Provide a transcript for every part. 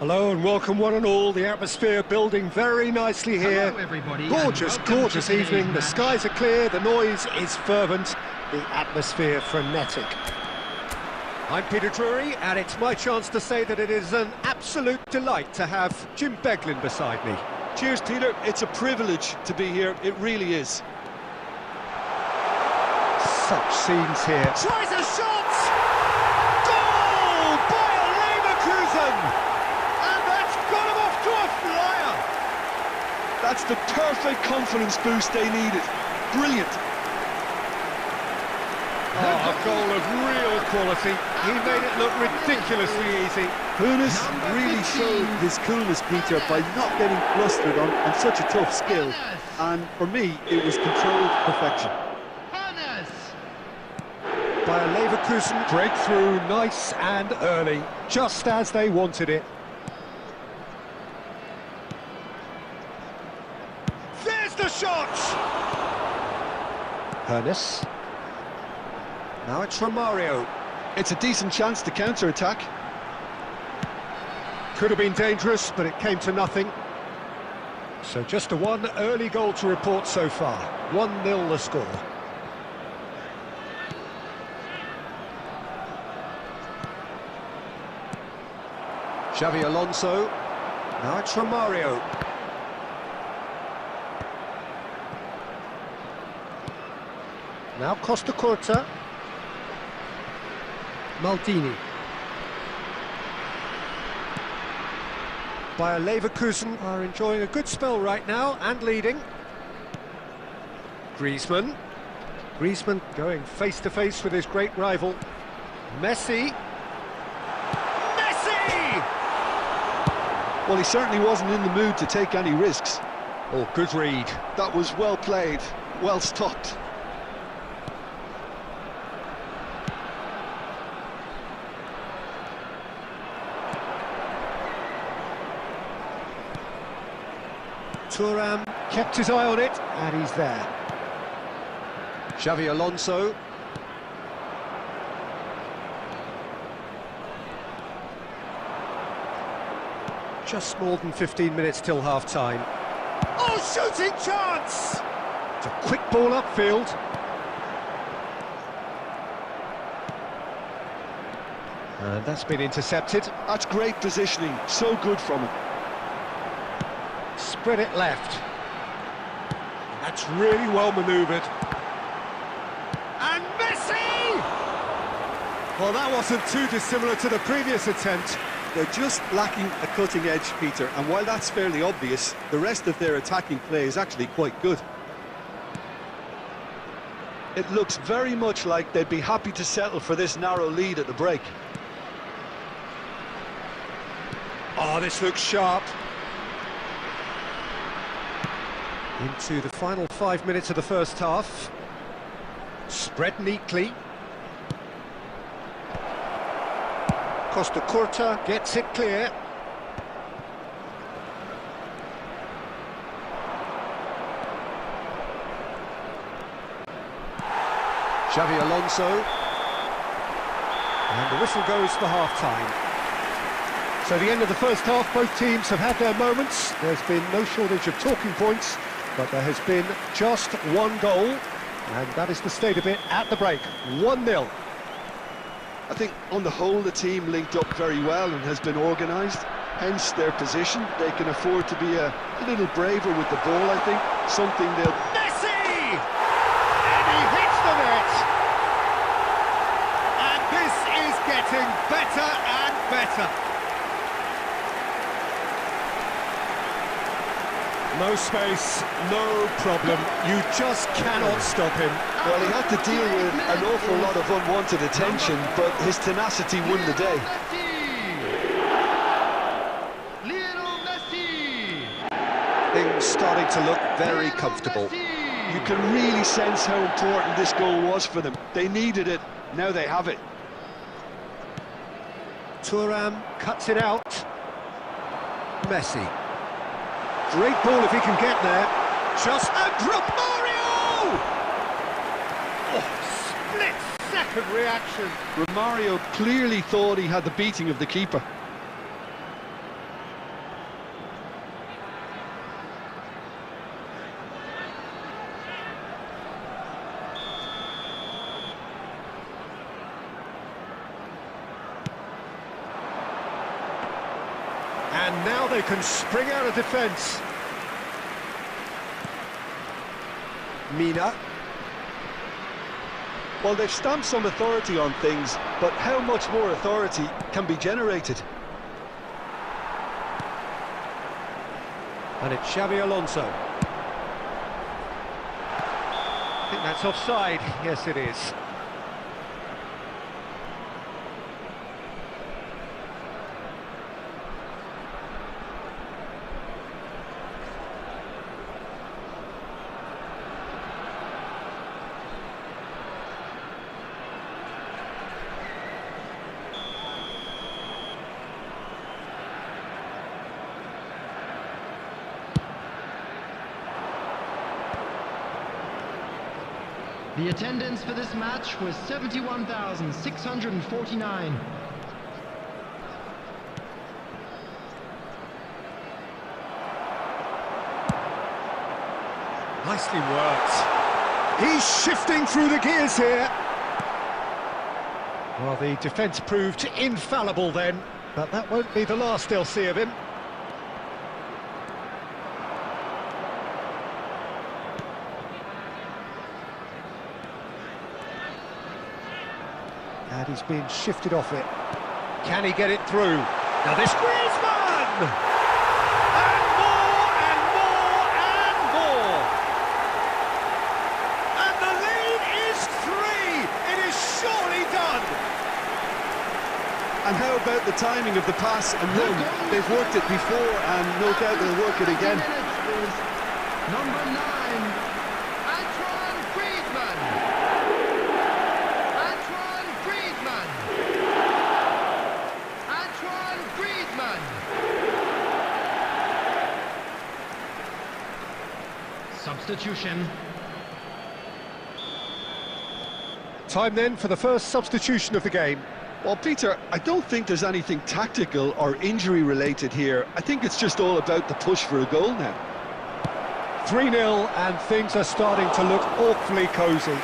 Hello and welcome one and all. The atmosphere building very nicely here. Hello everybody. Gorgeous evening. The skies are clear, the noise is fervent, the atmosphere frenetic. I'm Peter Drury, and it's my chance to say that it is an absolute delight to have Jim Beglin beside me. Cheers, Peter. It's a privilege to be here. It really is. Such scenes here. Tries a shot! Goal by Leverkusen! And that's got him off to a flyer! That's the perfect confidence boost they needed. Brilliant. Oh, a goal of real quality. He made it look ridiculously easy. Harun really showed his coolness, Peter, by not getting flustered on such a tough skill. And for me, it was controlled perfection. By a Leverkusen breakthrough, nice and early, just as they wanted it. There's the shot! Harun. Now it's Romario. It's a decent chance to counter-attack. Could have been dangerous, but it came to nothing. So just a one early goal to report so far. 1-0 the score. Xavi Alonso. Now it's Romario. Now Costa Curta. Maldini. Bayer Leverkusen are enjoying a good spell right now and leading. Griezmann. Griezmann going face-to-face with his great rival. Messi. Messi! Well, he certainly wasn't in the mood to take any risks. Oh, good read. That was well played, well stopped. Thuram kept his eye on it, and he's there. Xavi Alonso. Just more than 15 minutes till half-time. Oh, shooting chance! It's a quick ball upfield. And that's been intercepted. That's great positioning, so good from him. Spread it left. That's really well manoeuvred. And Messi! Well, that wasn't too dissimilar to the previous attempt. They're just lacking a cutting edge, Peter, and while that's fairly obvious, the rest of their attacking play is actually quite good. It looks very much like they'd be happy to settle for this narrow lead at the break. Oh, this looks sharp. Into the final 5 minutes of the first half. Spread neatly. Costa Curta gets it clear. Xavi Alonso. And the whistle goes for half-time. So the end of the first half, both teams have had their moments. There's been no shortage of talking points, but there has been just one goal, and that is the state of it at the break. 1-0. I think on the whole the team linked up very well and has been organised, hence their position. They can afford to be a little braver with the ball, I think, something they'll... Messi! And he hits the net! And this is getting better and better. No space, no problem. You just cannot stop him. Well, he had to deal with an awful lot of unwanted attention, but his tenacity won the day. Things starting to look very comfortable. You can really sense how important this goal was for them. They needed it, now they have it. Thuram cuts it out. Messi. Great ball if he can get there. Just and Romario! Oh, split-second reaction. Romario clearly thought he had the beating of the keeper. And now they can spring out of defence. Mina. Well, they've stamped some authority on things, but how much more authority can be generated? And it's Xabi Alonso. I think that's offside. Yes, it is. The attendance for this match was 71,649. Nicely worked. He's shifting through the gears here. Well, the defence proved infallible then, but that won't be the last they'll see of him. And he's being shifted off it. Can he get it through? Now this Griezmann! And more, and more, and more! And the lead is 3! It is surely done! And how about the timing of the pass and run? They've worked it before, and no doubt they'll work it again. Number 9, Griezmann. Substitution. Time then for the first substitution of the game. Well, Peter, I don't think there's anything tactical or injury-related here. I think it's just all about the push for a goal now. 3-0 and things are starting to look awfully cosy.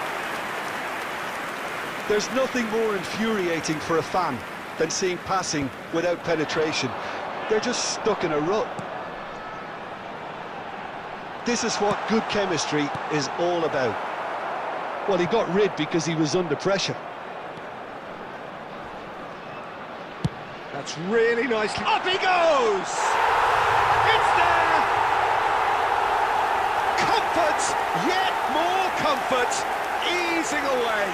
There's nothing more infuriating for a fan than seeing passing without penetration. They're just stuck in a rut. This is what good chemistry is all about. Well, he got rid because he was under pressure. That's really nicely... Up he goes! It's there! Comfort! Yet more comfort! Easing away.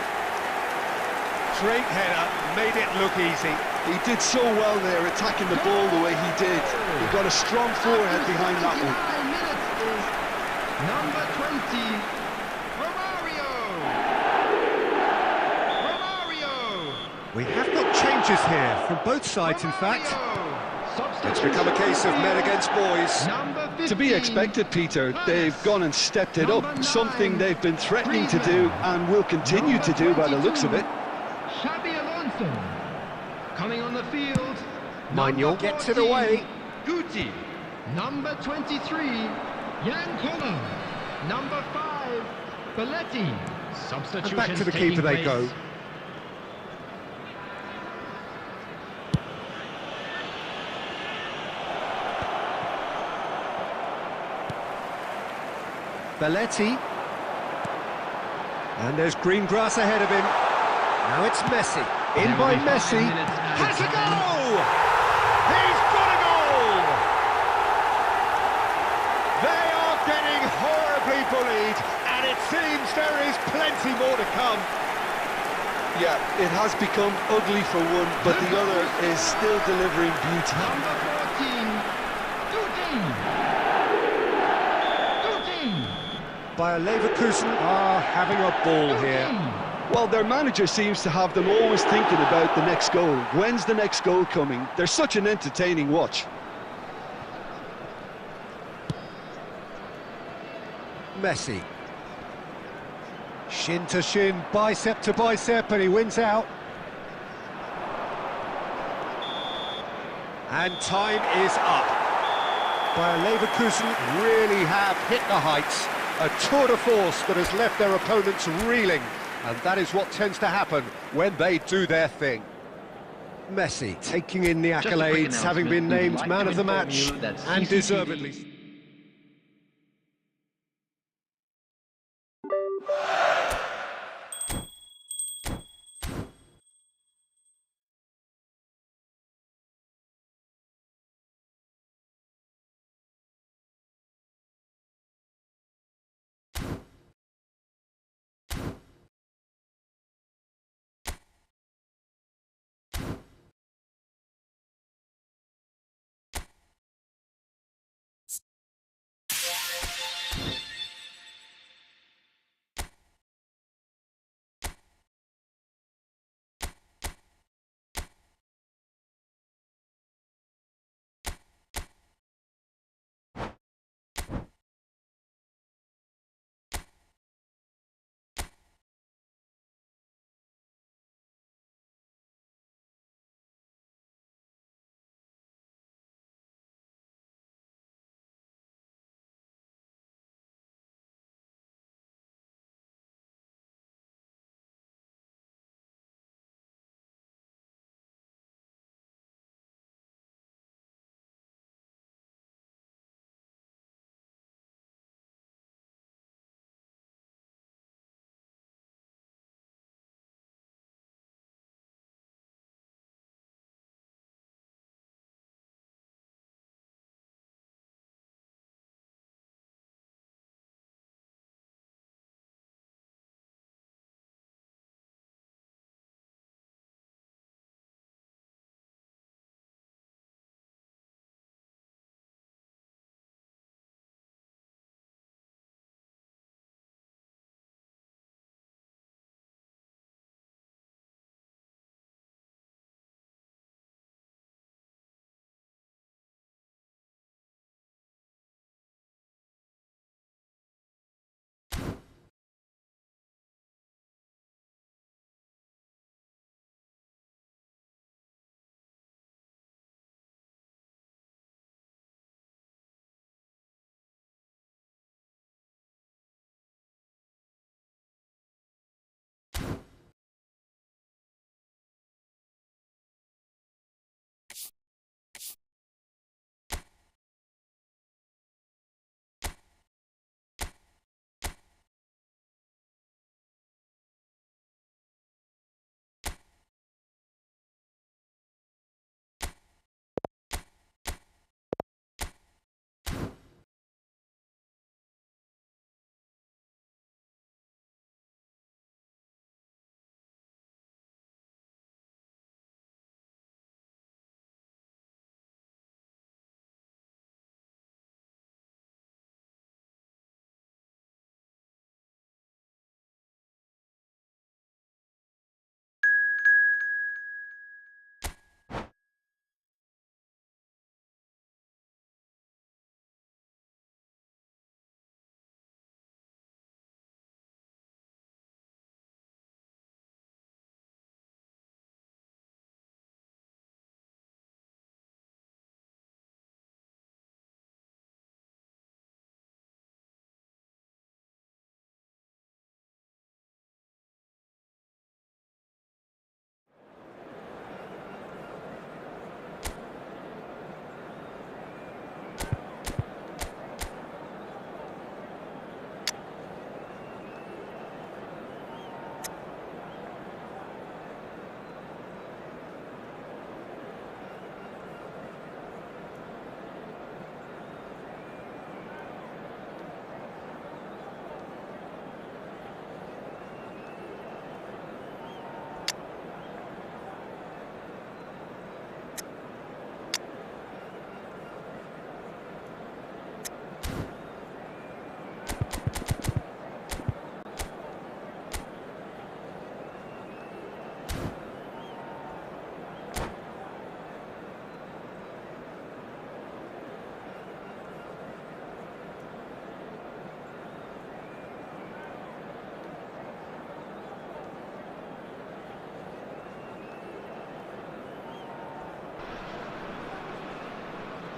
Straight header, made it look easy. He did so well there, attacking the ball the way he did. He got a strong forehead behind that one. Number 20, Romario. We have got changes here, from both sides in fact. It's become a case of men against boys. To be expected, Peter. They've gone and stepped it up, something they've been threatening to do and will continue to do by the looks of it. Xabi Alonso coming on the field. Manuel gets it away. Guti. Number 23, Yankolo. Number 5, Belletti. Substitution. And back to the keeper they go. Belletti. And there's green grass ahead of him. Now it's Messi. In by Messi. Has a goal! He's got a goal! They are getting horribly bullied, and it seems there is plenty more to come. Yeah, it has become ugly for one, but the other is still delivering beauty. Number 14, Guti. Bayer Leverkusen are having a ball here. Well, their manager seems to have them always thinking about the next goal. When's the next goal coming? They're such an entertaining watch. Messi. Shin to shin, bicep to bicep, and he wins out. And time is up. Bayer Leverkusen really have hit the heights. A tour de force that has left their opponents reeling. And that is what tends to happen when they do their thing. Messi taking in the Just a quick accolades, having been announcement. named We'd like man to of the inform match, you that and CCTV deservedly.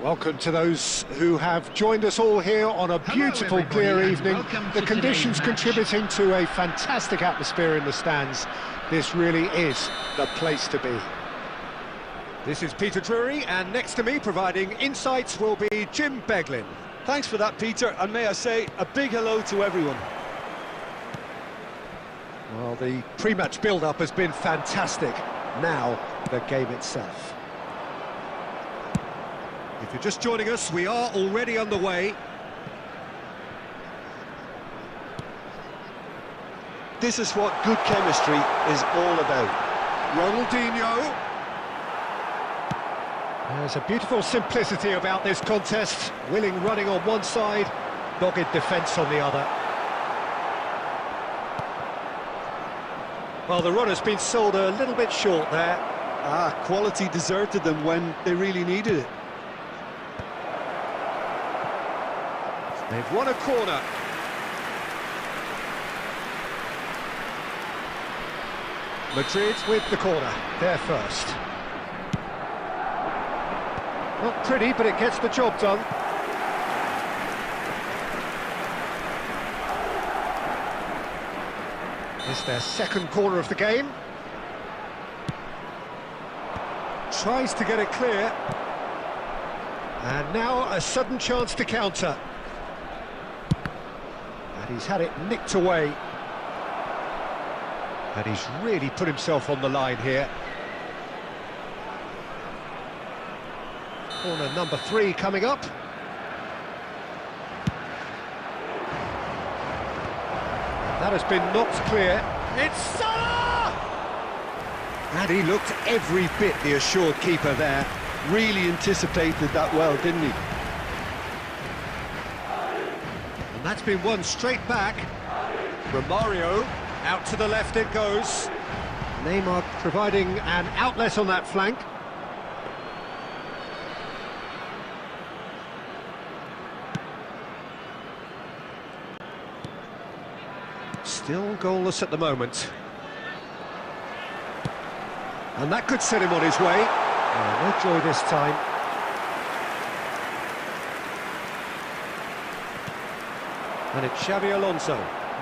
Welcome to those who have joined us all here on a beautiful, everybody, clear and evening. welcome The to conditions today's match. contributing to a fantastic atmosphere in the stands. This really is the place to be. This is Peter Drury, and next to me providing insights will be Jim Beglin. Thanks for that, Peter, and may I say a big hello to everyone. Well, the pre-match build-up has been fantastic. Now, the game itself. If you're just joining us, we are already underway. This is what good chemistry is all about. Ronaldinho. There's a beautiful simplicity about this contest. Willing running on one side, dogged defence on the other. Well, the run has been sold a little bit short there. Quality deserted them when they really needed it. They've won a corner. Madrid with the corner, they're first. Not pretty, but it gets the job done. It's their second corner of the game. Tries to get it clear. And now a sudden chance to counter. And he's had it nicked away. And he's really put himself on the line here. Corner number 3 coming up. That has been knocked clear. It's Salah! And he looked every bit the assured keeper there. Really anticipated that well, didn't he? And that's been won straight back. Romario, out to the left it goes. Neymar providing an outlet on that flank. Still goalless at the moment. And that could set him on his way. Oh, no joy this time. And it's Xabi Alonso.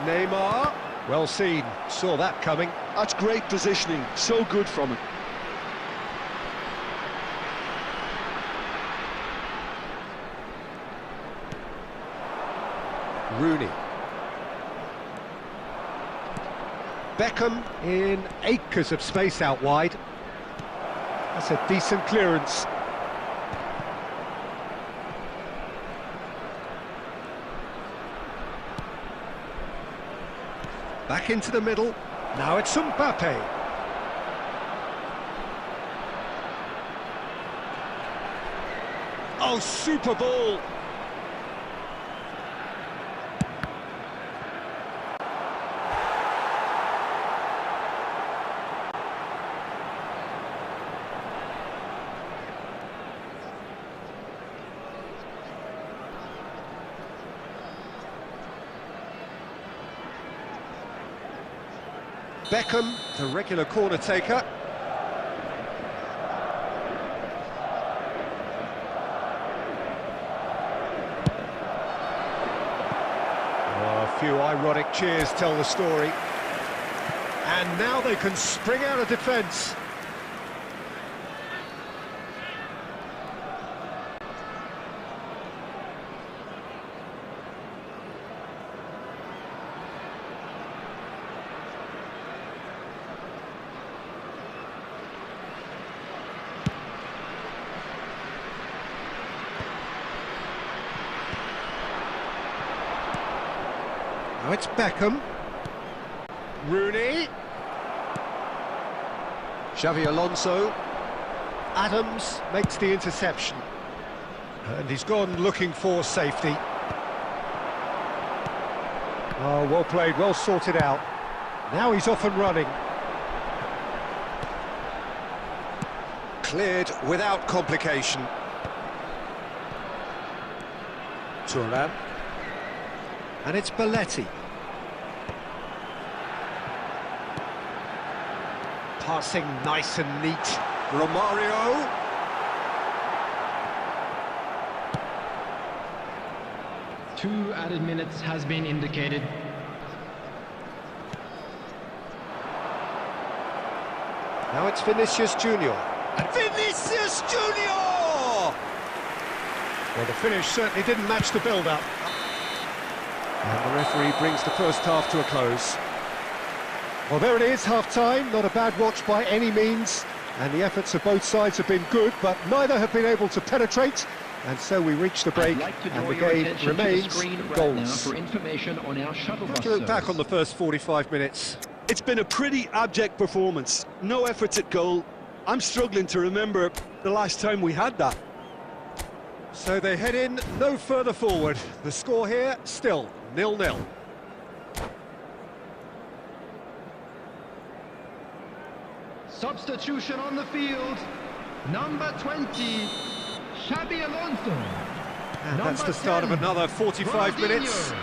Neymar, well seen, saw that coming. That's great positioning, so good from him. Rooney. Beckham in acres of space out wide. That's a decent clearance. Back into the middle. Now it's Mbappe. Oh, super ball. Beckham, the regular corner taker. Oh, a few ironic cheers tell the story. And now they can spring out of defence. Now it's Beckham. Rooney. Xabi Alonso. Adams makes the interception. And he's gone looking for safety. Oh, well played, well sorted out. Now he's off and running. Cleared without complication. Thuram. And it's Belletti. Passing nice and neat. Romario. Two added minutes has been indicated. Now it's Vinicius Junior. And Vinicius Junior! Well, the finish certainly didn't match the build-up. And the referee brings the first half to a close. Well, there it is, half-time. Not a bad watch by any means. And the efforts of both sides have been good, but neither have been able to penetrate. And so we reach the break, and the game remains goals. For information on our shuttle bus Look back on the first 45 minutes. It's been a pretty abject performance. No efforts at goal. I'm struggling to remember the last time we had that. So they head in no further forward. The score here, still 0-0. Substitution on the field. Number 20, Xabi Alonso. And that's the start of another 45 minutes.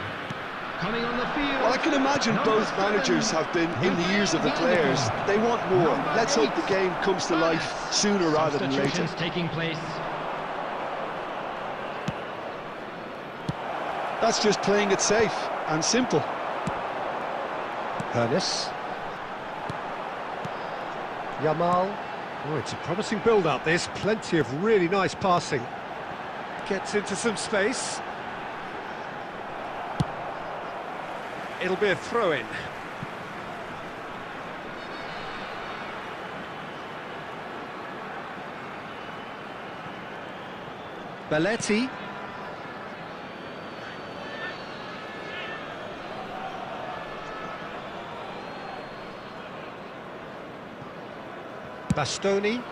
Coming on the field. Well, I can imagine both managers have been in the ears of the players. They want more. Let's hope the game comes to life sooner rather than later. Substitutions taking place. That's just playing it safe and simple. Ernest. Yamal. Oh, it's a promising build-up, this. Plenty of really nice passing. Gets into some space. It'll be a throw-in. Belletti. Bastoni.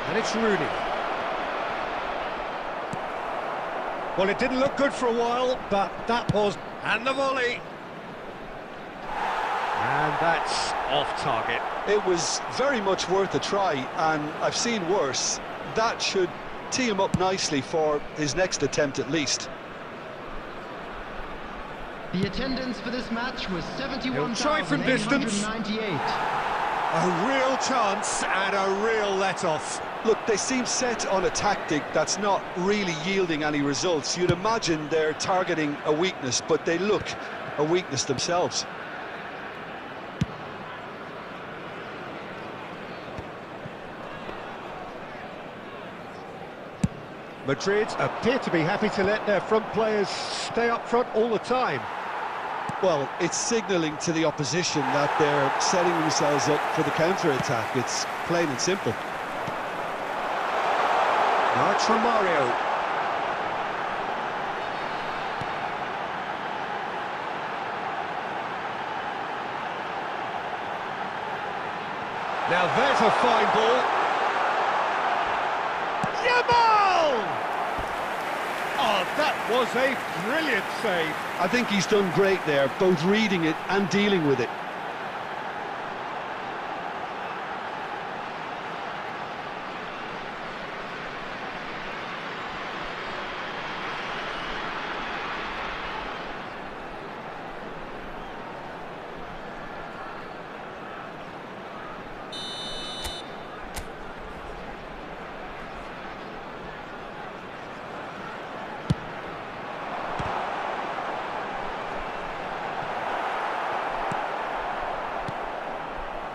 And it's Rooney. Well, it didn't look good for a while, but that was... And the volley! And that's off target. It was very much worth a try, and I've seen worse. That should tee him up nicely for his next attempt at least. The attendance for this match was 71,898. A real chance and a real let-off. Look, they seem set on a tactic that's not really yielding any results. You'd imagine they're targeting a weakness, but they look a weakness themselves. Madrid appear to be happy to let their front players stay up front all the time. Well, it's signalling to the opposition that they're setting themselves up for the counter-attack. It's plain and simple. Now it's Romario. Now there's a fine ball. Yamal! Oh, that was a brilliant save. I think he's done great there, both reading it and dealing with it.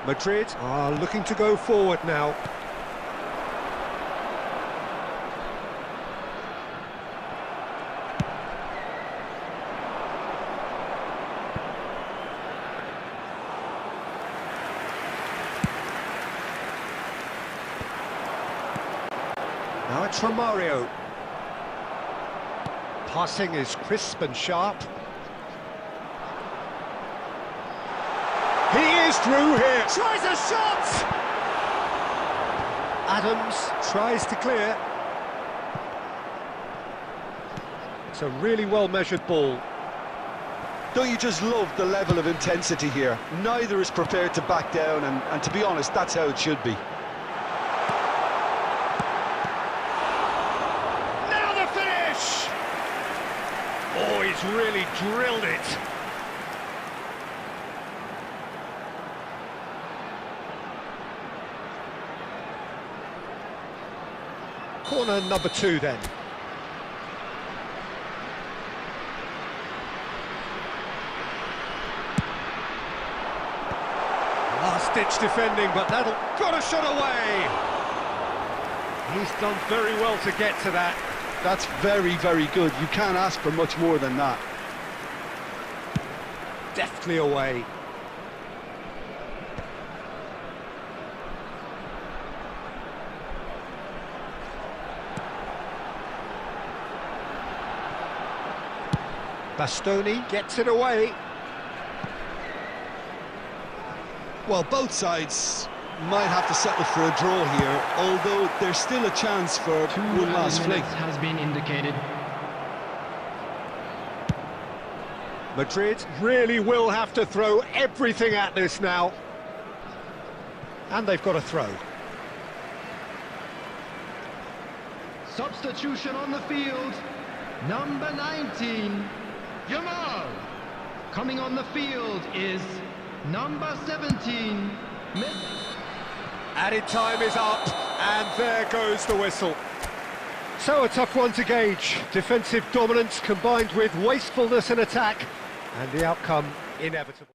Madrid are looking to go forward now. Now it's Romario. Passing is crisp and sharp. He is through here. Tries a shot! Adams tries to clear. It's a really well-measured ball. Don't you just love the level of intensity here? Neither is prepared to back down, and to be honest, that's how it should be. Now the finish! Oh, he's really drilled it. Corner number 2 then. last-ditch defending, but that'll... Got a shot away! He's done very well to get to that. That's very, very good. You can't ask for much more than that. Deftly away. Bastoni gets it away. Well, both sides might have to settle for a draw here, although there's still a chance for one last fling. Has been indicated. Madrid really will have to throw everything at this now. And they've got a throw. Substitution on the field. Number 19, Jamal. Coming on the field is number 17, Added time is up, and there goes the whistle. So a tough one to gauge. Defensive dominance combined with wastefulness in attack, and the outcome inevitable.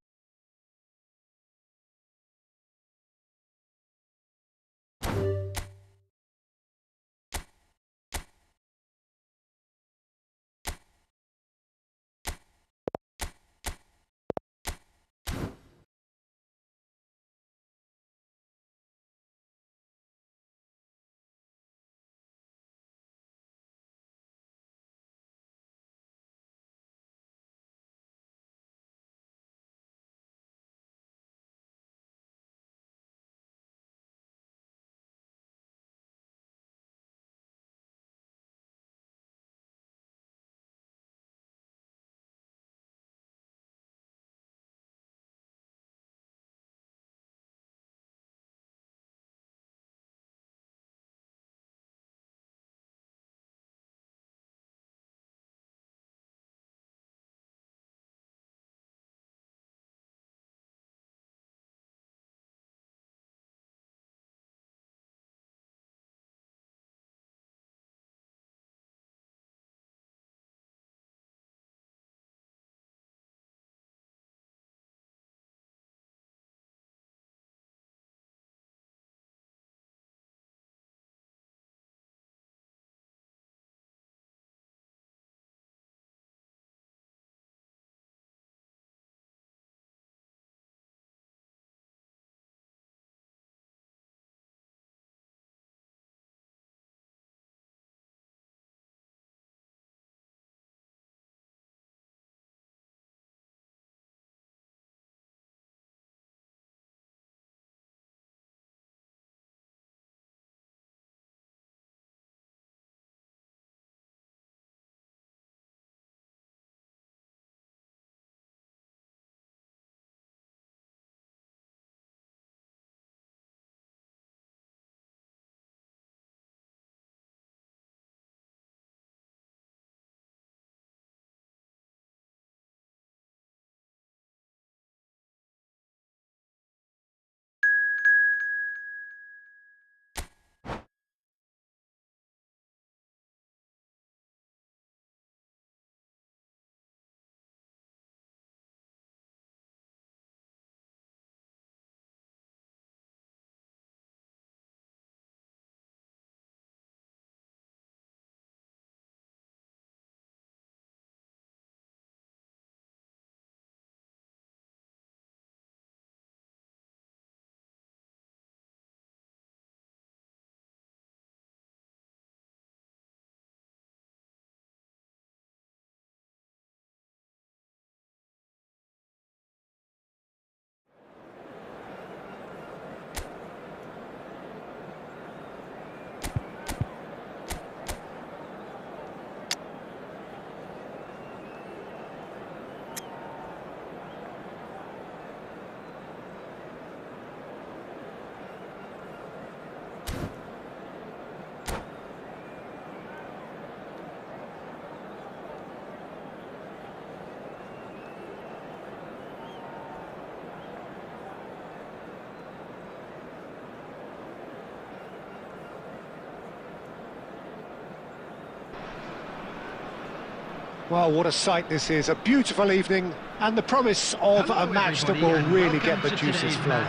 Well, what a sight this is. A beautiful evening and the promise of a match that will really get the juices flowing.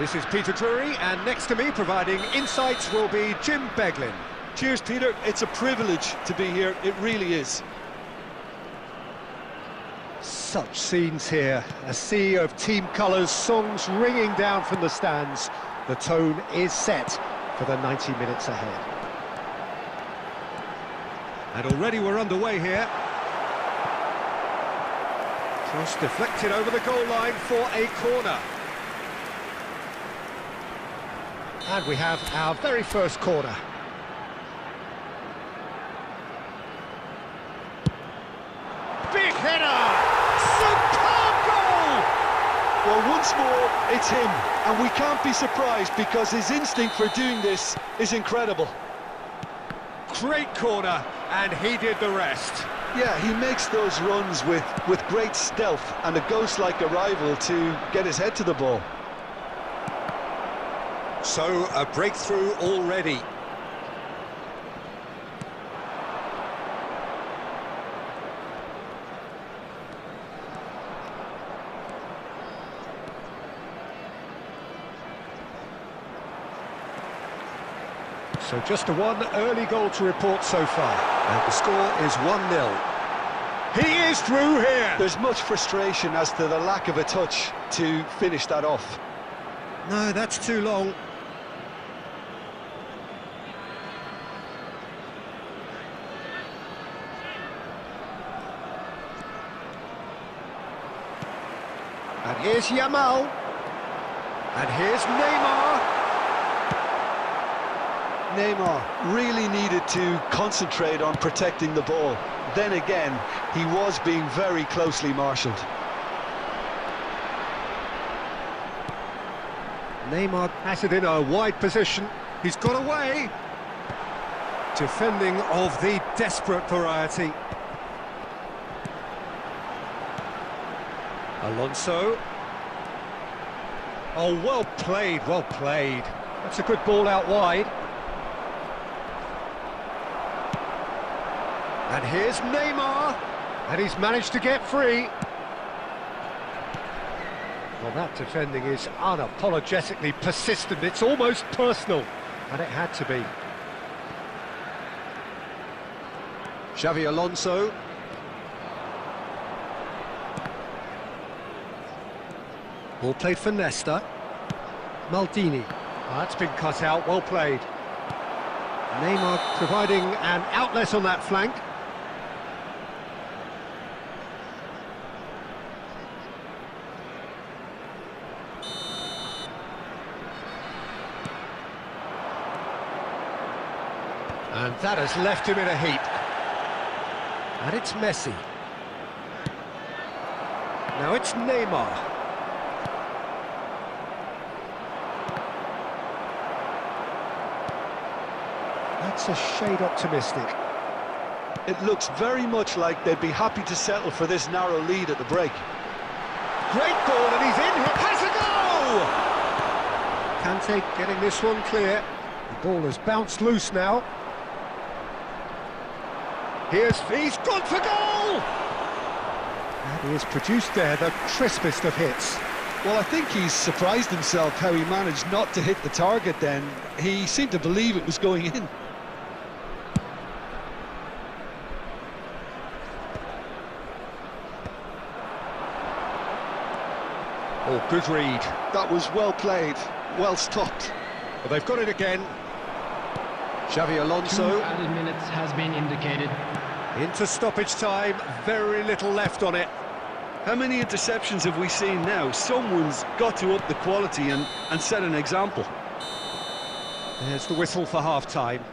This is Peter Drury, and next to me providing insights will be Jim Beglin. Cheers, Peter. It's a privilege to be here. It really is. Such scenes here, a sea of team colours, songs ringing down from the stands. The tone is set for the 90 minutes ahead. And already we're underway here. Cross deflected over the goal line for a corner. And we have our very first corner. Big header! Superb goal! Well, once more, it's him, and we can't be surprised because his instinct for doing this is incredible. Great corner, and he did the rest. Yeah, he makes those runs with great stealth and a ghost-like arrival to get his head to the ball. So, a breakthrough already. So just a one early goal to report so far. And the score is 1-0. He is through here! There's much frustration as to the lack of a touch to finish that off. No, that's too long. And here's Yamal. And here's Neymar. Neymar really needed to concentrate on protecting the ball. Then again, he was being very closely marshalled. Neymar has it in a wide position. He's got away. Defending of the desperate variety. Alonso. Oh, well played, well played. That's a good ball out wide. And here's Neymar. And he's managed to get free. Well, that defending is unapologetically persistent. It's almost personal. And it had to be. Xavi Alonso. Ball played for Nesta. Maldini. Oh, that's been cut out, well played. Neymar providing an outlet on that flank. And that has left him in a heap. And it's Messi. Now it's Neymar. That's a shade optimistic. It looks very much like they'd be happy to settle for this narrow lead at the break. Great ball, and he's in. Has a goal! Kante getting this one clear. The ball has bounced loose now. He's gone for goal! And he has produced there the crispest of hits. Well, I think he's surprised himself how he managed not to hit the target then. He seemed to believe it was going in. Oh, good read. That was well played, well stopped. Well, they've got it again. Xavi Alonso. 2 added minutes has been indicated. Into stoppage time, very little left on it. How many interceptions have we seen now? Someone's got to up the quality and set an example. There's the whistle for half-time.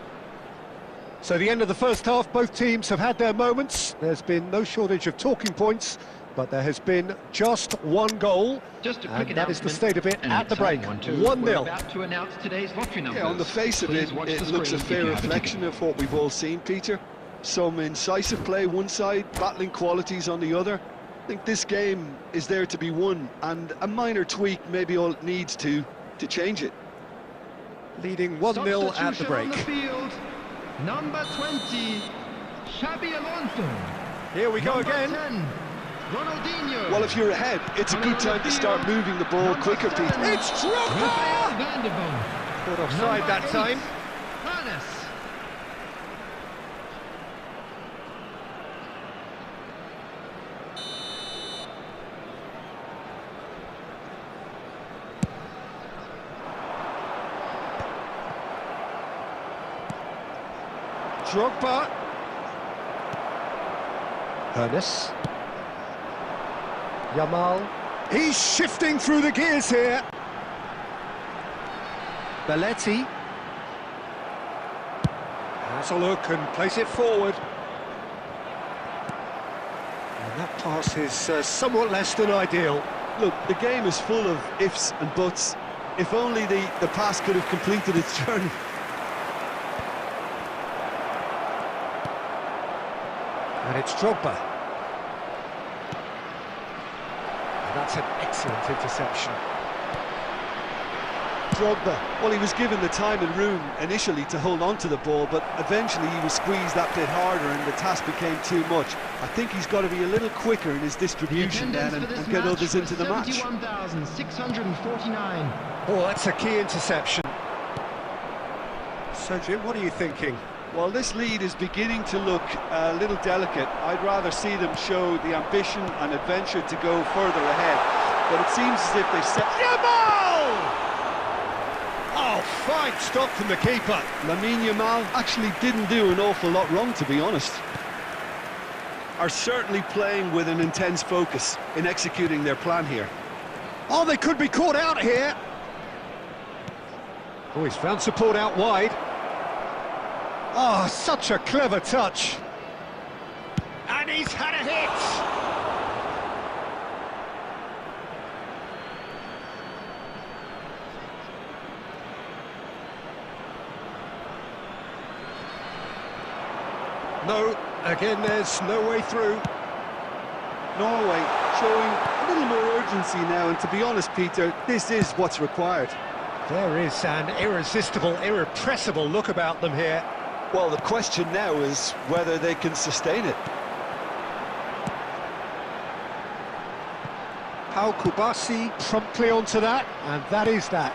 So the end of the first half, both teams have had their moments. There's been no shortage of talking points, but there has been just one goal. Just a quick and that is the announcement, state of it and at the break. 1-0. We're about to announce today's lottery numbers. Yeah, on the face of it, Please watch it the looks a screen fair if you have a reflection ticket. of what we've all seen, Peter. Some incisive play one side, battling qualities on the other. I think this game is there to be won, and a minor tweak maybe all it needs to change it. Leading 1-0 at the Substitution break. on the field, number 20, Xabi Alonso. Here we go Number again. 10, Ronaldinho. Well, if you're ahead, it's a good time to start moving the ball quicker, Pete. It's Drogba! Caught offside that time. Harun. Drogba. Harun. Yamal. He's shifting through the gears here. Belletti. Has a look and plays it forward. And that pass is somewhat less than ideal. Look, the game is full of ifs and buts. If only the pass could have completed its journey. And it's Drogba. And that's an excellent interception. Drogba, well, he was given the time and room initially to hold on to the ball, but eventually he was squeezed that bit harder and the task became too much. I think he's got to be a little quicker in his distribution then and get others into the match. 71,649. Oh, that's a key interception. So, Jim, what are you thinking? Well, this lead is beginning to look a little delicate. I'd rather see them show the ambition and adventure to go further ahead. But it seems as if they've set... Yamal! Oh, fine stop from the keeper. Lamine Yamal actually didn't do an awful lot wrong, to be honest. Are certainly playing with an intense focus in executing their plan here. Oh, they could be caught out here. Oh, he's found support out wide. Oh, such a clever touch. And he's had a hit. No, again, there's no way through. Norway showing a little more urgency now, and to be honest, Peter, this is what's required. There is an irresistible, irrepressible look about them here. Well, the question now is whether they can sustain it. Pau Kubasi promptly onto that, and that is that.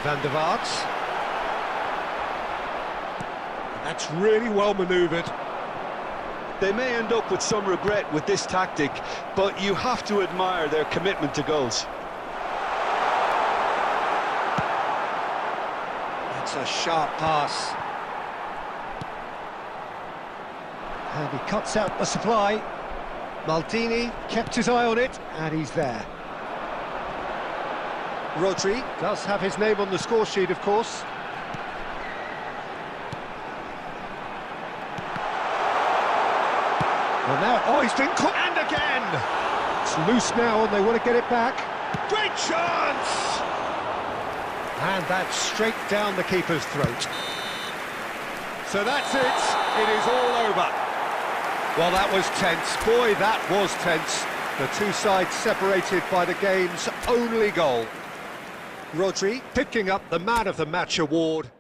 Van der Vaart. That's really well manoeuvred. They may end up with some regret with this tactic, but you have to admire their commitment to goals. That's a sharp pass. And he cuts out the supply. Maldini kept his eye on it, and he's there. Rodri does have his name on the score sheet, of course. Well, now, oh, he's been caught, and again! It's loose now, and they want to get it back. Great chance! And that's straight down the keeper's throat. So that's it. It is all over. Well, that was tense. Boy, that was tense. The two sides separated by the game's only goal. Rodri picking up the Man of the Match award.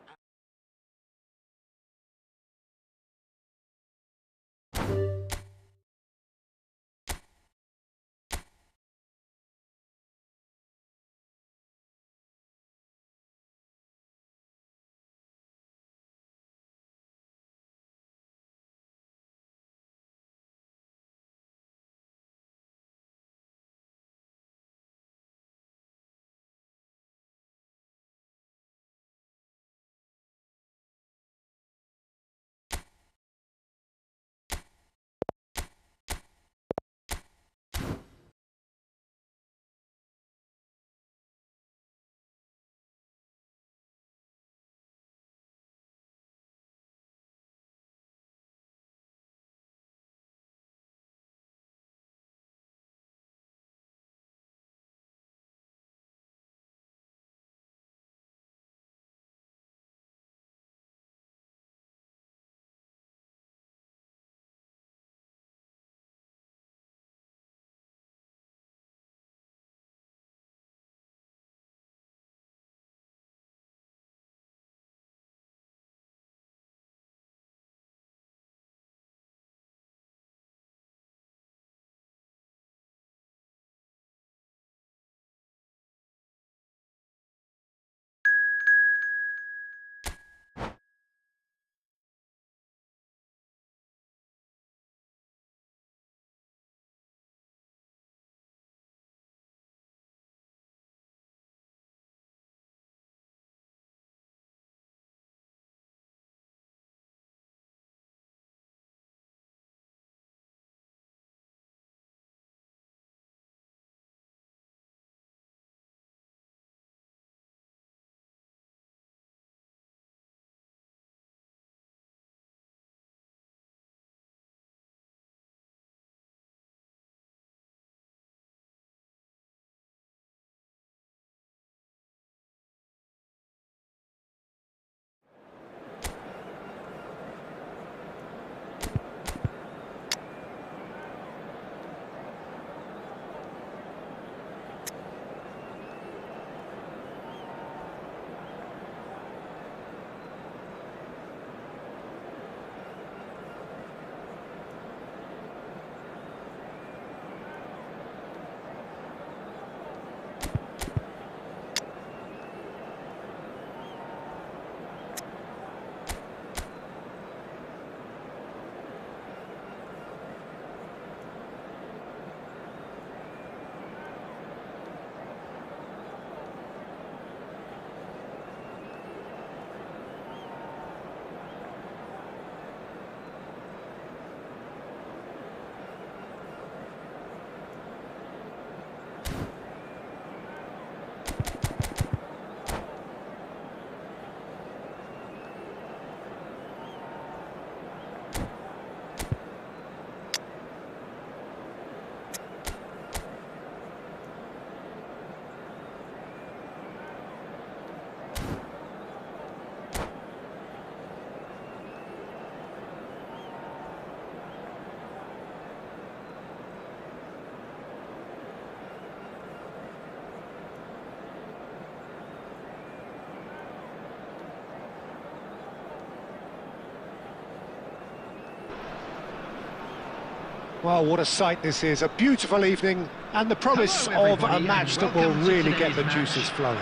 Well, what a sight this is, a beautiful evening, and the promise Hello, of a everybody, match and that will welcome to really get today's the match. juices flowing.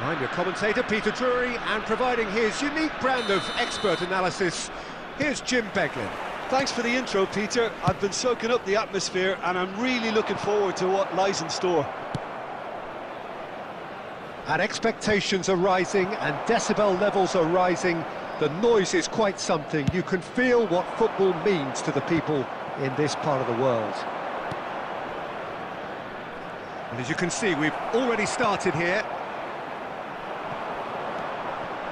I'm your commentator, Peter Drury, and providing his unique brand of expert analysis, here's Jim Beglin. Thanks for the intro, Peter. I've been soaking up the atmosphere and I'm really looking forward to what lies in store. And expectations are rising, and decibel levels are rising. The noise is quite something. You can feel what football means to the people in this part of the world. And as you can see, we've already started here.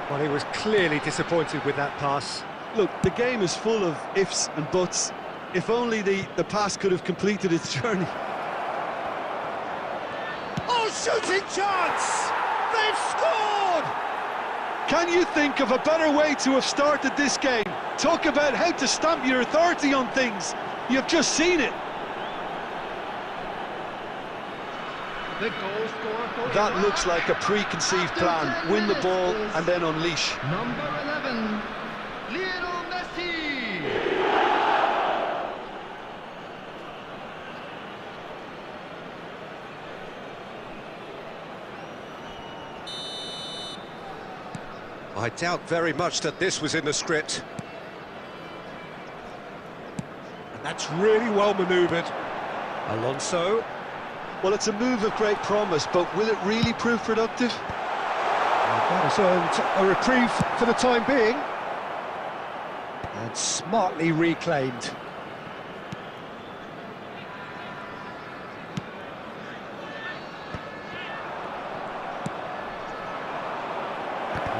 Well, he was clearly disappointed with that pass. Look, the game is full of ifs and buts. If only the pass could have completed its journey. Oh, shooting chance! They've scored! Can you think of a better way to have started this game? Talk about how to stamp your authority on things. You've just seen it. The goal scorer for That Iran looks like a preconceived plan. after 10 Win the minutes ball is and then unleash. Number 11, Lionel Messi. I doubt very much that this was in the script. And that's really well manoeuvred. Alonso. Well, it's a move of great promise, but will it really prove productive? That has earned a reprieve for the time being. And smartly reclaimed.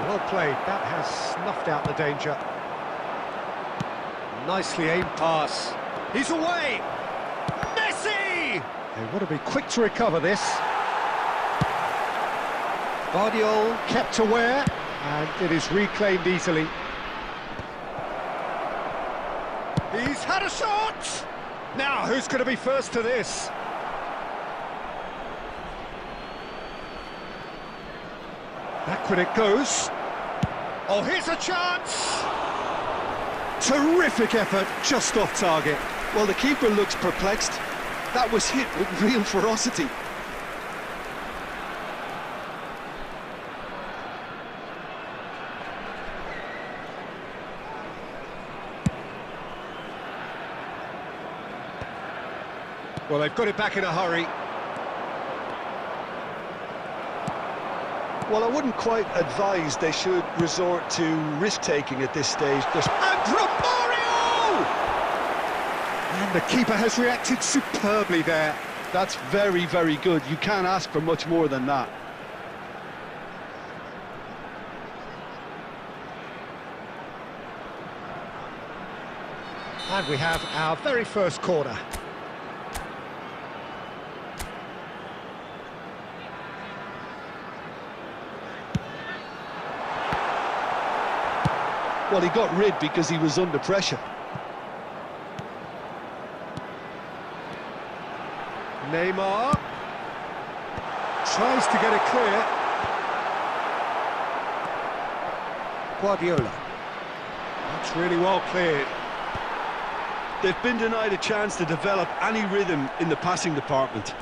Well played, that has snuffed out the danger. Nicely aimed pass. He's away! Messi! They've got to be quick to recover this. Guardiola kept aware, and it is reclaimed easily. He's had a shot! Now, who's going to be first to this? Backward it goes. Oh, here's a chance! Terrific effort, just off target. Well, the keeper looks perplexed. That was hit with real ferocity. Well, they've got it back in a hurry. Well, I wouldn't quite advise they should resort to risk-taking at this stage. And Romario! And the keeper has reacted superbly there. That's very, very good. You can't ask for much more than that. And we have our very first corner. Well, he got rid because he was under pressure. Neymar tries to get it clear. Guardiola. That's really well cleared. They've been denied a chance to develop any rhythm in the passing department.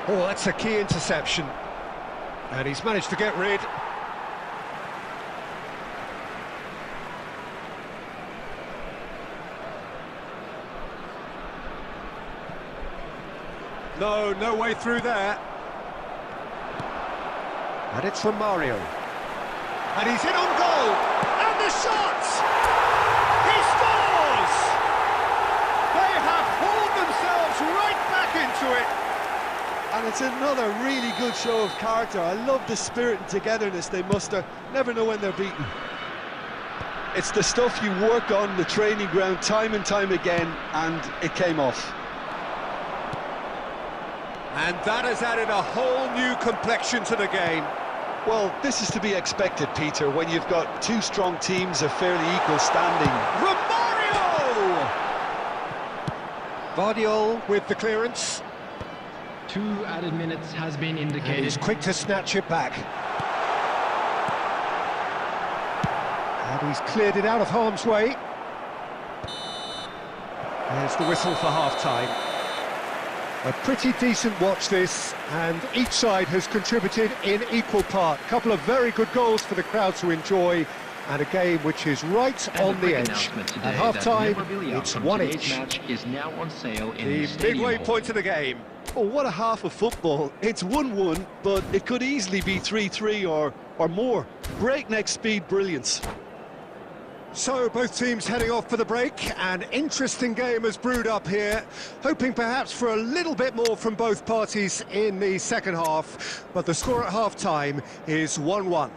Oh, that's a key interception. And he's managed to get rid. No way through there. And it's from Mario. And he's in on goal. And the shot! He scores! They have hauled themselves right back into And it's another really good show of character. I love the spirit and togetherness they muster. Never know when they're beaten. It's the stuff you work on the training ground time and time again, and it came off. And that has added a whole new complexion to the game. Well, this is to be expected, Peter, when you've got two strong teams of fairly equal standing. Romario! Vardiol with the clearance. 2 added minutes has been And indicated. he's quick to snatch it back. And he's cleared it out of harm's way. There's the whistle for half-time. A pretty decent watch this, and each side has contributed in equal part. A couple of very good goals for the crowd to enjoy, and a game which is right on the edge. At half-time, it's 1 each. Match is now on sale in The midway point of the game. Oh, what a half of football. It's 1-1, but it could easily be 3-3 or more. Breakneck speed brilliance. So both teams heading off for the break. An interesting game has brewed up here, hoping perhaps for a little bit more from both parties in the second half, but the score at half-time is 1-1.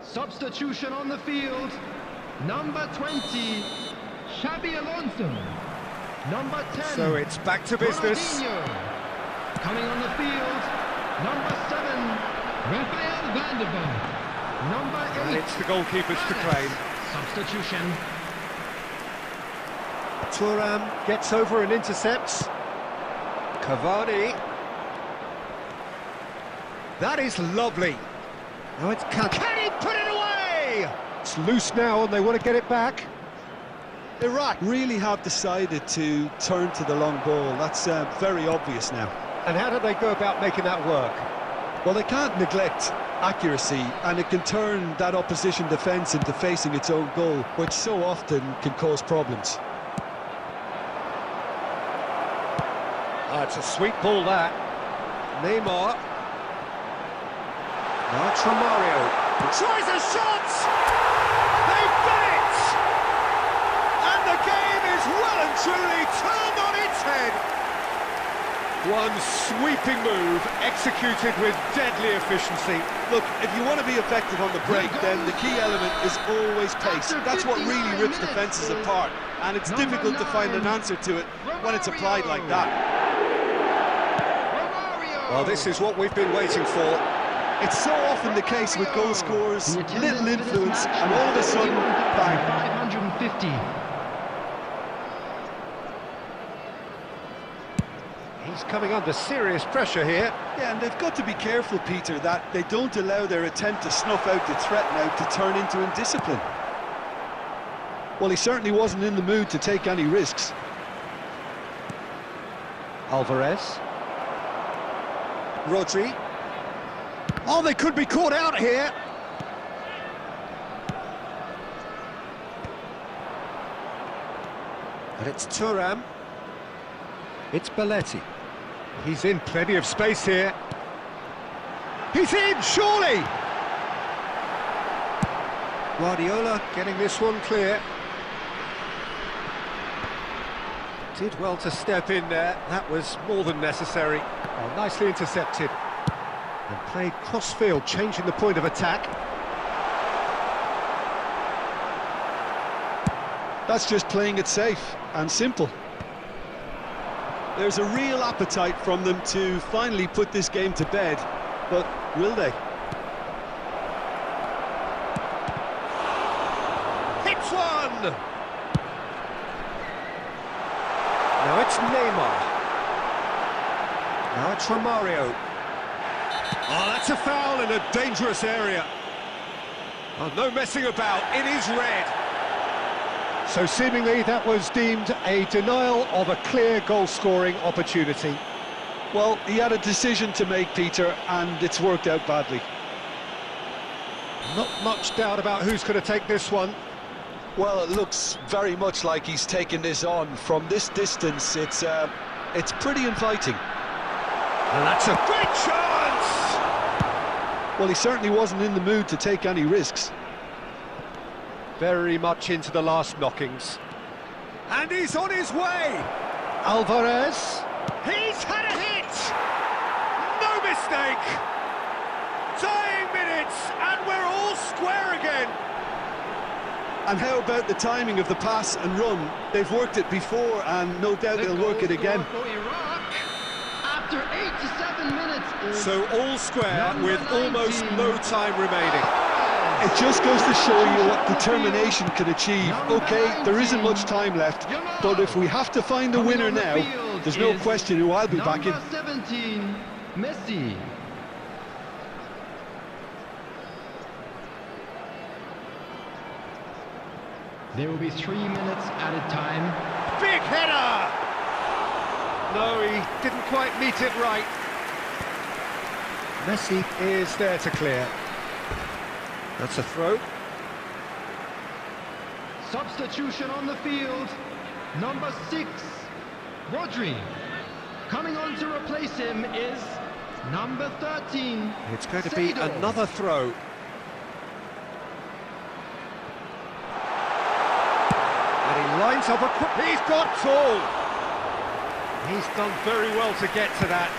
Substitution on the field. Number 20, Xabi Alonso. Number 10. So it's back to business. Ronaldinho. Coming on the field, number 7, Rafael van der Vaart. Number 8. And it's the goalkeepers to claim. Substitution. Thuram gets over and intercepts. Cavani. That is lovely. Now it's can he put it away? It's loose now and they want to get it back. Iraq really have decided to turn to the long ball. That's very obvious now. And how do they go about making that work? Well, they can't neglect accuracy, and it can turn that opposition defence into facing its own goal, which so often can cause problems. It's a sweet ball, that. Neymar. Now it's Romario. Tries a shot! They've done it! And the game is well and truly turned on its head. One sweeping move, executed with deadly efficiency. Look, if you want to be effective on the break, then the key element is always pace. That's what really rips defences apart, and it's difficult to find an answer to it when it's applied like that. Well, this is what we've been waiting for. It's so often the case with goal scorers, little influence, and all of a sudden, bang. 550. He's coming under serious pressure here. Yeah, and they've got to be careful, Peter, that they don't allow their attempt to snuff out the threat now to turn into indiscipline. Well, he certainly wasn't in the mood to take any risks. Alvarez. Rodri. Oh, they could be caught out here. And it's Thuram. It's Belletti. He's in plenty of space here. He's in, surely! Guardiola getting this one clear. Did well to step in there. That was more than necessary. Oh, nicely intercepted. And played cross-field, changing the point of attack. That's just playing it safe and simple. There's a real appetite from them to finally put this game to bed, but will they? Hits one! Now it's Neymar. Now it's Romario. Oh, that's a foul in a dangerous area. Oh, no messing about, it is red. So seemingly that was deemed a denial of a clear goal-scoring opportunity. Well, he had a decision to make, Peter, and it's worked out badly. Not much doubt about who's going to take this one. Well, it looks very much like he's taken this on. From this distance, it's pretty inviting. And that's a great chance! Well, he certainly wasn't in the mood to take any risks. Very much into the last knockings. And he's on his way! Alvarez. He's had a hit! No mistake! Dying minutes, and we're all square again! And how about the timing of the pass and run? They've worked it before, and no doubt they'll work it again. For Iraq, after 8 to 7 minutes is So all square with almost 19. no time remaining. It just goes to show you what determination can achieve. Okay, there isn't much time left, but if we have to find a winner now, there's no question who I'll be backing. Number 17, Messi. There will be 3 minutes added time. Big header! No, he didn't quite meet it right. Messi is there to clear. That's a throw. Substitution on the field. Number 6, Rodri. Coming on to replace him is number 13. It's going to be Seedorf. another throw. And he lines up a... He's got tall! He's done very well to get to that.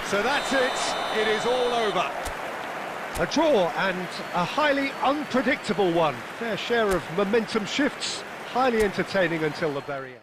So that's it. It is all over. A draw, and a highly unpredictable one. Fair share of momentum shifts. Highly entertaining until the very end.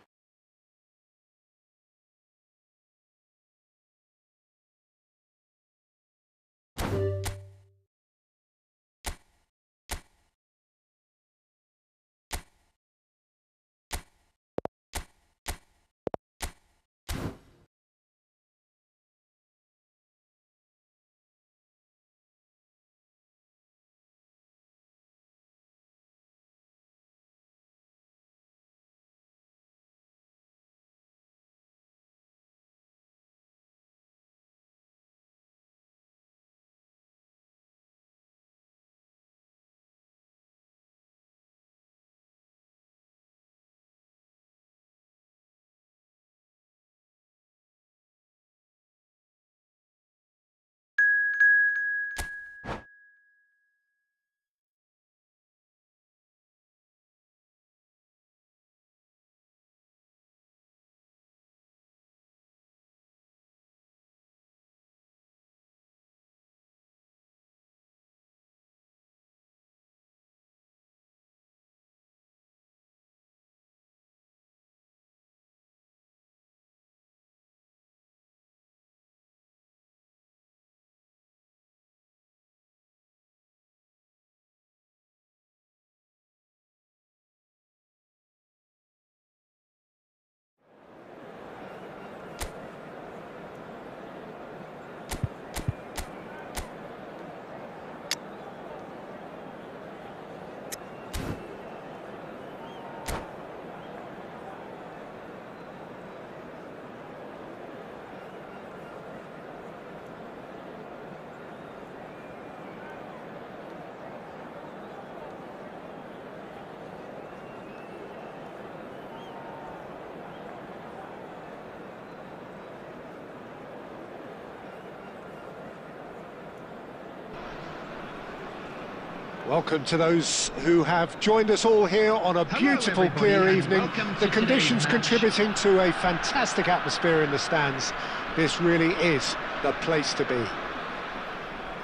Welcome to those who have joined us all here on a beautiful, everybody, clear and evening. welcome to The today's conditions match. contributing to a fantastic atmosphere in the stands. This really is the place to be.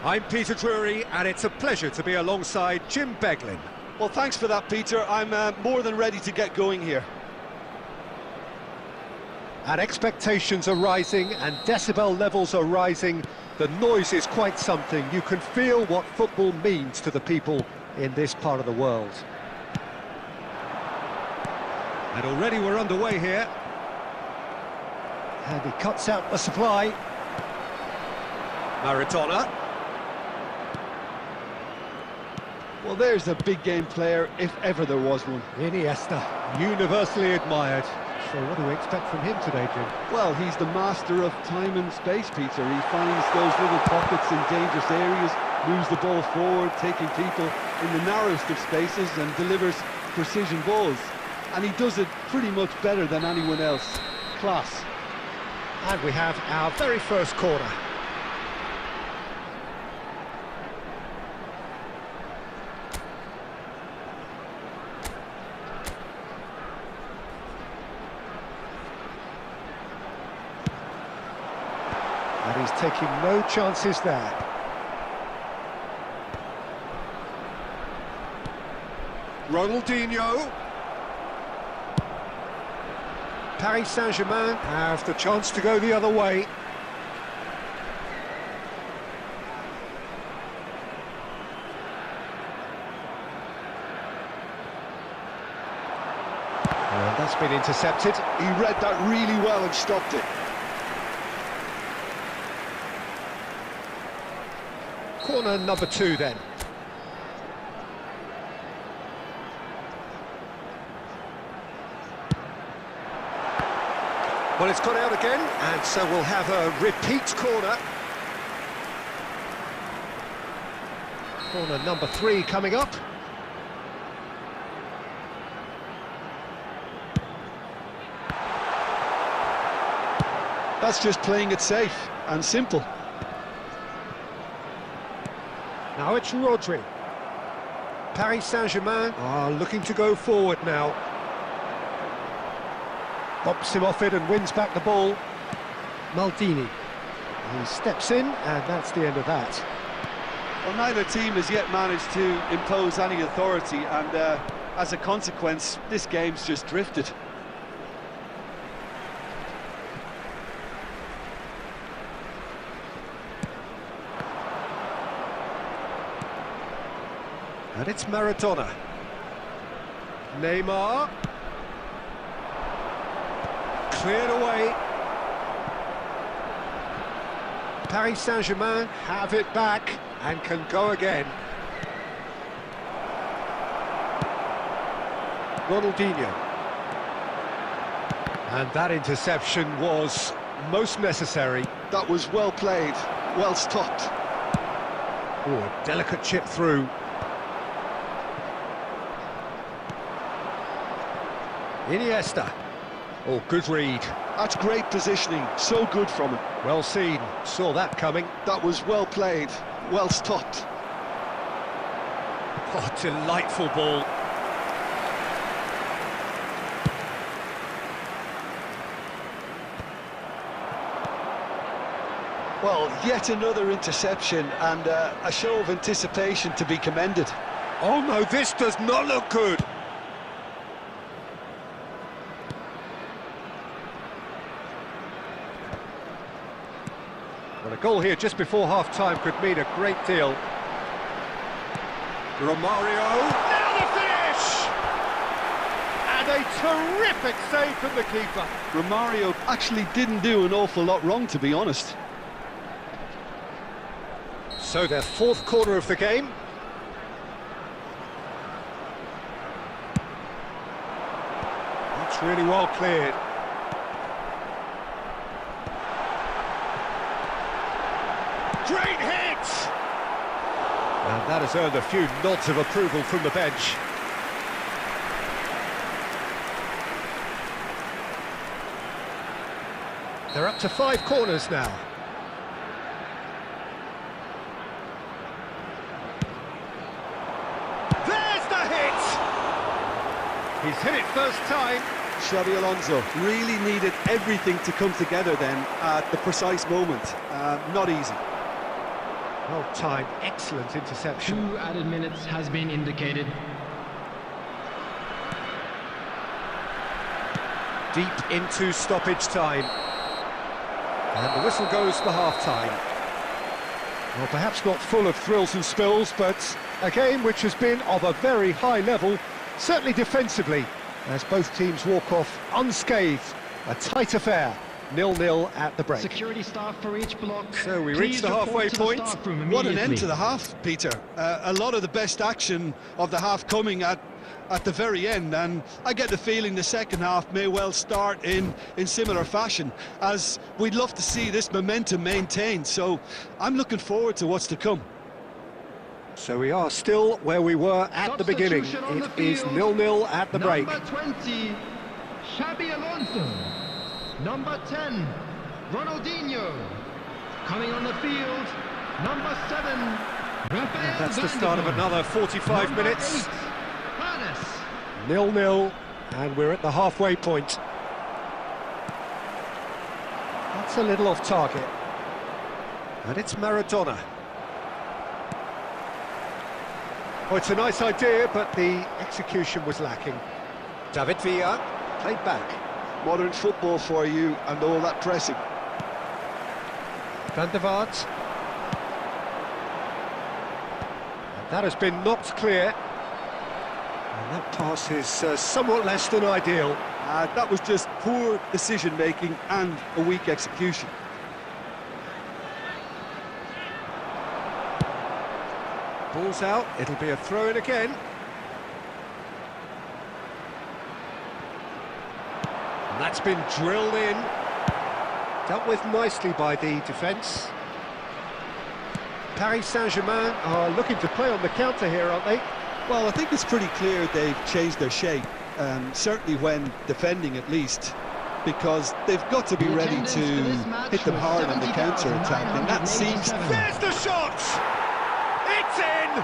I'm Peter Drury, and it's a pleasure to be alongside Jim Beglin. Well, thanks for that, Peter. I'm more than ready to get going here. And expectations are rising, and decibel levels are rising. The noise is quite something. You can feel what football means to the people in this part of the world. And already we're underway here. And he cuts out the supply. Maradona. Well, there's a big game player, if ever there was one. Iniesta, universally admired. So what do we expect from him today, Jim? Well, he's the master of time and space, Peter. He finds those little pockets in dangerous areas, moves the ball forward, taking people in the narrowest of spaces and delivers precision balls. And he does it pretty much better than anyone else. Class. And we have our very first corner. And he's taking no chances there. Ronaldinho. Paris Saint-Germain have the chance to go the other way. And that's been intercepted. He read that really well and stopped it. Corner number 2 then. Well, it's gone out again, and so we'll have a repeat corner. Corner number 3 coming up. That's just playing it safe and simple. Now it's Rodri. Paris Saint-Germain are looking to go forward now. Bumps him off it and wins back the ball. Maldini. He steps in, and that's the end of that. Well, neither team has yet managed to impose any authority, and as a consequence, this game's just drifted. And it's Maradona. Neymar. Cleared away. Paris Saint-Germain have it back and can go again. Ronaldinho. And that interception was most necessary. That was well played, well stopped. Oh, a delicate chip through. Iniesta. Oh, good read. That's great positioning, so good from him. Well seen, saw that coming. That was well played, well stopped. Oh, delightful ball. Well, yet another interception and a show of anticipation to be commended. Oh no, this does not look good. Well, a goal here just before half-time could mean a great deal. Romario, now the finish! And a terrific save from the keeper. Romario actually didn't do an awful lot wrong, to be honest. So their fourth corner of the game. That's really well cleared. Great hit! And that has earned a few nods of approval from the bench. They're up to 5 corners now. There's the hit! He's hit it first time. Xabi Alonso really needed everything to come together then at the precise moment. Not easy. Well timed, excellent interception. 2 added minutes has been indicated. Deep into stoppage time. And the whistle goes for half-time. Well, perhaps not full of thrills and spills, but a game which has been of a very high level, certainly defensively, as both teams walk off unscathed. A tight affair. 0-0 at the break. Security staff for each block. So we reach the halfway point. What an end to the half, Peter. A lot of the best action of the half coming at at the very end, and I get the feeling the second half may well start in similar fashion, as we'd love to see this momentum maintained. So I'm looking forward to what's to come. So we are still where we were at the beginning. It is 0-0 at the break. Number 20, Xabi Alonso. Number 10, Ronaldinho. Coming on the field, number 7, Rafael. That's the start of another 45 number minutes. 8, Hannes. 0-0, and we're at the halfway point. That's a little off target. And it's Maradona. Oh, it's a nice idea, but the execution was lacking. David Villa played back. Modern football for you, and all that pressing. Van der Vaart. And that has been knocked clear. And that pass is somewhat less than ideal. That was just poor decision-making and a weak execution. Ball's out, it'll be a throw-in again. And that's been drilled in. Dealt with nicely by the defence. Paris Saint-Germain are looking to play on the counter here, aren't they? Well, I think it's pretty clear they've changed their shape, certainly when defending at least, because they've got to be ready to hit them hard on the counter-attack, and that seems... There's the shot! It's in!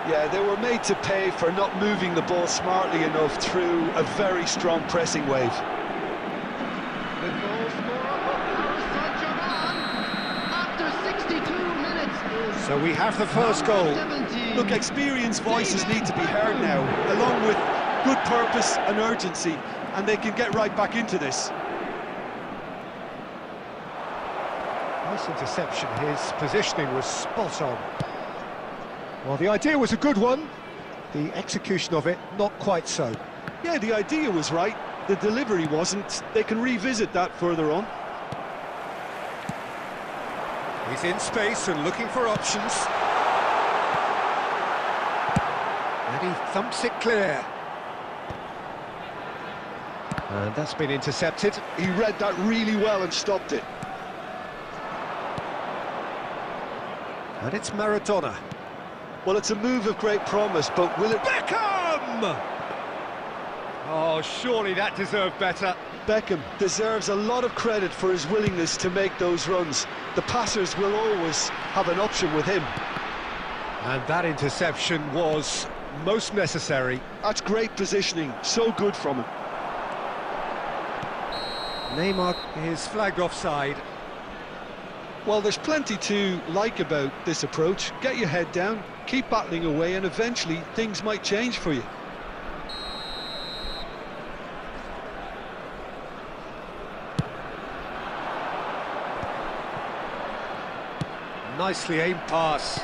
Yeah, they were made to pay for not moving the ball smartly enough through a very strong pressing wave. The goal scorer for Paris Saint-Germain after 62 minutes is... So we have the first goal. 17. Look, experienced voices need to be heard now, along with good purpose and urgency, and they can get right back into this. Nice interception, his positioning was spot on. Well, the idea was a good one, the execution of it not quite so. Yeah, the idea was right, the delivery wasn't. They can revisit that further on. He's in space and looking for options. And he thumps it clear. And that's been intercepted. He read that really well and stopped it. And it's Maradona. Well, it's a move of great promise, but will it... Beckham! Oh, surely that deserved better. Beckham deserves a lot of credit for his willingness to make those runs. The passers will always have an option with him. And that interception was most necessary. That's great positioning, so good from him. Neymar is flagged offside. Well, there's plenty to like about this approach. Get your head down, keep battling away, and eventually things might change for you. Nicely aimed pass.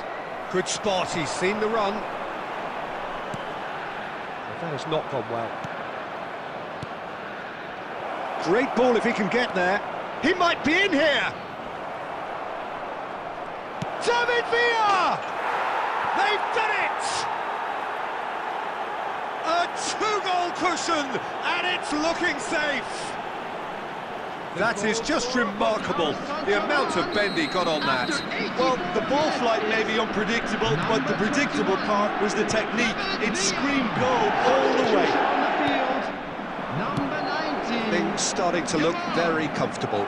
Good spot, he's seen the run. But that has not gone well. Great ball if he can get there. He might be in here! David Villa! They've done it! A two-goal cushion, and it's looking safe! That is just remarkable, the amount of bend he got on that. Well, the ball flight may be unpredictable, but the predictable part was the technique. It screamed goal all the way. Things starting to look very comfortable.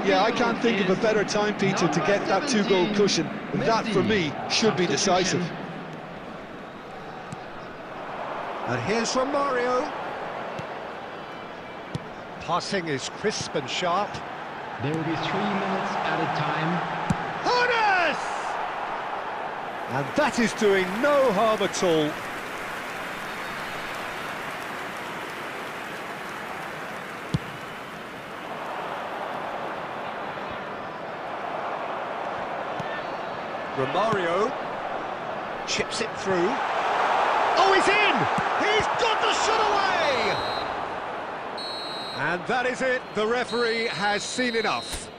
Yeah, I can't think of a better time, Peter, to get that two-goal cushion. That, for me, should be decisive. And here's Romario. Passing is crisp and sharp. There will be 3 minutes at a time. Harun! And that is doing no harm at all. Romario chips it through. Oh, he's in! He's got the shot away! And that is it. The referee has seen enough.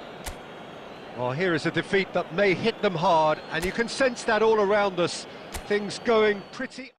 Well, here is a defeat that may hit them hard, and you can sense that all around us. Things going pretty...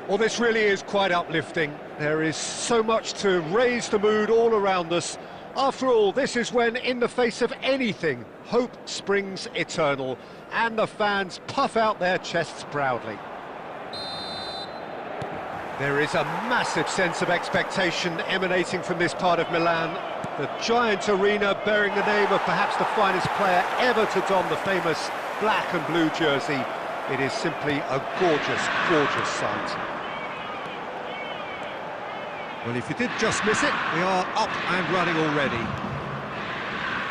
Well, this really is quite uplifting. There is so much to raise the mood all around us. After all, this is when, in the face of anything, hope springs eternal, and the fans puff out their chests proudly. There is a massive sense of expectation emanating from this part of Milan. The giant arena bearing the name of perhaps the finest player ever to don the famous black and blue jersey. It is simply a gorgeous, gorgeous sight. Well, if you did just miss it, we are up and running already.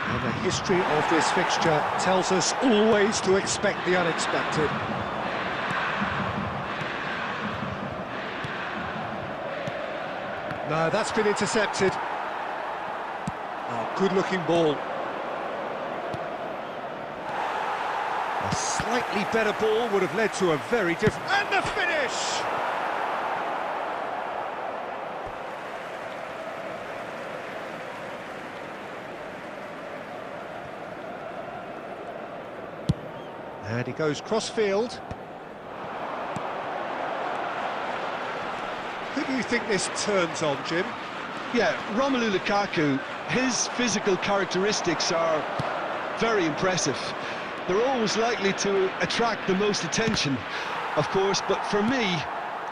And the history of this fixture tells us always to expect the unexpected. No, that's been intercepted. Oh, good-looking ball. A slightly better ball would have led to a very different... And the finish! And he goes cross-field. Who do you think this turns on, Jim? Yeah, Romelu Lukaku, his physical characteristics are very impressive. They're always likely to attract the most attention, of course, but for me,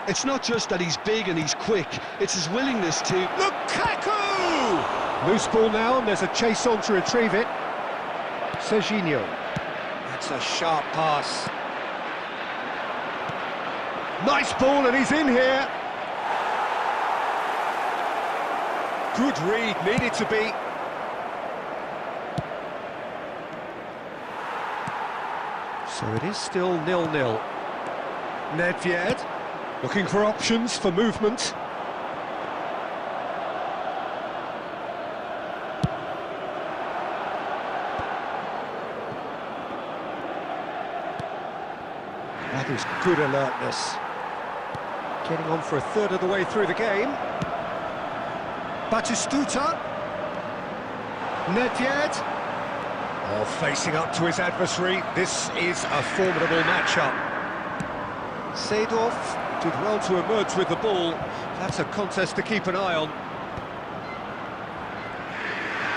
it's not just that he's big and he's quick, it's his willingness to... Lukaku! Loose ball now, and there's a chase on to retrieve it. Serginho. That's a sharp pass. Nice ball, and he's in here. Good read, needed to be. So it is still 0-0. Nedved, looking for options for movement. That is good alertness. Getting on for a third of the way through the game. Batistuta. Nedved. Oh, facing up to his adversary. This is a formidable matchup. Seedorf did well to emerge with the ball. That's a contest to keep an eye on.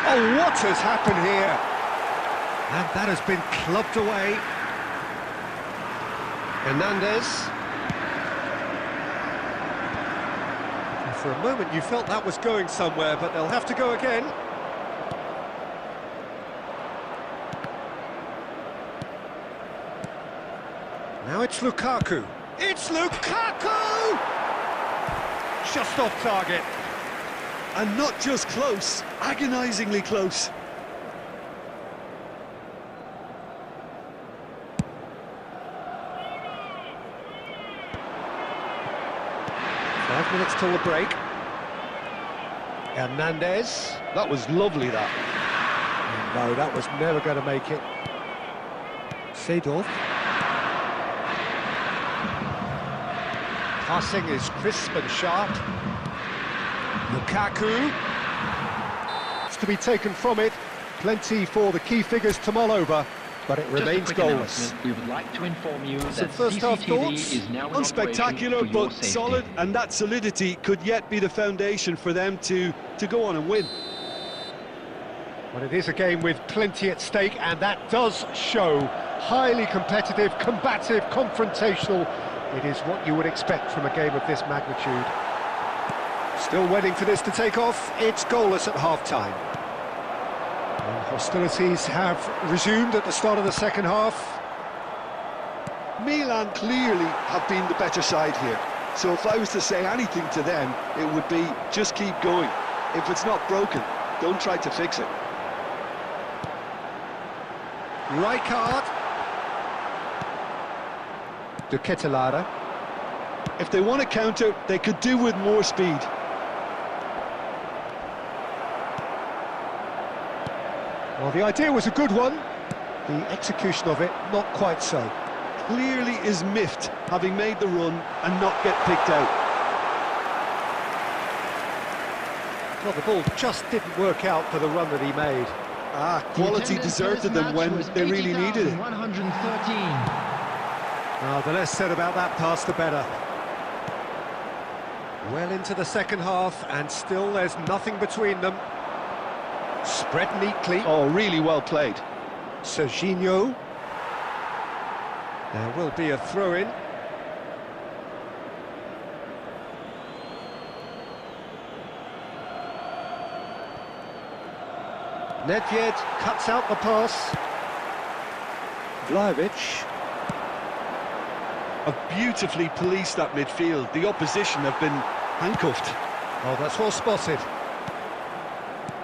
Oh, what has happened here? And that has been clubbed away. Hernandez. And for a moment you felt that was going somewhere, but they'll have to go again. Now it's Lukaku. It's Lukaku! Just off target. And not just close, agonisingly close. Five minutes till the break. Hernandez. That was lovely, that. No, that was never going to make it. Seedorf. Passing is crisp and sharp. Lukaku. It's to be taken from it. Plenty for the key figures to mull over, but it remains goalless. We would like to inform you Some that first half CCTV thoughts? is now in Unspectacular, operation for your but safety. solid, and that solidity could yet be the foundation for them to go on and win. Well, it is a game with plenty at stake, and that does show. Highly competitive, combative, confrontational. It is what you would expect from a game of this magnitude. Still waiting for this to take off. It's goalless at half-time. And hostilities have resumed at the start of the second half. Milan clearly have been the better side here. So if I was to say anything to them, it would be just keep going. If it's not broken, don't try to fix it. Rijkaard. De Ketelaere. If they want to counter, they could do with more speed. Well, the idea was a good one. The execution of it, not quite so. Clearly is miffed, having made the run and not get picked out. Well, the ball just didn't work out for the run that he made. Quality deserted them when they really needed it. 113. The less said about that pass, the better. Well into the second half, and still there's nothing between them. Spread neatly. Oh, really well played. Serginho. There will be a throw-in. Nedved cuts out the pass. Vlahovic. Have beautifully policed that midfield. The opposition have been handcuffed. Oh, that's well spotted.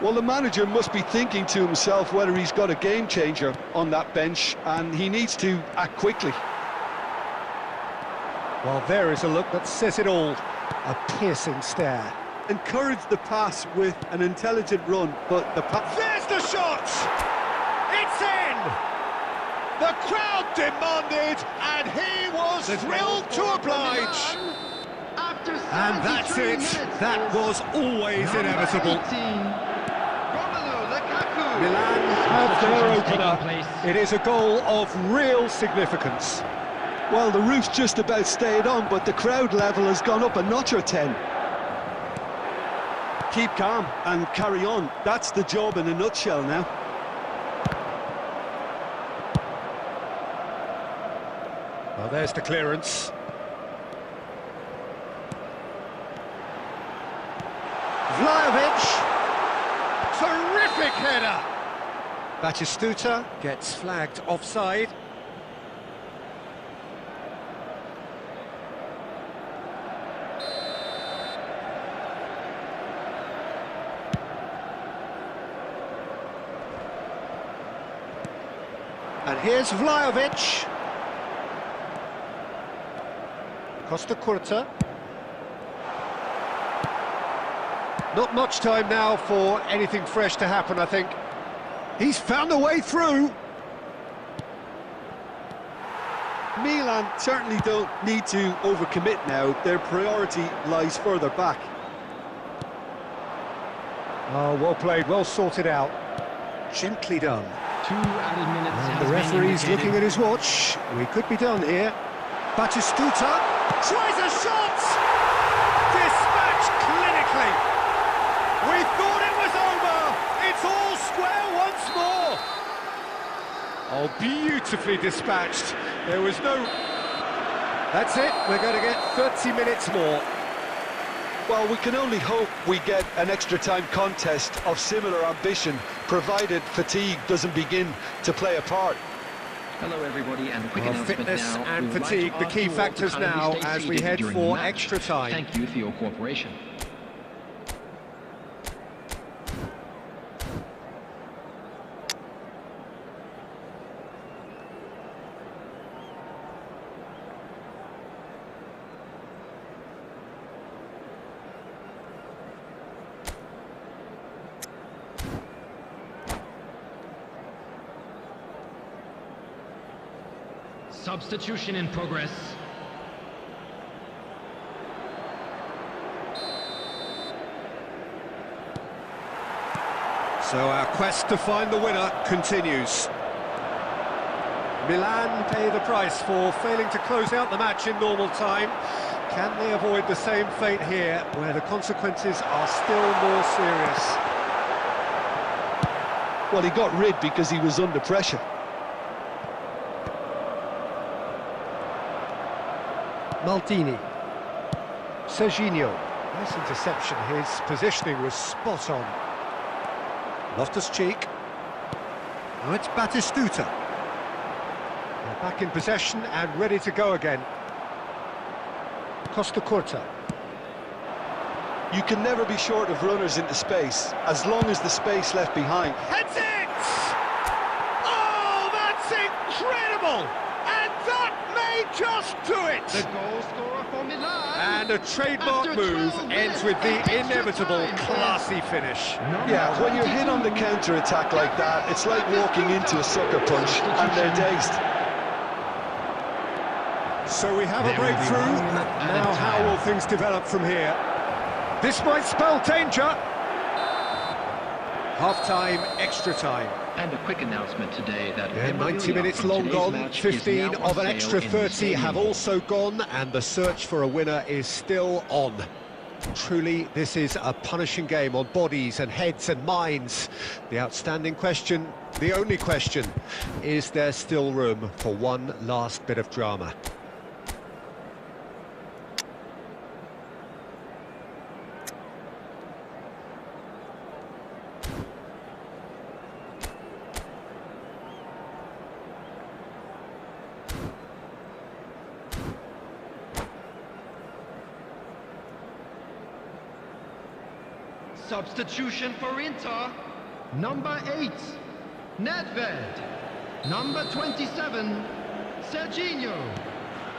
Well, the manager must be thinking to himself whether he's got a game changer on that bench, and he needs to act quickly. Well, there is a look that says it all. A piercing stare. Encouraged the pass with an intelligent run, but the pass... There's the shot! It's in! The crowd demanded, and he was thrilled to oblige. And that's it. That was always inevitable. Milan have their opener. It is a goal of real significance. Well, the roof's just about stayed on, but the crowd level has gone up a notch or 10. Keep calm and carry on. That's the job in a nutshell now. Well, there's the clearance. Vlahovic. Terrific header. Batistuta gets flagged offside. And here's Vlahovic. Costa Curta. Not much time now for anything fresh to happen, I think. He's found a way through. Milan certainly don't need to overcommit now. Their priority lies further back. Oh, well played, well sorted out. Gently done. 2 added minutes. And the referee's looking at his watch. We could be done here. Batistuta tries a shot! Dispatched clinically. We thought it was over. It's all square once more. Oh, beautifully dispatched. There was no... That's it. We're going to get 30 minutes more. Well, we can only hope we get an extra-time contest of similar ambition, provided fatigue doesn't begin to play a part. Hello everybody, and a quick Well, announcement fitness now. and We would like fatigue, to the ask key you all to factors kindly now stay as we seated head during for the match. extra time. Thank you for your cooperation. Substitution in progress. So our quest to find the winner continues. Milan pay the price for failing to close out the match in normal time. Can they avoid the same fate here, where the consequences are still more serious? Well, he got rid because he was under pressure. Maldini. Serginho. Nice interception. His positioning was spot on. Loftus-Cheek. Now it's Batistuta. They're back in possession and ready to go again. Costa Curta. You can never be short of runners into space, as long as the space left behind. Heads it! Oh, that's incredible! And that may just do it! The goal scorer for Milan. And a trademark After move 12 ends minutes with the of extra inevitable time. classy finish. Yeah, when you're hit on the counter-attack like that, it's like walking into a sucker punch, and they're dazed. So we have a There will be breakthrough. 1 minute at a Now how time. will things develop from here? This might spell danger. Half-time, extra time. And a quick announcement today that Yeah, 90 memorabilia minutes from long today's gone, match is 15 now on of an sale extra in the 30 stadium have hall. also gone, and the search for a winner is still on. Truly, this is a punishing game on bodies and heads and minds. The outstanding question, the only question, is there still room for one last bit of drama? Substitution for Inter. Number 8, Nedved. Number 27, Serginho.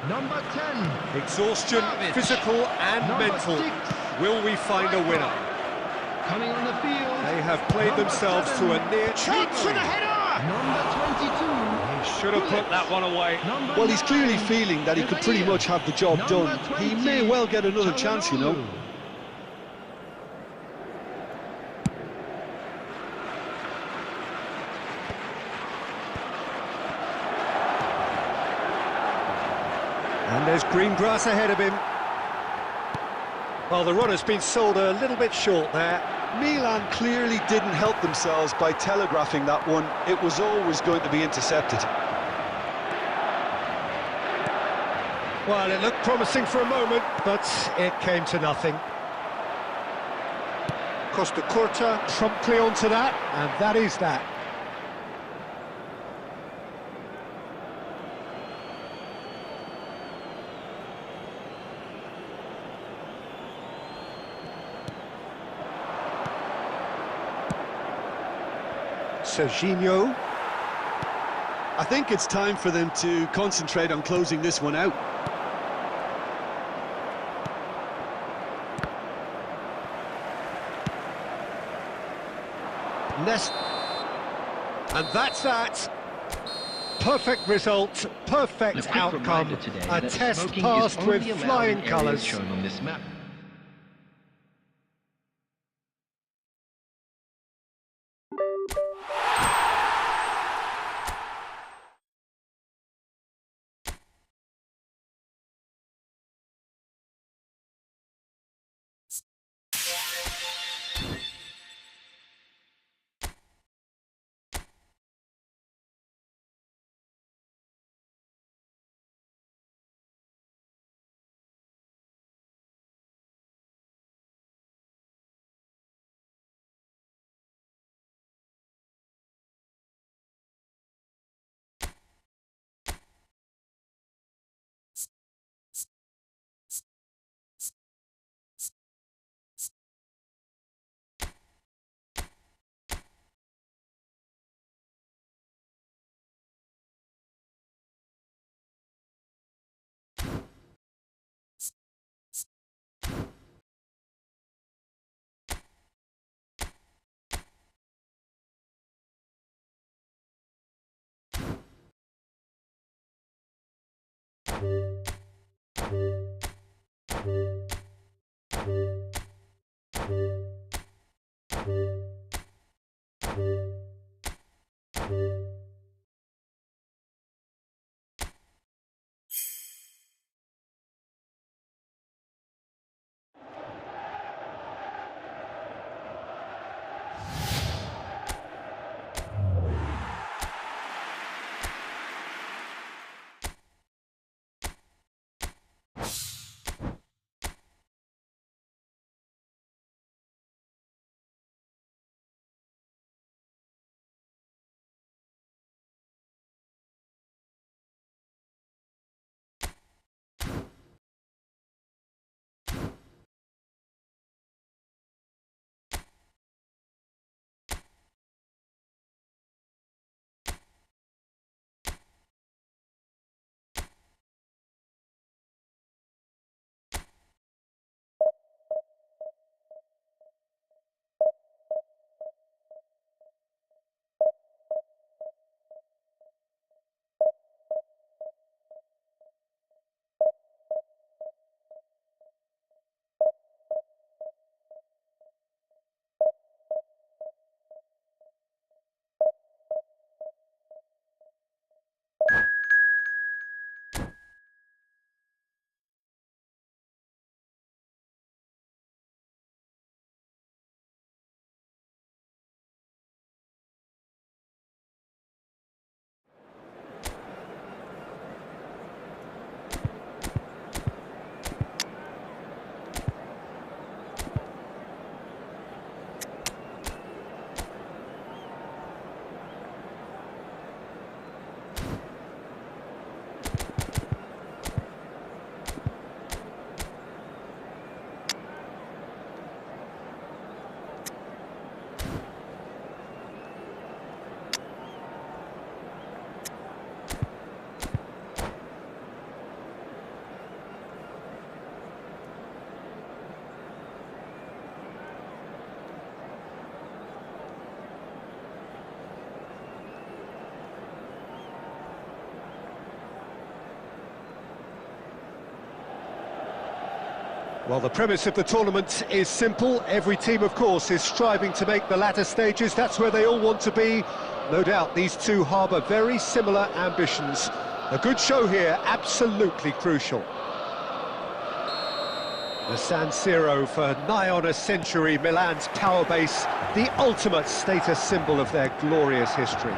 Number 10, Exhaustion, Savic. physical and Number mental. 6, Will we find a winner? coming on the field. They have played number themselves 7, to a near chance for the header! Number 22, He should have put that one away. Number Well, he's clearly 9, feeling that he could pretty much have the job Number done. He may 20, well get another chance, you know. Calhanoglu. And there's green grass ahead of him. Well, the runner's been sold a little bit short there. Milan clearly didn't help themselves by telegraphing that one. It was always going to be intercepted. Well, it looked promising for a moment, but it came to nothing. Costa Curta promptly onto that, and that is that. Serginho. I think it's time for them to concentrate on closing this one out. And that's that. Perfect result, perfect A quick outcome. reminder today A that test smoking passed is with only allowed flying in areas colours. shown on this map. Well, the premise of the tournament is simple. Every team, of course, is striving to make the latter stages. That's where they all want to be. No doubt these two harbour very similar ambitions. A good show here, absolutely crucial. The San Siro for nigh on a century, Milan's power base, the ultimate status symbol of their glorious history.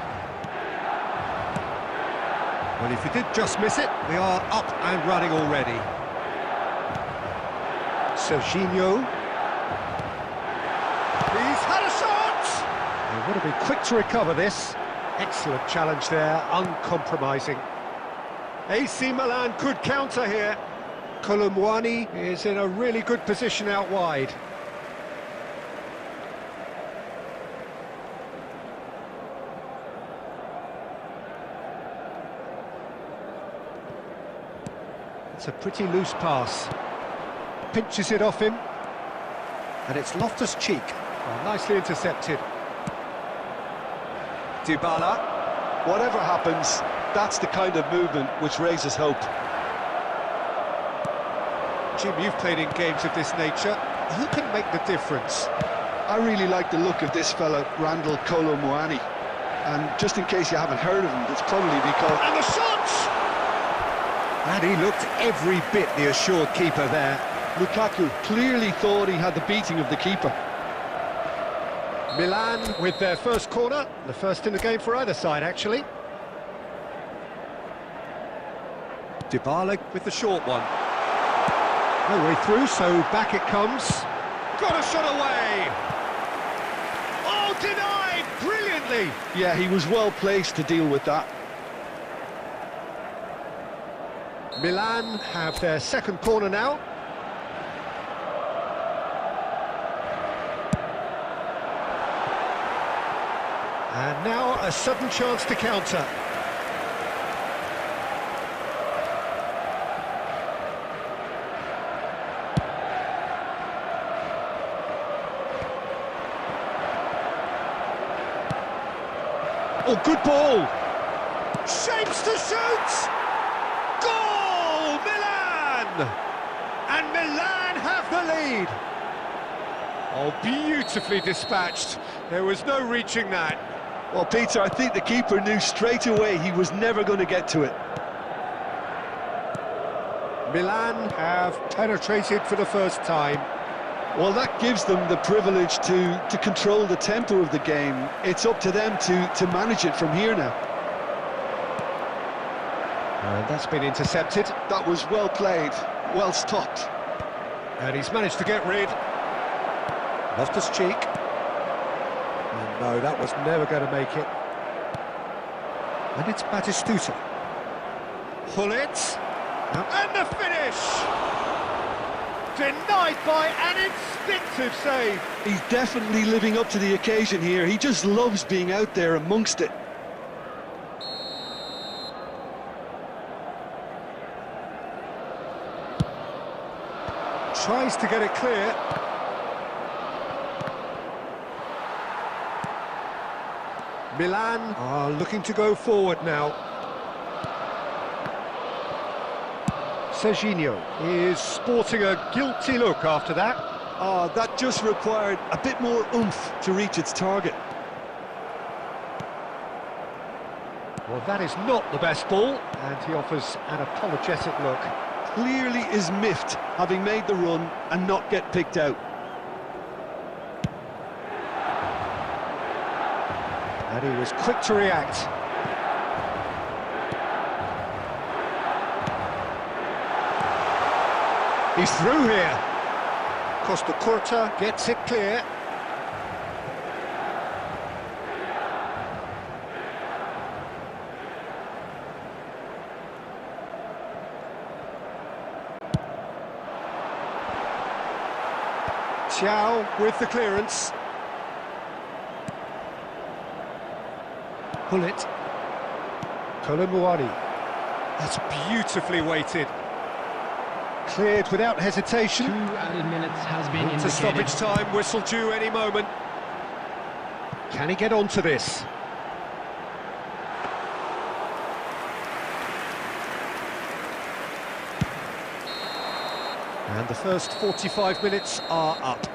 Well, if you did just miss it, we are up and running already. Serginho. He's had a shot! They want to be quick to recover this. Excellent challenge there, uncompromising. AC Milan could counter here. Colomwani is in a really good position out wide. It's a pretty loose pass. Pinches it off him. And it's Loftus-Cheek. Well, nicely intercepted. Dybala. Whatever happens, that's the kind of movement which raises hope. Jim, you've played in games of this nature. Who can make the difference? I really like the look of this fella, Randall Kolo Muani. And just in case you haven't heard of him, it's probably because... And the shot! And he looked every bit the assured keeper there. Lukaku clearly thought he had the beating of the keeper. Milan with their first corner, the first in the game for either side, actually. Dybala with the short one. No way through, so back it comes. Got a shot away! Oh, denied! Brilliantly! Yeah, he was well placed to deal with that. Milan have their second corner now. And now a sudden chance to counter. Oh, good ball! Shapes to shoot! Goal! Milan! And Milan have the lead! Oh, beautifully dispatched. There was no reaching that. Well, Peter, I think the keeper knew straight away he was never going to get to it. Milan have penetrated for the first time. Well, that gives them the privilege to control the tempo of the game. It's up to them to manage it from here now. And that's been intercepted. That was well played, well stopped. And he's managed to get rid. Loftus-Cheek. And no, that was never going to make it. And it's Batistuta. Hullet. And the finish! Denied by an instinctive save. He's definitely living up to the occasion here. He just loves being out there amongst it. Tries to get it clear. Milan are looking to go forward now. Serginho is sporting a guilty look after that. Oh, that just required a bit more oomph to reach its target. Well, that is not the best ball, and he offers an apologetic look. Clearly is miffed, having made the run and not get picked out. And he was quick to react. He's through here. Costa Curta gets it clear. Thiaw with the clearance. Hullet. Colomwani. That's beautifully weighted. Cleared without hesitation. 2 added minutes has been Into indicated. stoppage time, whistle due any moment. Can he get onto this? And the first 45 minutes are up.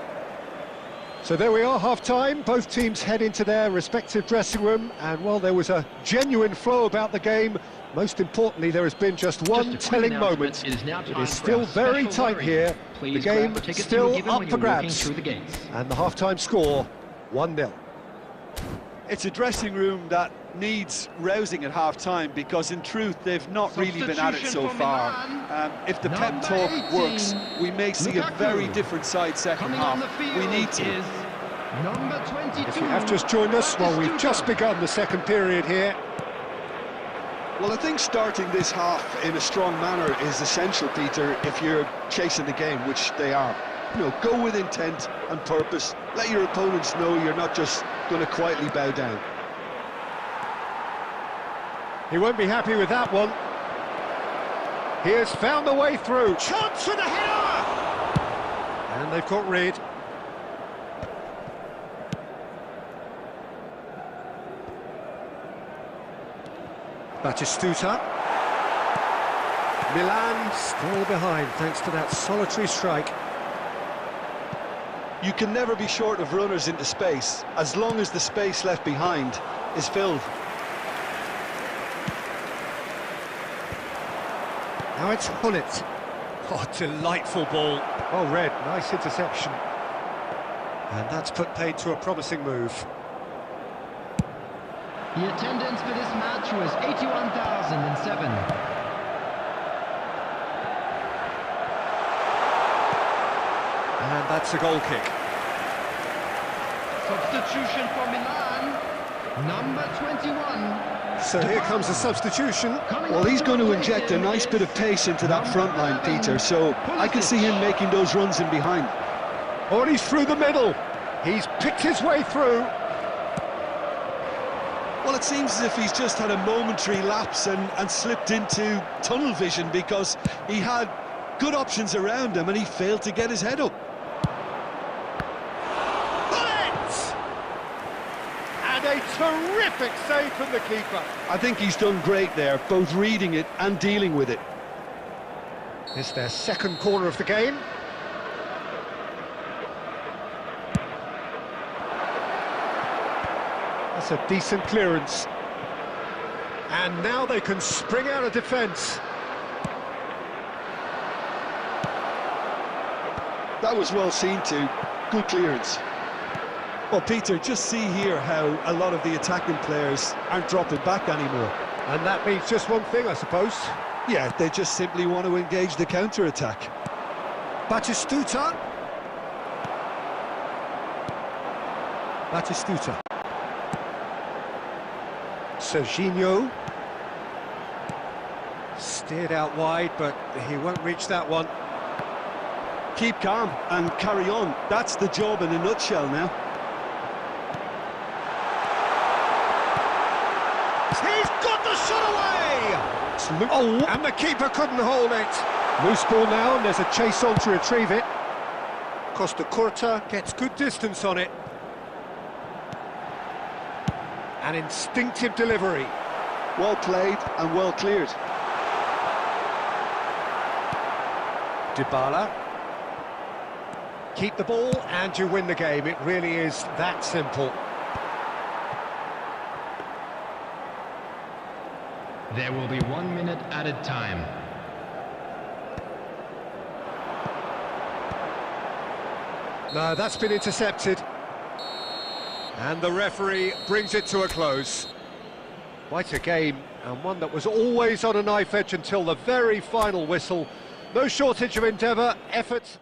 So there we are, half-time. Both teams head into their respective dressing room, and while there was a genuine flow about the game, most importantly, there has been just one telling moment. It is still very tight here. The game still up for grabs. And the half-time score, 1-0. It's a dressing room that needs rousing at half-time, because in truth they've not really been at it so far. If the pep talk works, we may see a very different side second half. We need to. Number 22. If you have just joined us, well, we've just begun the second period here. Well, I think starting this half in a strong manner is essential, Peter, if you're chasing the game, which they are. You know, go with intent and purpose. Let your opponents know you're not just going to quietly bow down. He won't be happy with that one. He has found the way through. Chance for the header! And they've got rid. Batistuta. Milan still behind thanks to that solitary strike. You can never be short of runners into space, as long as the space left behind is filled. Now it's Hullet. Oh, delightful ball. Oh, Red, nice interception. And that's put paid to a promising move. The attendance for this match was 81,007. And that's a goal kick. Substitution for Milan, number 21. So here comes the substitution. Well, he's going to inject a nice bit of pace into that front line, Peter, so I can see him making those runs in behind. Oh, and he's through the middle. He's picked his way through. Well, it seems as if he's just had a momentary lapse and slipped into tunnel vision, because he had good options around him and he failed to get his head up. And a terrific save from the keeper. I think he's done great there, both reading it and dealing with it. It's their second corner of the game. That's a decent clearance. And now they can spring out of defence. That was well seen too. Good clearance. Well, Peter, just see here how a lot of the attacking players aren't dropping back anymore. And that means just one thing, I suppose. Yeah, they just simply want to engage the counter-attack. Batistuta. Batistuta. Serginho. Steered out wide, but he won't reach that one. Keep calm and carry on. That's the job in a nutshell now. He's got the shot away! Oh, and the keeper couldn't hold it. Loose ball now, and there's a chase on to retrieve it. Costa Curta gets good distance on it. An instinctive delivery. Well played and well cleared. Dybala. Keep the ball and you win the game. It really is that simple. There will be 1 minute added time. No, that's been intercepted. And the referee brings it to a close. Quite a game, and one that was always on a knife edge until the very final whistle. No shortage of endeavour, effort...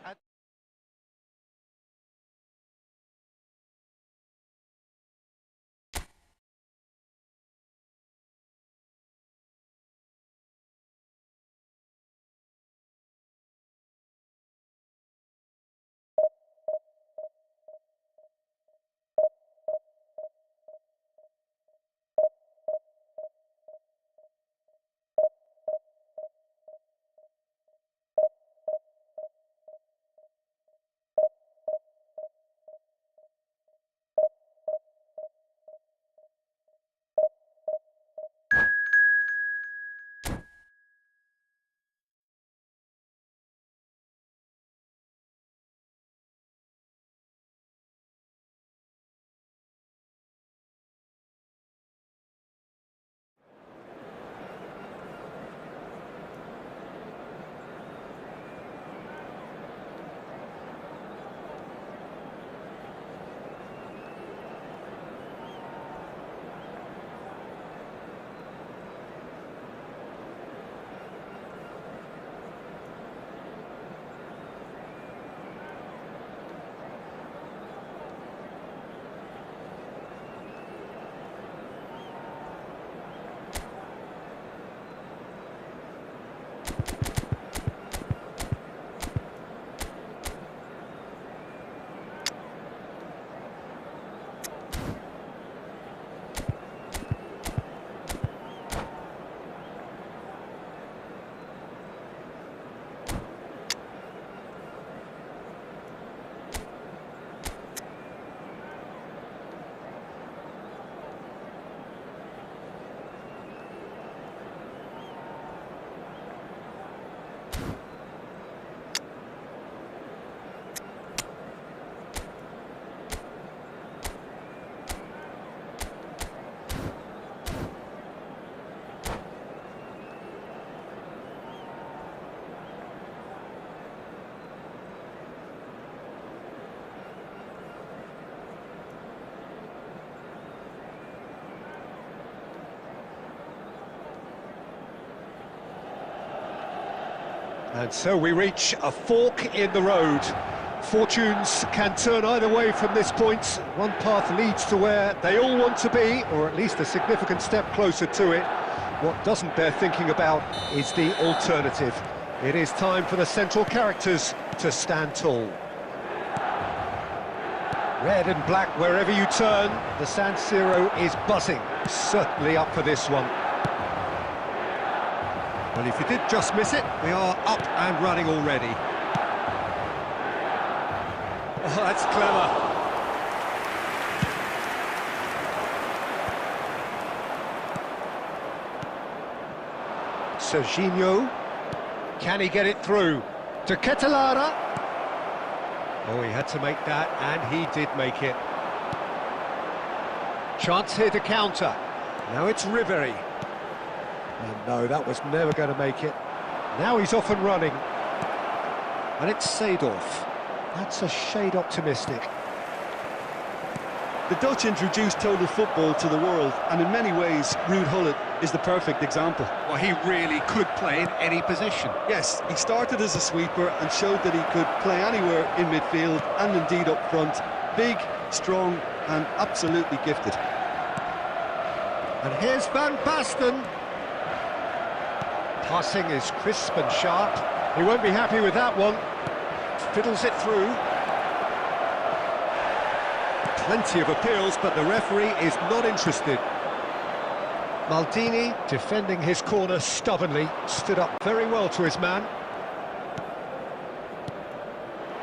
And so we reach a fork in the road. Fortunes can turn either way from this point. One path leads to where they all want to be, or at least a significant step closer to it. What doesn't bear thinking about is the alternative. It is time for the central characters to stand tall. Red and black wherever you turn, the San Siro is buzzing. Certainly up for this one. Well, if you did just miss it, we are up and running already. Oh, that's clever. Serginho. Can he get it through? To Ketelara. Oh, he had to make that, and he did make it. Chance here to counter. Now it's Ribery. And no, that was never going to make it. Now he's off and running. And it's Seedorf. That's a shade optimistic. The Dutch introduced total football to the world, and in many ways, Ruud Gullit is the perfect example. Well, he really could play in any position. Yes, he started as a sweeper and showed that he could play anywhere in midfield and indeed up front. Big, strong and absolutely gifted. And here's Van Basten. Passing is crisp and sharp. He won't be happy with that one. Fiddles it through. Plenty of appeals, but the referee is not interested. Maldini, defending his corner stubbornly, stood up very well to his man.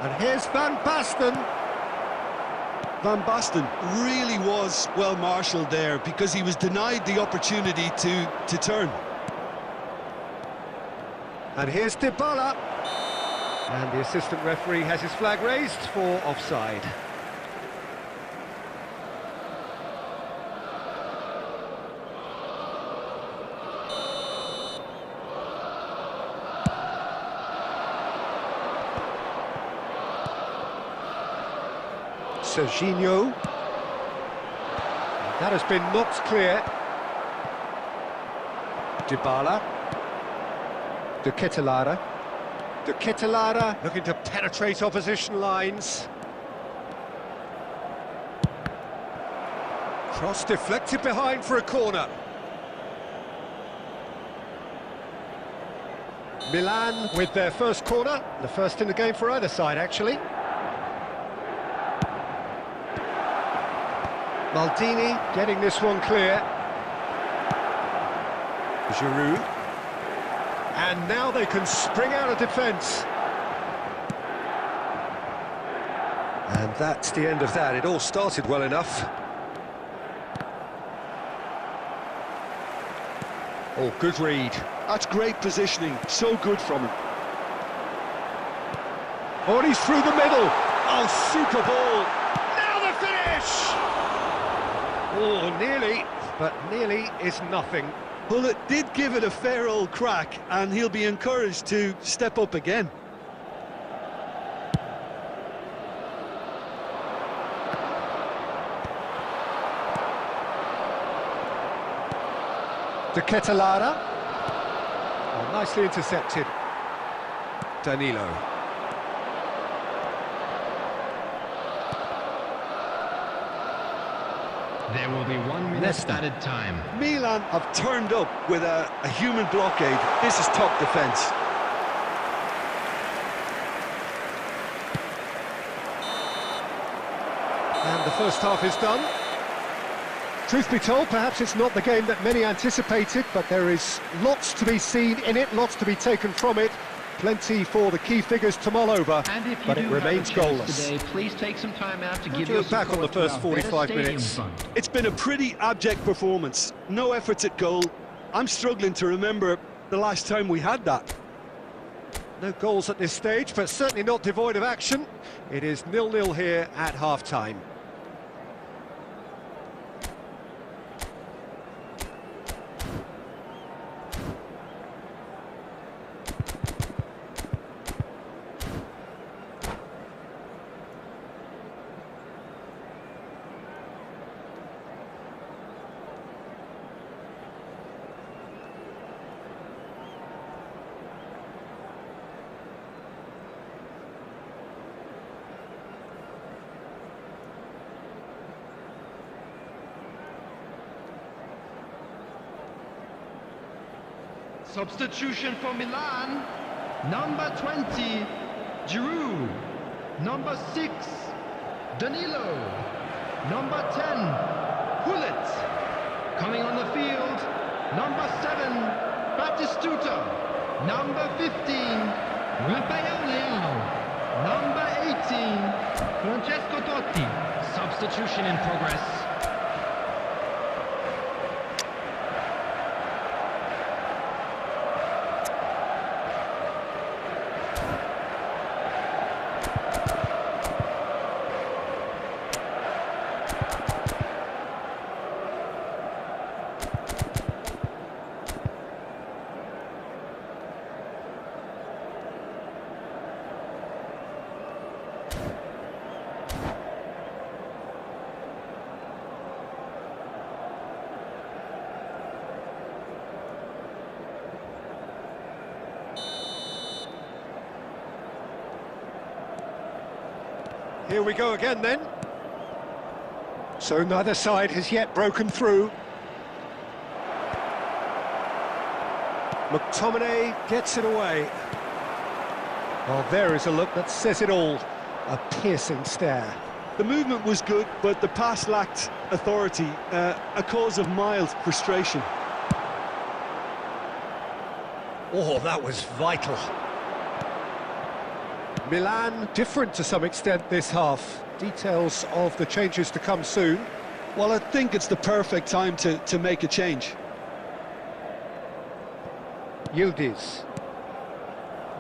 And here's Van Basten. Van Basten really was well marshalled there because he was denied the opportunity to turn. And here's Dybala. And the assistant referee has his flag raised for offside. Serginho. That has been knocked clear. Dybala. De Ketelara. De Ketelara looking to penetrate opposition lines. Cross deflected behind for a corner. Milan with their first corner, the first in the game for either side actually. Maldini getting this one clear. Giroud. And now they can spring out of defence. And that's the end of that. It all started well enough. Oh, good read. That's great positioning, so good from him. Oh, and he's through the middle. Oh, super ball. Now the finish! Oh, nearly, but nearly is nothing. Well, it did give it a fair old crack, and he'll be encouraged to step up again. De Ketelara. Oh, nicely intercepted. Danilo. There will be 1 minute Nesta. added time. Milan have turned up with a human blockade. This is top defence. And the first half is done. Truth be told, perhaps it's not the game that many anticipated, but there is lots to be seen in it, lots to be taken from it. Plenty for the key figures to mull over, And if you but do it remains have a chance goalless. today, please take some time out to give do your look back on the support to first our 45 better stadium minutes. fund. It's been a pretty abject performance. No efforts at goal. I'm struggling to remember the last time we had that. No goals at this stage, but certainly not devoid of action. It is 0-0 here at half-time. Substitution for Milan. Number 20, Giroud. Number 6, Danilo. Number 10, Hullet. Coming on the field, number 7, Batistuta. Number 15, Raphael Leao. Number 18, Francesco Totti. Substitution in progress. Here we go again then. So neither side has yet broken through. McTominay gets it away. Well, there is a look that says it all. A piercing stare. The movement was good, but the pass lacked authority, a cause of mild frustration. Oh, that was vital. Milan different to some extent this half. Details of the changes to come soon. Well, I think it's the perfect time to make a change. Yildiz.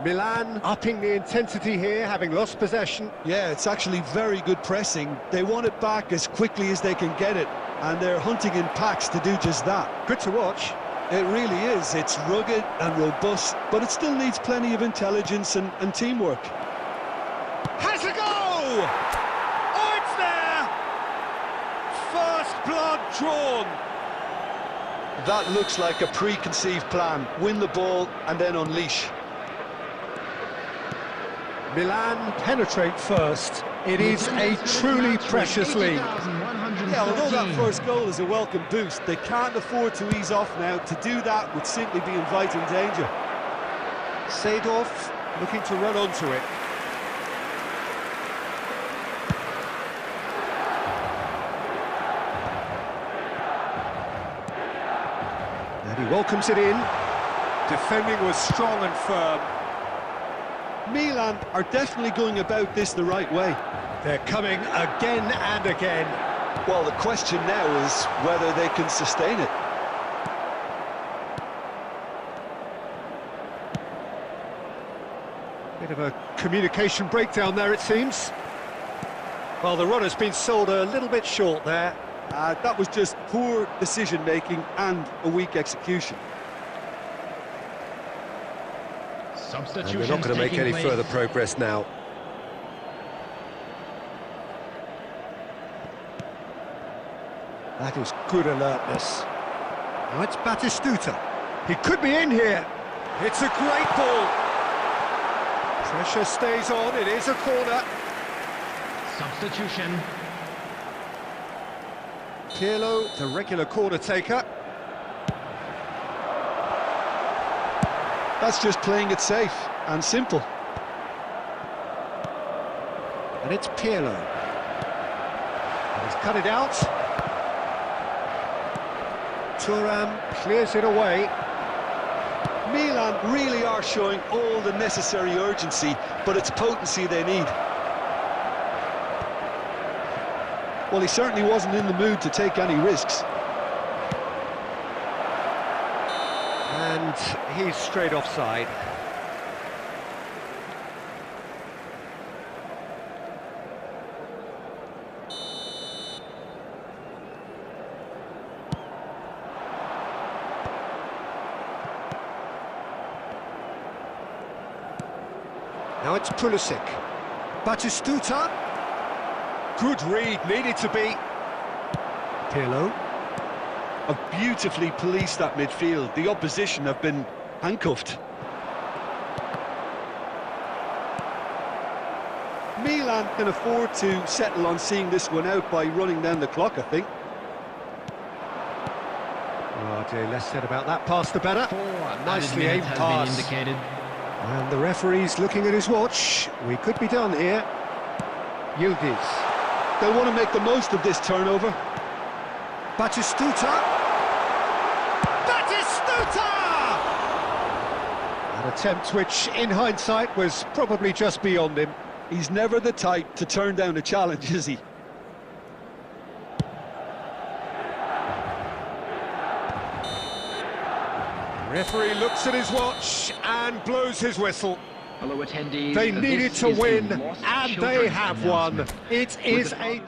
Milan upping the intensity here, having lost possession. Yeah, it's actually very good pressing. They want it back as quickly as they can get it, and they're hunting in packs to do just that. Good to watch. It really is. It's rugged and robust, but it still needs plenty of intelligence and teamwork. Has a go! Oh, it's there! First blood drawn. That looks like a preconceived plan. Win the ball and then unleash. Milan penetrate first. It is a truly precious lead. Yeah, although that first goal is a welcome boost, they can't afford to ease off now. To do that would simply be inviting danger. Seedorf looking to run onto it. And he welcomes it in. Defending was strong and firm. Milan are definitely going about this the right way. They're coming again and again. Well, the question now is whether they can sustain it. Bit of a communication breakdown there, it seems. Well, the run has been sold a little bit short there. That was just poor decision-making and a weak execution. And they're not going to make any further progress now. That is good alertness. Now it's Batistuta. He could be in here. It's a great ball. Pressure stays on. It is a corner. Substitution. Pirlo, the regular corner taker. That's just playing it safe and simple. And it's Pirlo. And he's cut it out. Thuram clears it away. Milan really are showing all the necessary urgency, but it's potency they need. Well, he certainly wasn't in the mood to take any risks. And he's straight offside. Now it's Pulisic. Batistuta. Good read, needed to be. Pirlo. Have beautifully policed that midfield. The opposition have been handcuffed. Milan can afford to settle on seeing this one out by running down the clock, I think. idea less said about that pass, the better. Nicely aimed pass. And the referee's looking at his watch. We could be done here. Yildiz. They'll want to make the most of this turnover. Batistuta! Batistuta! An attempt which, in hindsight, was probably just beyond him. He's never the type to turn down a challenge, is he? Referee looks at his watch and blows his whistle. Hello, attendees. They needed to win, and they have won. It is a...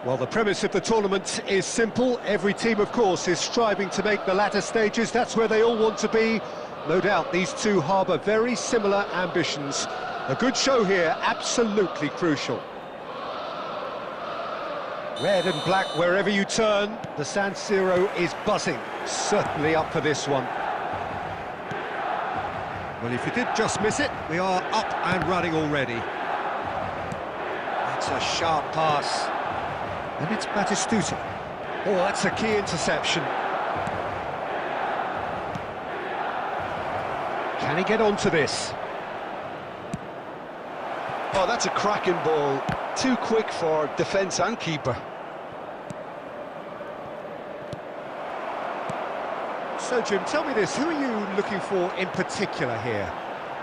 Well, the premise of the tournament is simple. Every team, of course, is striving to make the latter stages. That's where they all want to be. No doubt these two harbour very similar ambitions. A good show here, absolutely crucial. Red and black wherever you turn. The San Siro is buzzing. Certainly up for this one. Well, if you did just miss it, we are up and running already. That's a sharp pass. And it's Batistuta. Oh, that's a key interception. Can he get onto this? Oh, that's a cracking ball. Too quick for defence and keeper. So, Jim, tell me this, who are you looking for in particular here?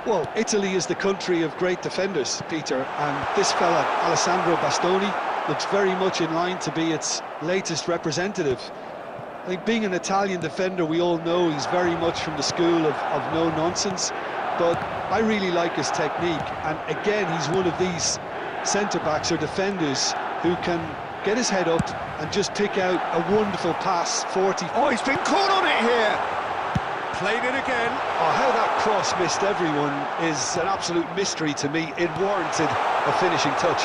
Well, Italy is the country of great defenders, Peter, and this fella, Alessandro Bastoni, looks very much in line to be its latest representative. I think being an Italian defender, we all know he's very much from the school of no-nonsense, but I really like his technique, and again, he's one of these centre-backs or defenders who can get his head up and just pick out a wonderful pass, 40... Oh, he's been caught on it here! Played it again. Oh, how that cross missed everyone is an absolute mystery to me. It warranted a finishing touch.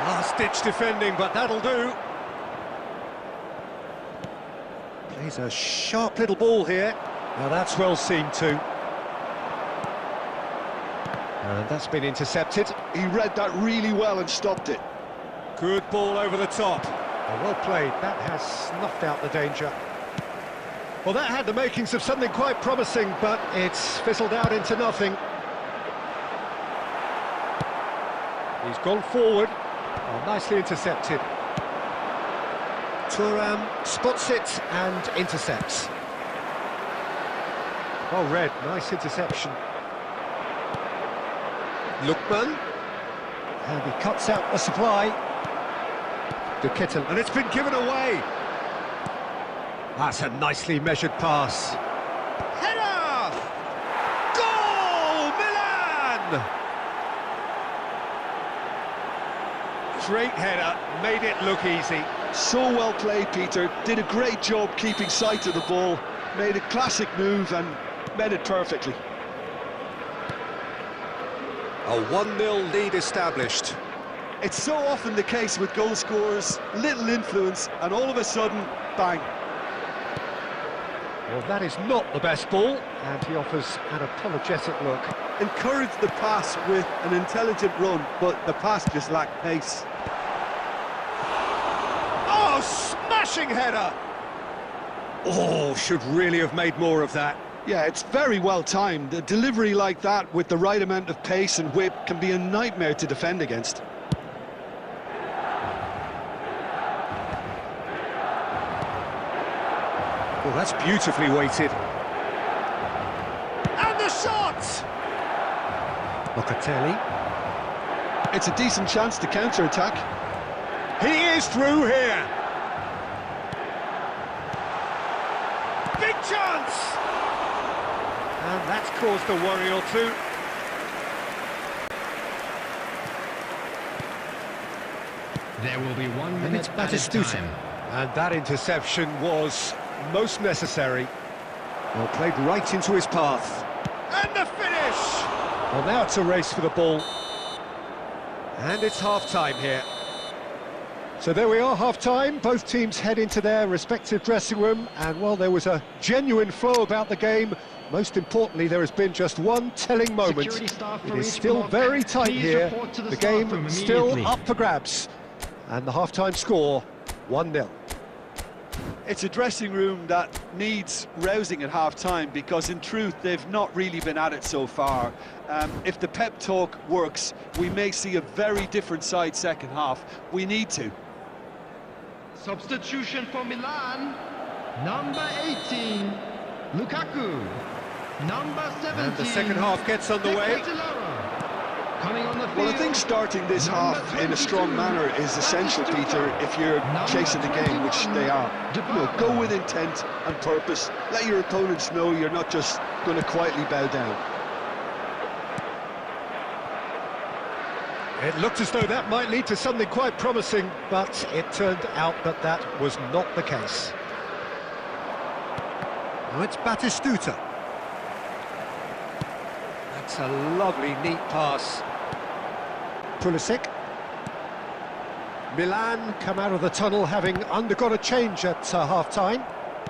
Last-ditch defending, but that'll do. Plays a sharp little ball here. Now that's well seen too. And that's been intercepted. He read that really well and stopped it. Good ball over the top. Oh, well played. That has snuffed out the danger. Well, that had the makings of something quite promising, but it's fizzled out into nothing. He's gone forward. Oh, nicely intercepted. Thuram spots it and intercepts. Oh, Red, nice interception. Lookman. And he cuts out the supply. De Kitten. And it's been given away. That's a nicely measured pass. Header! Great header, made it look easy. So well played, Peter. Did a great job keeping sight of the ball. Made a classic move and met it perfectly. A 1-0 lead established. It's so often the case with goal scorers, little influence, and all of a sudden, bang. Well, that is not the best ball, and he offers an apologetic look. Encouraged the pass with an intelligent run, but the pass just lacked pace. Oh, smashing header! Oh, should really have made more of that. Yeah, it's very well timed. A delivery like that with the right amount of pace and whip can be a nightmare to defend against. Well, that's beautifully weighted. And the shot! Locatelli. It's a decent chance to counter-attack. He is through here. Big chance! And that's caused a worry or two. There will be 1 minute It's Batistuta. And that interception was most necessary. Well, played right into his path. And the finish! Well, now it's a race for the ball. And it's half-time here. So there we are, half-time. Both teams head into their respective dressing room. And, well, there was a genuine flow about the game. Most importantly, there has been just one telling moment. It is still very tight here. The game still up for grabs. And the half-time score, 1-0. It's a dressing room that needs rousing at half-time because, in truth, they've not really been at it so far. If the pep talk works, we may see a very different side second half. We need to. Substitution for Milan, number 18, Lukaku. Number 17. And the second half gets underway. Coming on the field. Well, I think starting this half in a strong manner is essential, Peter, if you're chasing the game, which they are. You know, go with intent and purpose. Let your opponents know you're not just going to quietly bow down. It looked as though that might lead to something quite promising, but it turned out that that was not the case. Now it's Batistuta. That's a lovely, neat pass. Pulisic. Milan come out of the tunnel having undergone a change at half-time.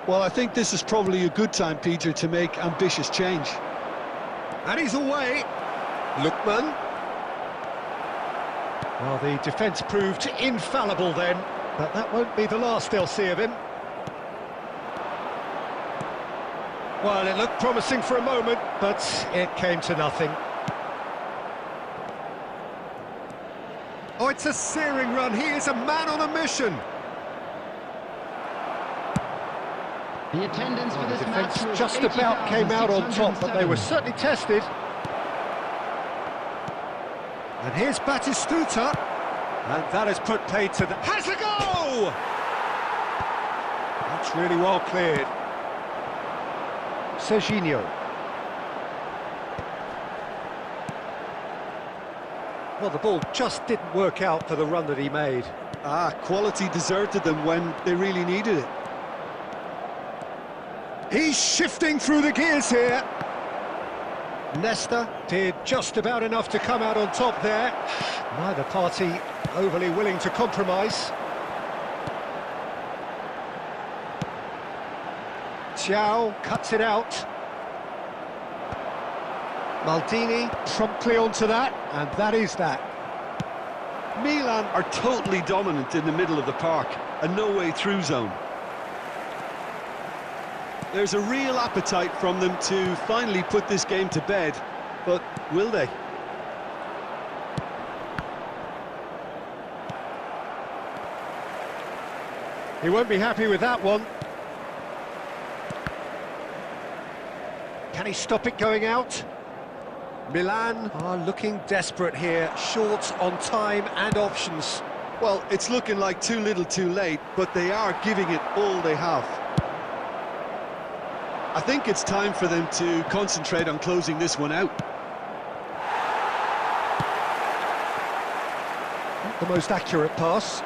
Well, I think this is probably a good time, Peter, to make ambitious change. And he's away. Lookman. Well, the defence proved infallible then, but that won't be the last they'll see of him. Well, it looked promising for a moment, but it came to nothing. Oh, it's a searing run. He is a man on a mission. The attendance for this match defence was just about came out on top, but they were 80,607. certainly tested. And here's Batistuta. And that has put paid to the... Has a go! That's really well cleared. Serginho. Well, the ball just didn't work out for the run that he made. Quality deserted them when they really needed it. He's shifting through the gears here. Nesta did just about enough to come out on top there. Neither party overly willing to compromise. Thiaw cuts it out. Maldini promptly onto that, and that is that. Milan are totally dominant in the middle of the park, a no-way-through zone. There's a real appetite from them to finally put this game to bed, but will they? He won't be happy with that one. Can he stop it going out? Milan are looking desperate here, short on time and options. Well, it's looking like too little too late, but they are giving it all they have. I think it's time for them to concentrate on closing this one out. Not the most accurate pass.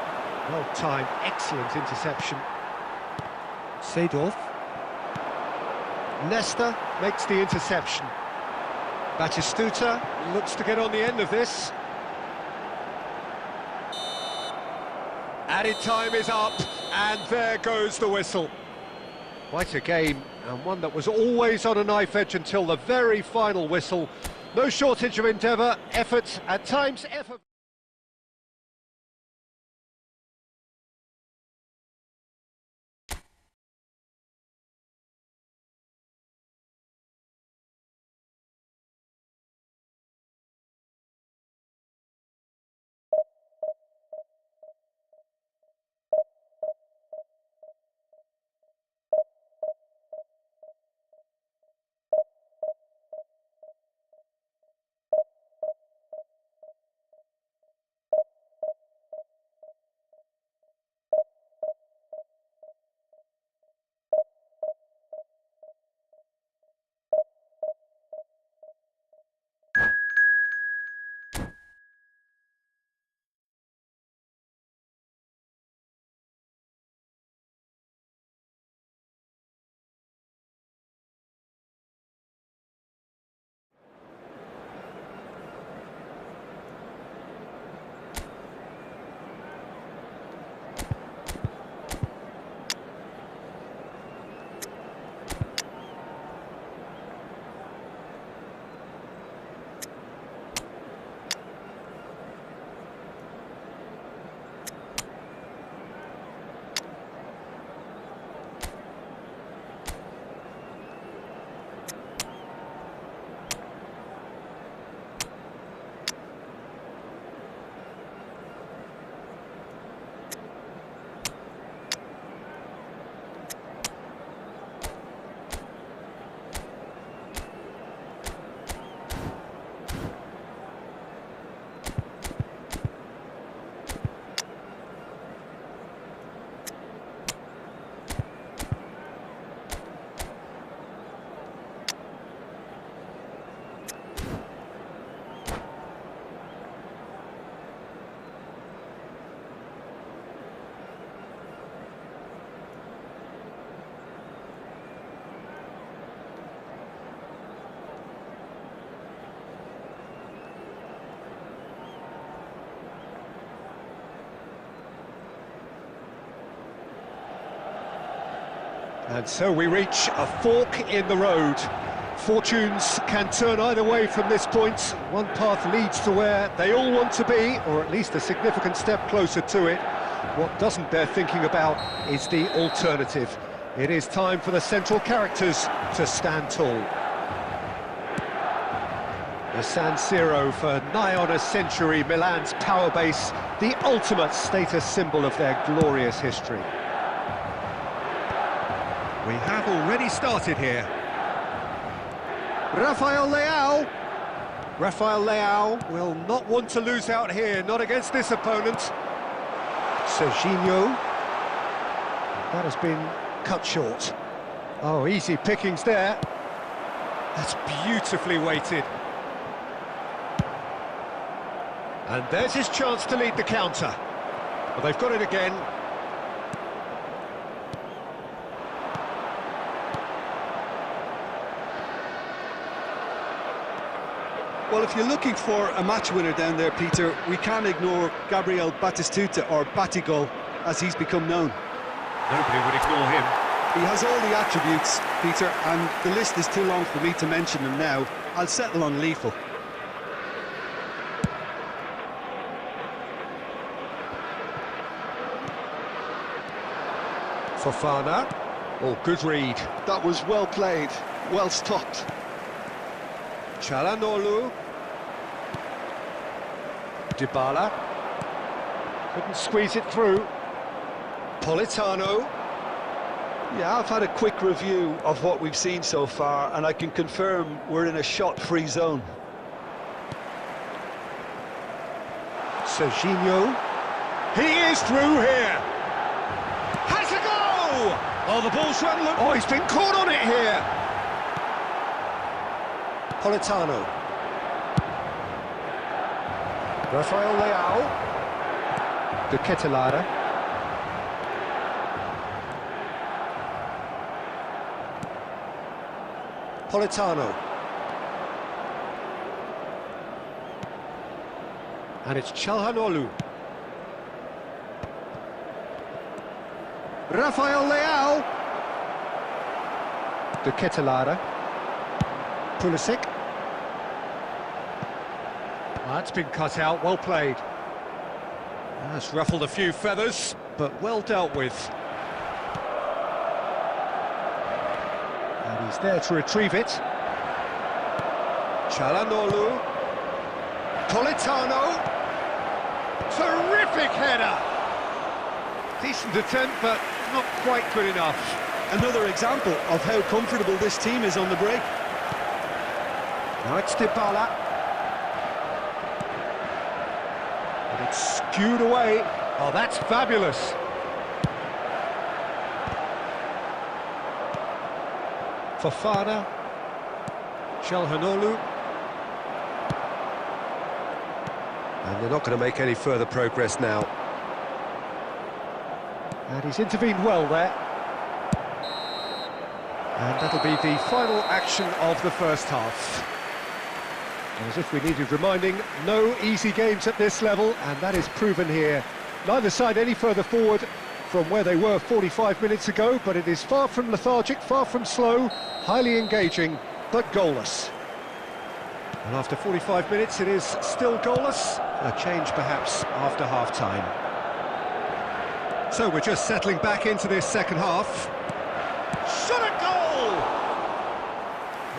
Well timed, excellent interception. Seedorf. Nesta makes the interception. Batistuta looks to get on the end of this. Added time is up, and there goes the whistle. Quite a game, and one that was always on a knife edge until the very final whistle. No shortage of endeavour, effort, at times effort. And so we reach a fork in the road. Fortunes can turn either way from this point. One path leads to where they all want to be, or at least a significant step closer to it. What doesn't bear thinking about is the alternative. It is time for the central characters to stand tall. The San Siro, for nigh on a century, Milan's power base, the ultimate status symbol of their glorious history. We have already started here. Rafael Leao will not want to lose out here, not against this opponent. Serginho. That has been cut short. Oh, easy pickings there. That's beautifully weighted. And there's his chance to lead the counter. Well, they've got it again. Well, if you're looking for a match winner down there, Peter, we can't ignore Gabriel Batistuta, or Batigol, as he's become known. Nobody would ignore him. He has all the attributes, Peter, and the list is too long for me to mention them now. I'll settle on lethal. Fofana. Oh, good read. That was well played, well stopped. Çalhanoğlu. Dybala. Couldn't squeeze it through. Politano. Yeah, I've had a quick review of what we've seen so far, and I can confirm we're in a shot-free zone. Serginho. He is through here. Has a go! Oh, the ball's run. Oh, he's been caught on it here. Politano. Rafael Leao. Decisive. Politano. And it's Calhanoglu. Rafael Leao. Decisive. Pulisic. That's been cut out, well played. That's ruffled a few feathers, but well dealt with. And he's there to retrieve it. Calhanoglu. Politano. Terrific header! Decent attempt, but not quite good enough. Another example of how comfortable this team is on the break. Now it's Dybala. And it's skewed away. Oh, that's fabulous. Fofana. Calhanoglu. And they're not going to make any further progress now. And he's intervened well there. And that'll be the final action of the first half. And as if we needed reminding, no easy games at this level, and that is proven here. Neither side any further forward from where they were 45 minutes ago, but it is far from lethargic, far from slow, highly engaging, but goalless. And after 45 minutes, it is still goalless. A change, perhaps, after half-time. So we're just settling back into this second half. Shot a goal!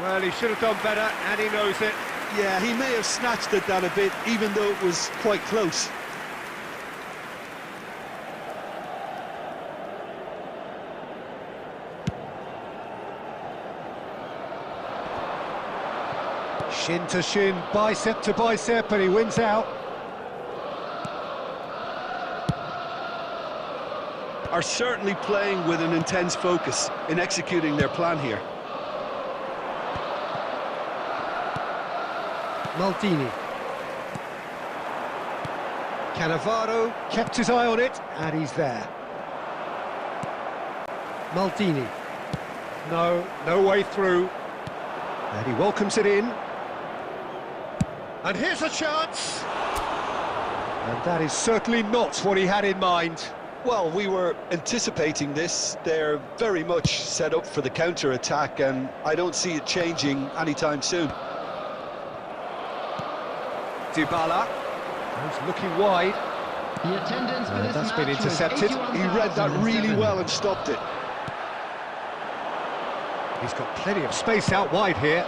Well, he should have done better, and he knows it. Yeah, he may have snatched at that a bit, even though it was quite close. Shin to shin, bicep to bicep, and he wins out. Are certainly playing with an intense focus in executing their plan here. Maldini. Cannavaro kept his eye on it, and he's there. Maldini. No way through. And he welcomes it in. And here's a chance! And that is certainly not what he had in mind. Well, we were anticipating this. They're very much set up for the counter-attack, and I don't see it changing anytime soon. Dybala. He's looking wide. The attendance for this That's match been intercepted. was He read that really 81,007. well and stopped it. He's got plenty of space out wide here.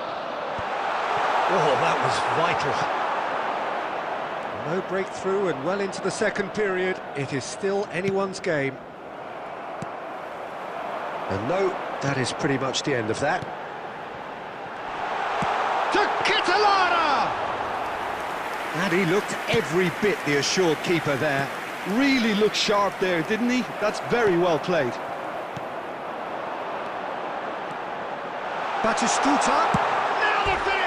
Oh, that was vital. No breakthrough and well into the second period. It is still anyone's game. And no, that is pretty much the end of that. To Catalana! And he looked every bit the assured keeper there. Really looked sharp there, didn't he? That's very well played. Batistuta. Now the finish!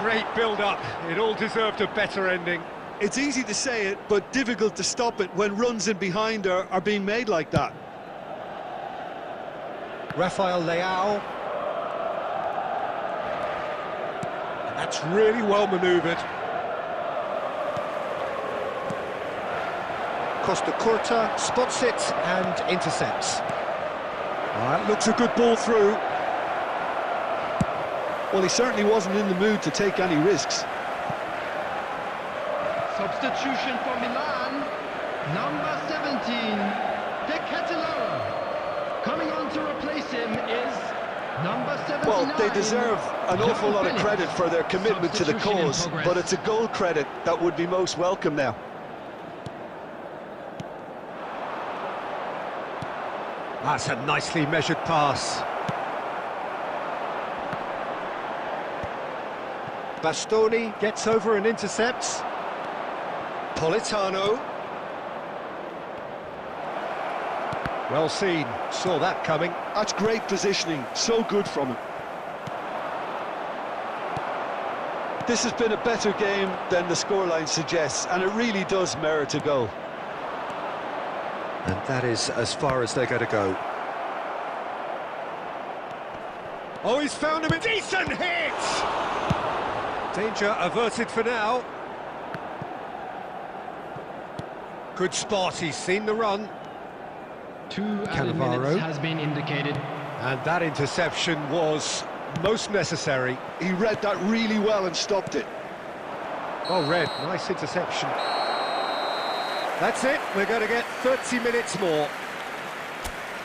Great build-up. It all deserved a better ending. It's easy to say it, but difficult to stop it when runs in behind are being made like that. Rafael Leao. And that's really well manoeuvred. Costa Curta spots it and intercepts. That looks a good ball through. Well, he certainly wasn't in the mood to take any risks. Substitution for Milan, number 17, Decisive. Coming on to replace him is number 79. Well, they deserve an awful lot of credit for their commitment to the cause, but it's a goal credit that would be most welcome now. That's a nicely measured pass. Bastoni gets over and intercepts. Politano. Well seen, saw that coming. That's great positioning, so good from him. This has been a better game than the scoreline suggests, and it really does merit a goal. And that is as far as they're going to go. Oh, he's found him a decent hit! Danger averted for now. Good spot, he's seen the run. 2 added minutes has been indicated. And that interception was most necessary. He read that really well and stopped it. Oh, Red, nice interception. That's it, we're going to get 30 minutes more.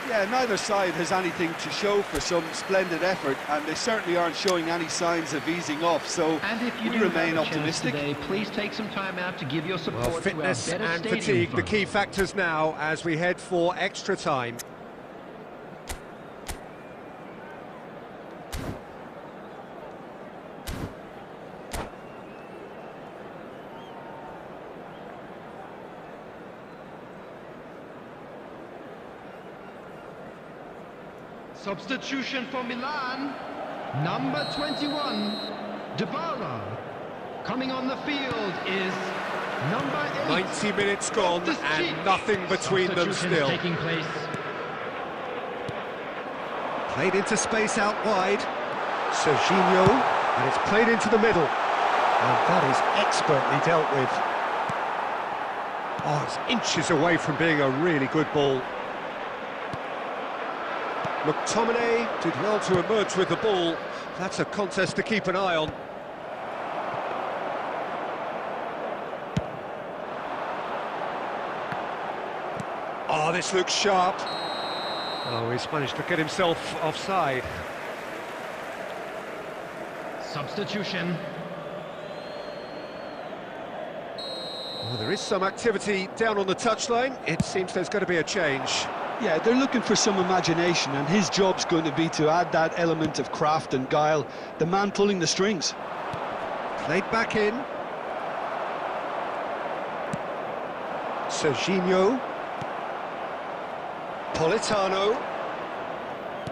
Yeah, neither side has anything to show for some splendid effort, and they certainly aren't showing any signs of easing off, so And if you we do remain have a chance optimistic. today, please take some time out to give your support Well, fitness to our better and stadium fatigue, the fund. key factors now as we head for extra time. Substitution for Milan, number 21, Dybala. Coming on the field is number 8. 90 minutes gone and nothing between them still. Taking place. Played into space out wide. Serginho, and it's played into the middle. And that is expertly dealt with. Oh, it's inches away from being a really good ball. McTominay did well to emerge with the ball. That's a contest to keep an eye on. Oh, this looks sharp. Oh, he's managed to get himself offside. Substitution. Oh, there is some activity down on the touchline. It seems there's going to be a change. Yeah, they're looking for some imagination, and his job's going to be to add that element of craft and guile, the man pulling the strings. Played back in. Serginho. Politano.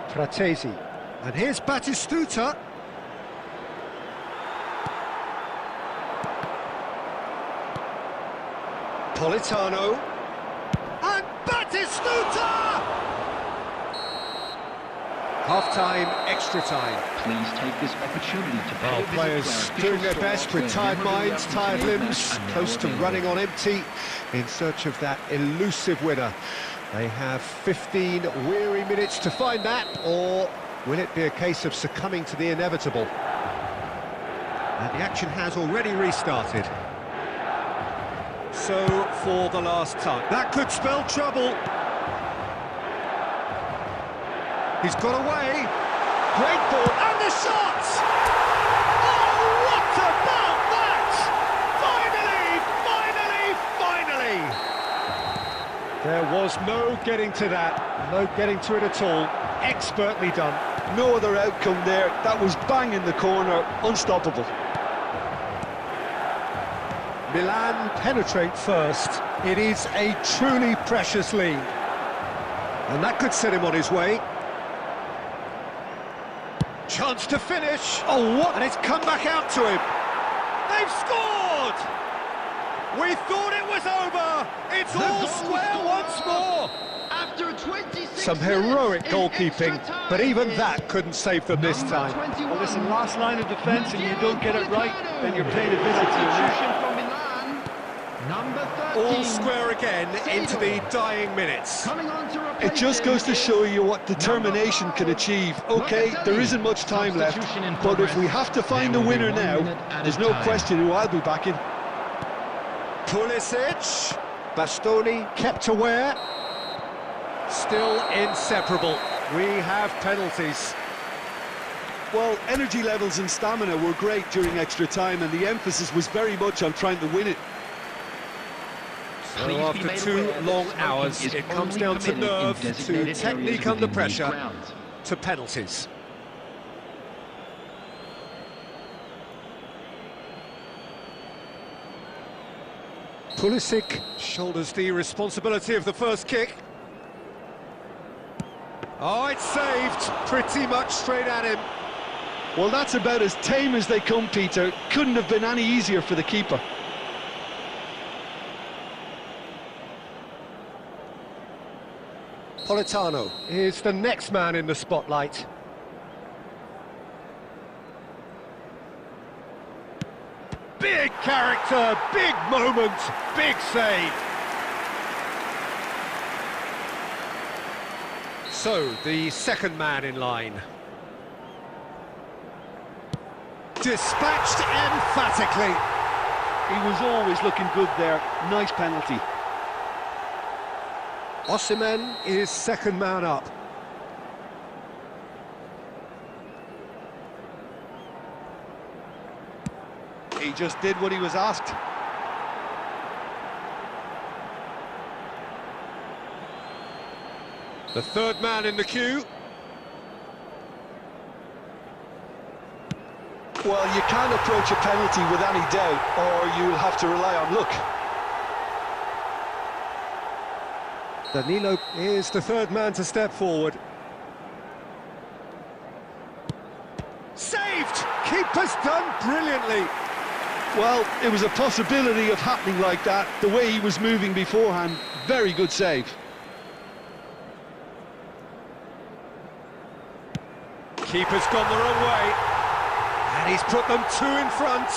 Fratesi. And here's Batistuta. Politano. And Batistuta! Half-time, extra time. Please take this opportunity to pay a visit to Players our doing official their store best with where tired memorabilia minds, from tired today's limbs, match are now close to available. running on empty, in search of that elusive winner. They have 15 weary minutes to find that, or will it be a case of succumbing to the inevitable? And the action has already restarted. So, for the last time. That could spell trouble. He's got away. Great ball, and the shot! Oh, what about that? Finally! There was no getting to that, no getting to it at all. Expertly done. No other outcome there. That was bang in the corner, unstoppable. Milan penetrate first. It is a truly precious lead. And that could set him on his way. Chance to finish. Oh, what? And it's come back out to him. They've scored! We thought it was over. It's The all goal square scored. once more. After 26 Some heroic minutes in goalkeeping, extra time but even is that couldn't save them this number time. 21, Well, listen, last line of defence and you don't get it right, then you're paying a visit to your Substitution match. for Milan, number 13. All square again into the dying minutes. Coming on to replace It just goes to him show is you what determination can achieve. Okay, there isn't much time left, Substitution in but if we progress. have to find There a will be winner 1 now, minute at a there's no time. question who I'll be backing. Pulisic, Bastoni kept aware. Still inseparable. We have penalties. Well, energy levels and stamina were great during extra time, and the emphasis was very much on trying to win it. So Please be after made 2 aware that long smoking hours, is it comes only down to permitted in nerve, to designated technique areas under within these pressure, grounds. to penalties. Pulisic shoulders the responsibility of the first kick. Oh, it's saved, pretty much straight at him. Well, that's about as tame as they come, Peter. Couldn't have been any easier for the keeper. Politano is the next man in the spotlight. Big character, big moment, big save. So, the second man in line. Dispatched emphatically. He was always looking good there. Nice penalty. Osimhen is second man up. He just did what he was asked. The third man in the queue. Well, you can't approach a penalty with any doubt, or you'll have to rely on luck. Danilo is the third man to step forward. Saved! Keeper's done brilliantly. Well, it was a possibility of happening like that. The way he was moving beforehand, very good save. Keeper's gone the wrong way. And he's put them two in front.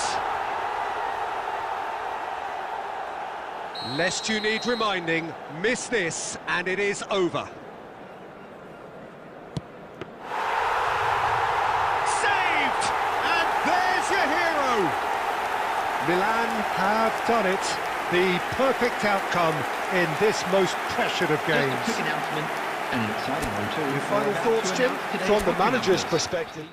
Lest you need reminding, miss this and it is over. Saved! And there's your hero! Milan have done it. The perfect outcome in this most pressured of games. Just a quick announcement, and an exciting one too. Your final We're about thoughts, to Jim? announce today's From the booking manager's numbers. perspective.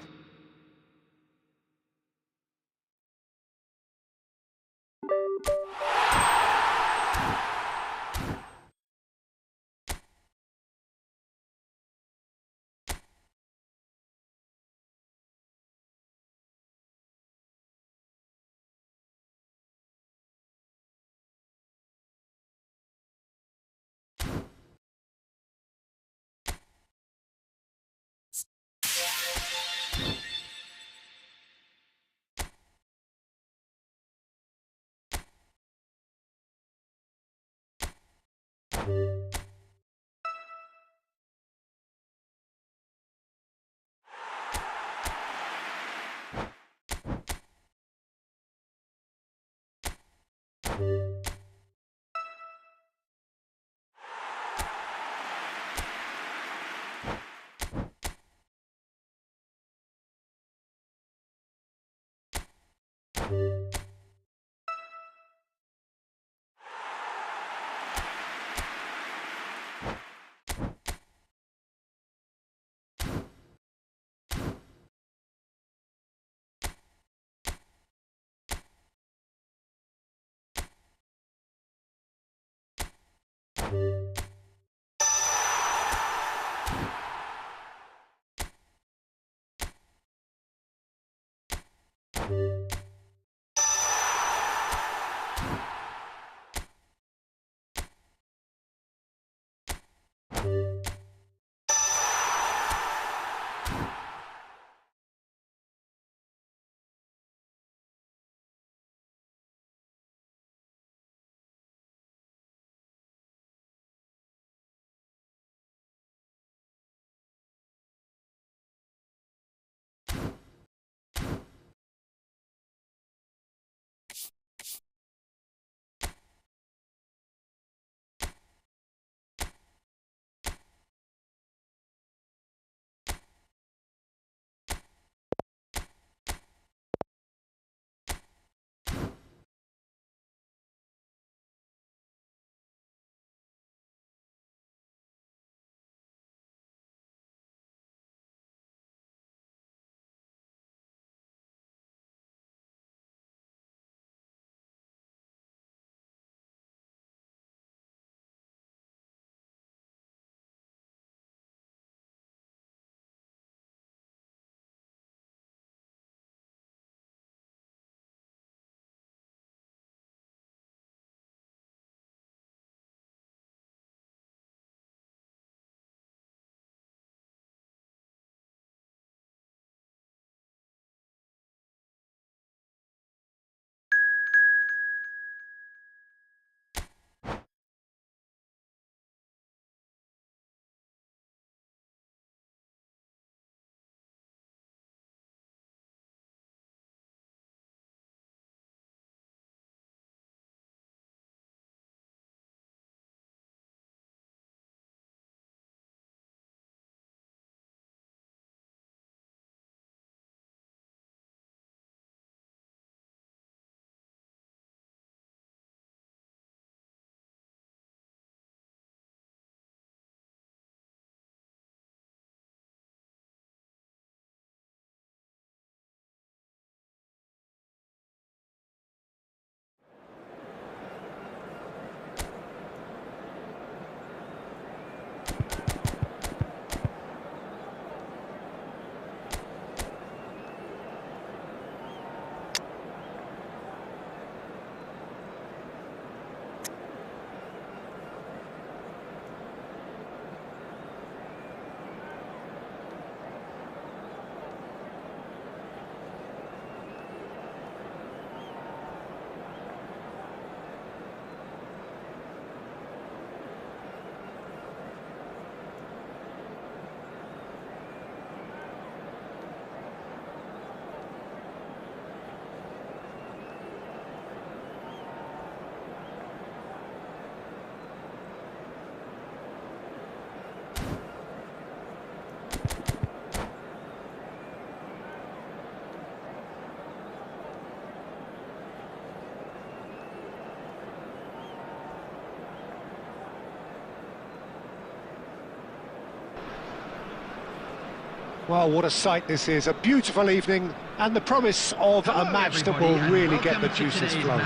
Well, what a sight this is, a beautiful evening, and the promise of a match that will really get the juices flowing.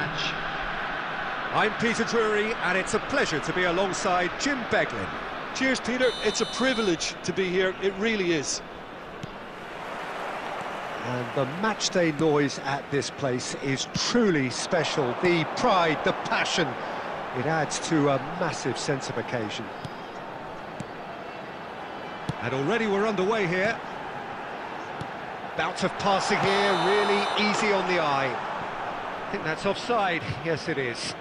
I'm Peter Drury, and it's a pleasure to be alongside Jim Beglin. Cheers, Peter. It's a privilege to be here, it really is. And the matchday noise at this place is truly special. The pride, the passion, it adds to a massive sense of occasion. And already we're underway here. Bout of passing here, really easy on the eye. I think that's offside. Yes, it is.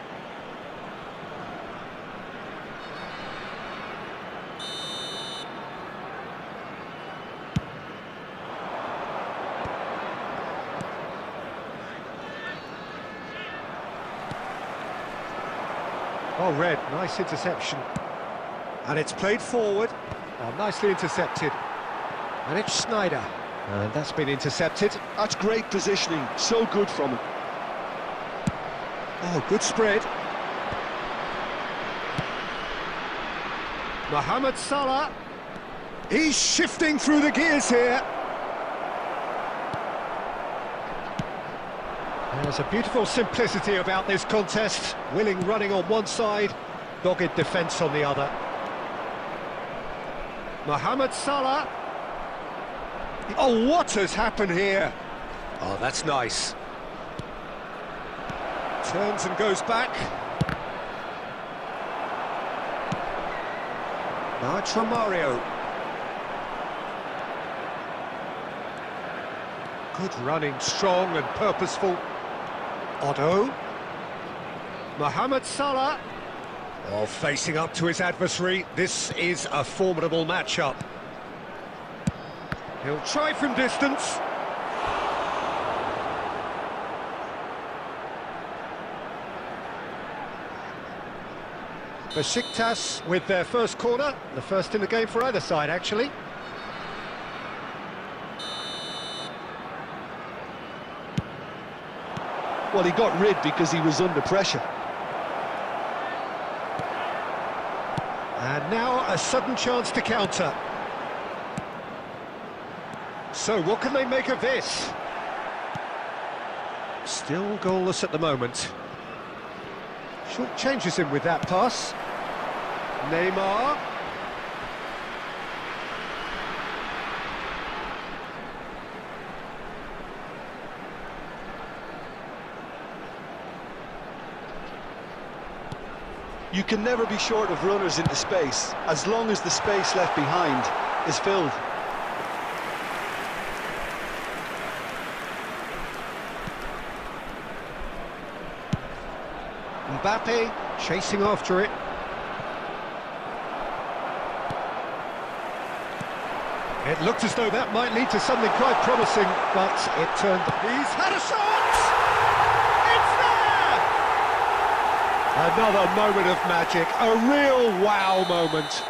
Oh, Red, nice interception. And it's played forward. Oh, nicely intercepted. And it's Schneider. And that's been intercepted. That's great positioning, so good from him. Oh, good spread. Mohamed Salah. He's shifting through the gears here. There's a beautiful simplicity about this contest. Willing running on one side, dogged defence on the other. Mohamed Salah. Oh, what has happened here? Oh, that's nice. Turns and goes back. Now it's from Mario. Good running, strong and purposeful. Otto. Mohamed Salah. Oh, facing up to his adversary. This is a formidable matchup. He'll try from distance. Besiktas with their first corner, the first in the game for either side, actually. Well, he got rid because he was under pressure. And now a sudden chance to counter. So what can they make of this? Still goalless at the moment. Short changes him with that pass. Neymar. You can never be short of runners into space, as long as the space left behind is filled. Mbappe chasing after it. It looked as though that might lead to something quite promising, but it turned... He's had a shot! It's there! Another moment of magic, a real wow moment.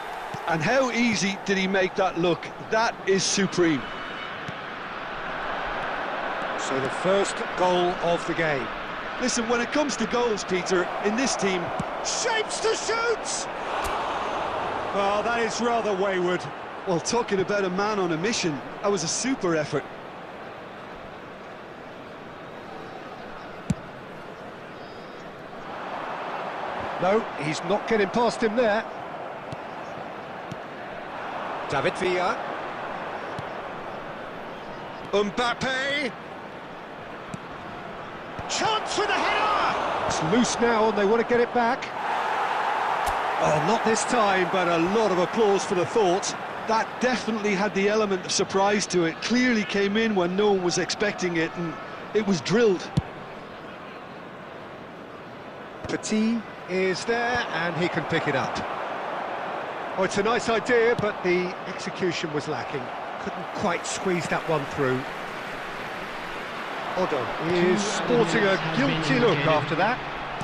And how easy did he make that look? That is supreme. So the first goal of the game. Listen, when it comes to goals, Peter, in this team... Shapes to shoot! Oh, that is rather wayward. Well, talking about a man on a mission, that was a super effort. No, he's not getting past him there. David Villa. Mbappe. Chance with a header! It's loose now and they want to get it back. Oh, not this time, but a lot of applause for the thought. That definitely had the element of surprise to it. Clearly came in when no one was expecting it, and it was drilled. Petit is there, and he can pick it up. Oh, it's a nice idea, but the execution was lacking. Couldn't quite squeeze that one through. Otto is sporting a guilty look after that.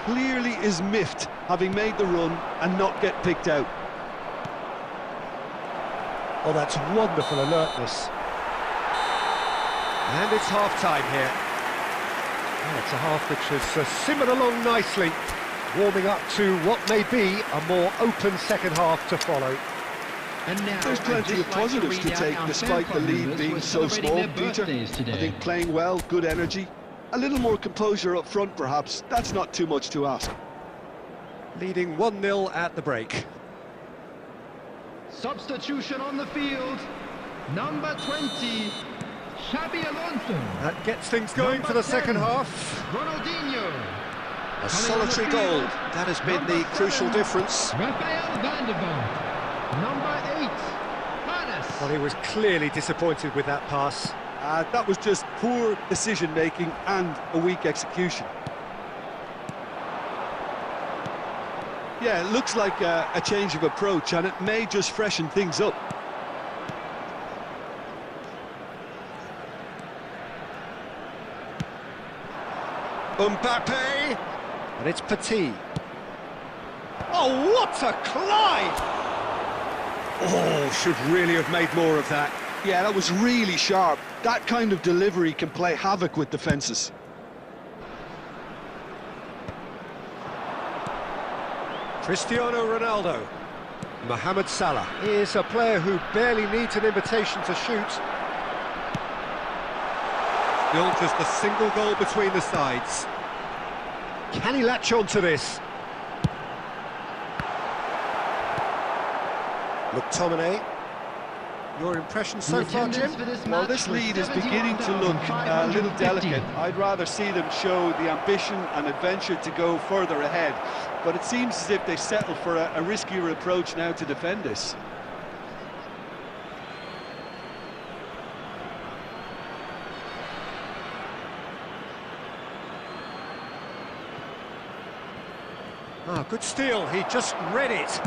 Clearly is miffed, having made the run and not get picked out. Oh, that's wonderful alertness. And it's half-time here. And it's a half which has simmered along nicely, warming up to what may be a more open second half to follow. And now, There's plenty of positives to take despite the lead being so small, Peter. I think playing well, good energy, a little more composure up front perhaps, that's not too much to ask. Leading 1-0 at the break. Substitution on the field, number 20, Xabi Alonso. That gets things going for the second half. Ronaldinho. A solitary goal, that has been the crucial difference. Rafael van der Vaart. Number 8, Hannes. Well, he was clearly disappointed with that pass. That was just poor decision-making and a weak execution. Yeah, it looks like a change of approach, and it may just freshen things up. Mbappe, and it's Petit. Oh, what a climb! Oh, should really have made more of that. Yeah, that was really sharp. That kind of delivery can play havoc with defences. Cristiano Ronaldo. Mohamed Salah is a player who barely needs an invitation to shoot. Still just a single goal between the sides. Can he latch on to this? McTominay. Your impression so far, Jim? Well, this lead is beginning to look a little delicate. I'd rather see them show the ambition and adventure to go further ahead. But it seems as if they settle for a riskier approach now to defend this. Ah, good steal, he just read it.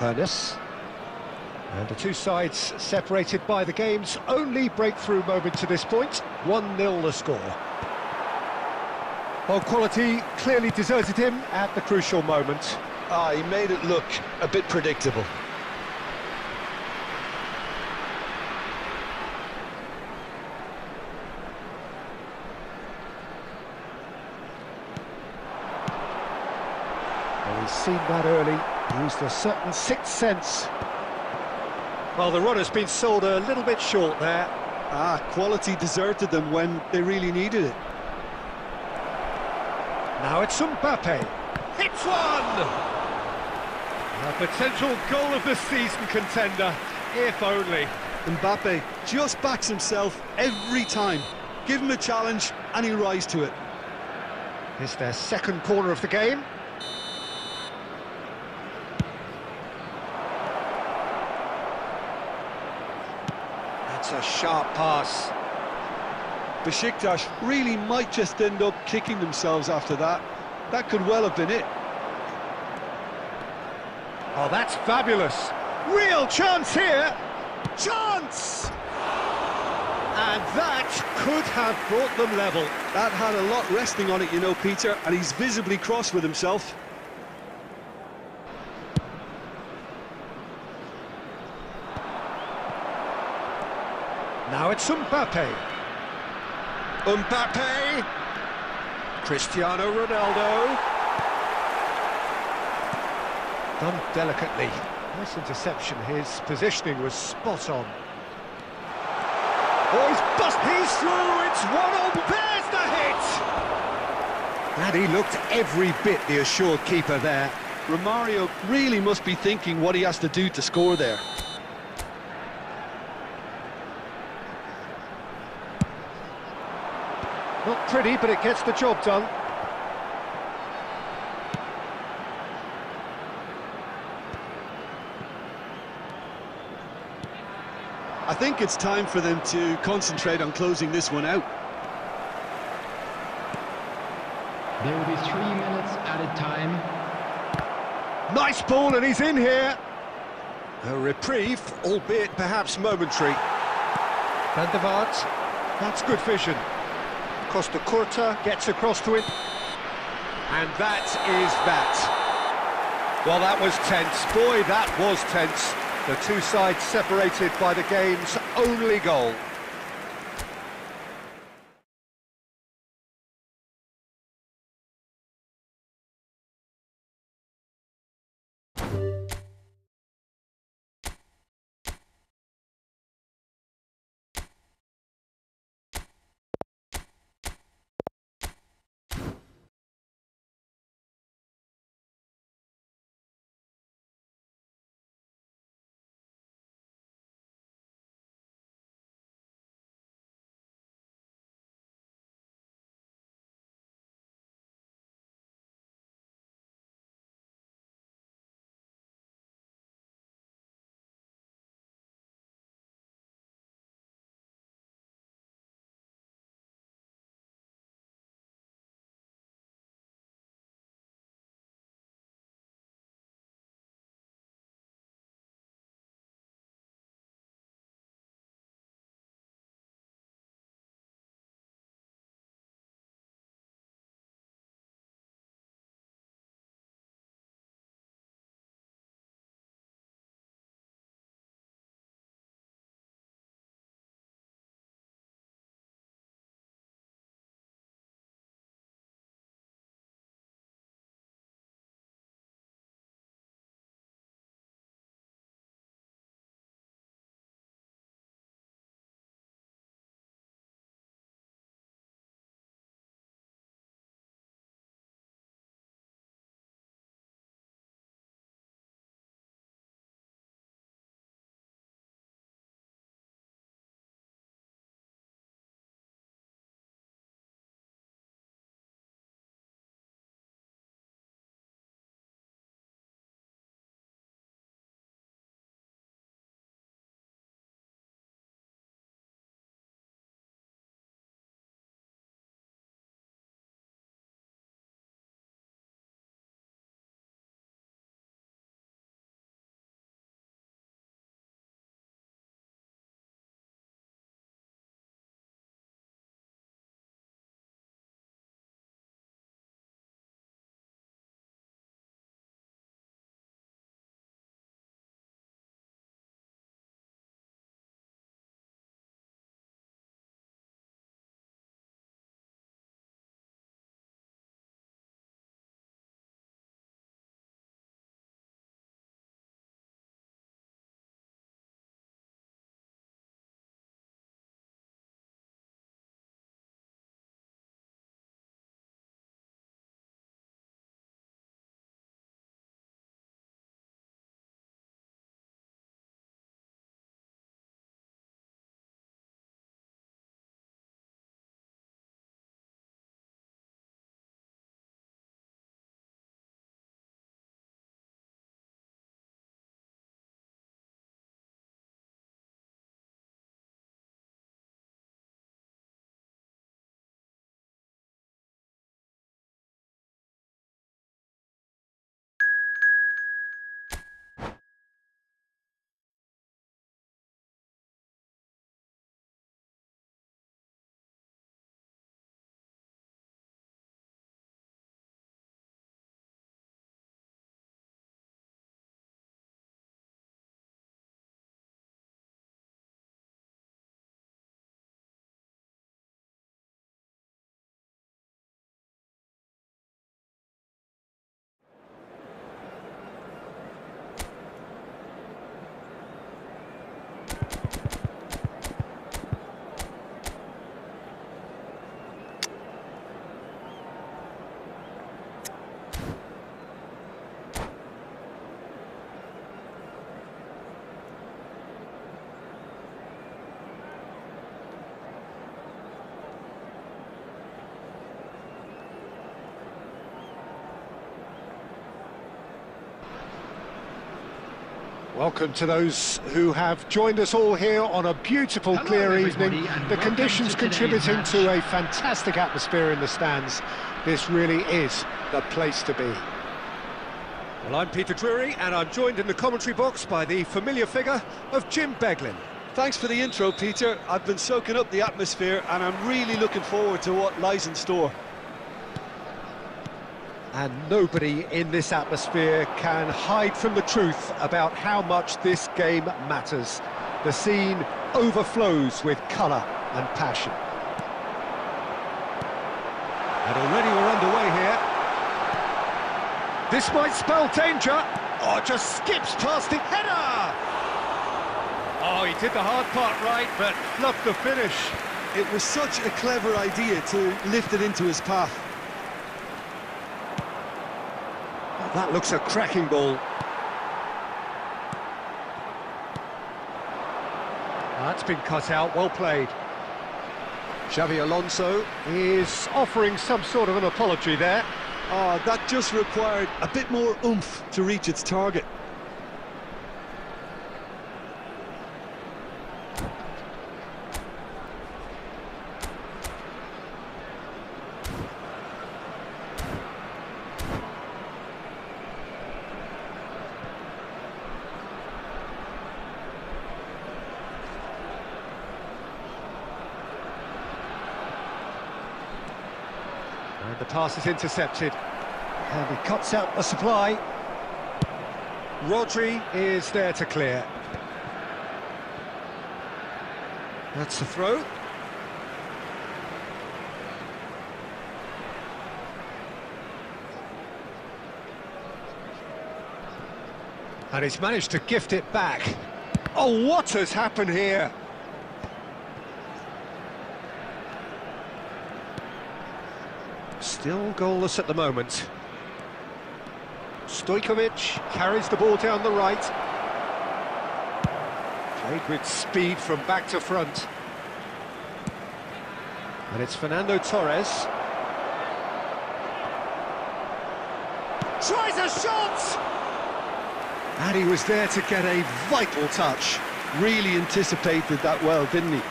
Ernest. And the two sides separated by the game's only breakthrough moment to this point. 1-0 the score. Well, quality clearly deserted him at the crucial moment. He made it look a bit predictable. Well, he's seen that early, used a certain sixth sense. Well, the runner's been sold a little bit short there. Quality deserted them when they really needed it. Now it's Mbappe. Hits one! A potential goal of the season contender, if only. Mbappe just backs himself every time. Give him a challenge and he'll rise to it. It's their second corner of the game. That's a sharp pass. Besiktas really might just end up kicking themselves after that. That could well have been it. Oh, that's fabulous. Real chance here. Chance! And that could have brought them level. That had a lot resting on it, you know, Peter, and he's visibly cross with himself. Now it's Mbappe. Mbappe! Cristiano Ronaldo. Done delicately. Nice interception. His positioning was spot on. Oh, he's through, it's 1-0, there's the hit! And he looked every bit the assured keeper there. Romario really must be thinking what he has to do to score there. Not pretty, but it gets the job done. I think it's time for them to concentrate on closing this one out. There will be 3 minutes added time. Nice ball, and he's in here. A reprieve, albeit perhaps momentary. Van der Vaart. That's good vision. Costa Curta gets across to it. And that is that. Well, that was tense. Boy, that was tense. The two sides separated by the game's only goal. Welcome to those who have joined us all here on a beautiful, clear evening. The conditions contributing to a fantastic atmosphere in the stands. This really is the place to be. Well, I'm Peter Drury, and I'm joined in the commentary box by the familiar figure of Jim Beglin. Thanks for the intro, Peter. I've been soaking up the atmosphere, and I'm really looking forward to what lies in store. And nobody in this atmosphere can hide from the truth about how much this game matters. The scene overflows with colour and passion. And already we're underway here. This might spell danger. Oh, just skips past it. Header! Oh, he did the hard part right, but fluffed the finish. It was such a clever idea to lift it into his path. That looks a cracking ball. That's been cut out, well played. Xavi Alonso is offering some sort of an apology there. Oh, that just required a bit more oomph to reach its target. And the pass is intercepted. And he cuts out the supply. Rodri is there to clear. That's the throw. And he's managed to gift it back. Oh, what has happened here? Still goalless at the moment. Stojkovic carries the ball down the right. Played with speed from back to front. And it's Fernando Torres. Tries a shot! And he was there to get a vital touch. Really anticipated that well, didn't he?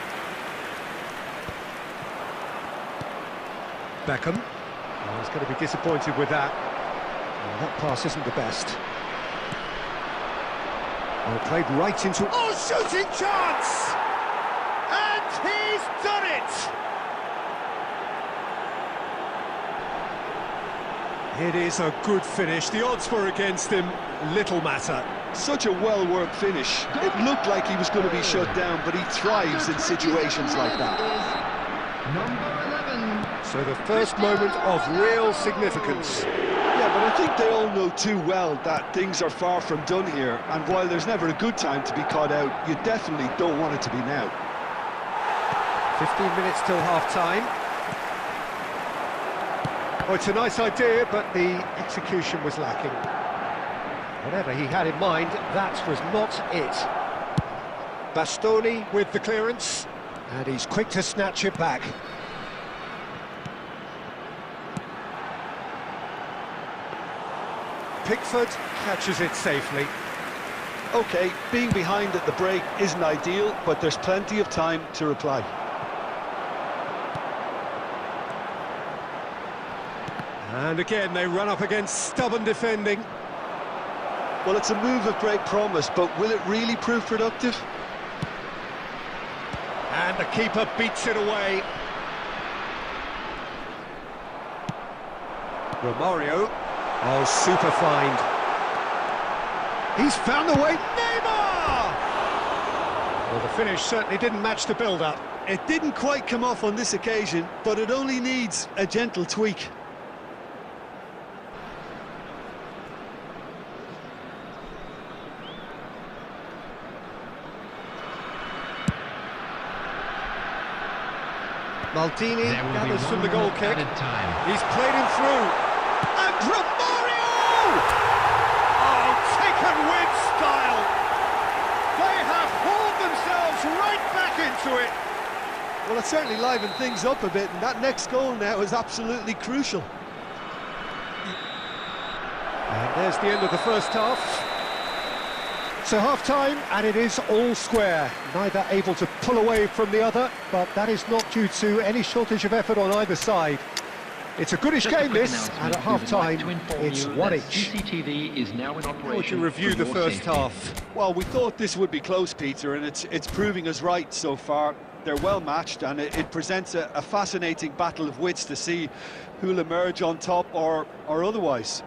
Beckham. Oh, he's going to be disappointed with that. Oh, that pass isn't the best. Oh, played right into... Oh, shooting chance! And he's done it! It is a good finish. The odds were against him. Little matter. Such a well-worked finish. It looked like he was going to be shut down, but he thrives in situations like that. Number 11. So the first moment of real significance. Yeah, but I think they all know too well that things are far from done here, and while there's never a good time to be caught out, you definitely don't want it to be now. 15 minutes till half-time. Oh, it's a nice idea, but the execution was lacking. Whatever he had in mind, that was not it. Bastoni with the clearance, and he's quick to snatch it back. Pickford catches it safely. OK, being behind at the break isn't ideal, but there's plenty of time to reply. And again, they run up against stubborn defending. Well, it's a move of great promise, but will it really prove productive? And the keeper beats it away. Romario. Oh, super find. He's found the way. Neymar! Well, the finish certainly didn't match the build-up. It didn't quite come off on this occasion, but it only needs a gentle tweak. Maldini gathers from the goal kick. He's played him through. And Romario! Oh, taken with style. They have hauled themselves right back into it. Well, it certainly livened things up a bit, and that next goal now is absolutely crucial. And there's the end of the first half. So half-time, and it is all square. Neither able to pull away from the other, but that is not due to any shortage of effort on either side. It's a goodish game, this, and at half-time, it's one each. CCTV is now in operation. How would you review the first half? Well, we thought this would be close, Peter, and it's proving us right so far. They're well matched, and it presents a fascinating battle of wits to see who'll emerge on top or otherwise.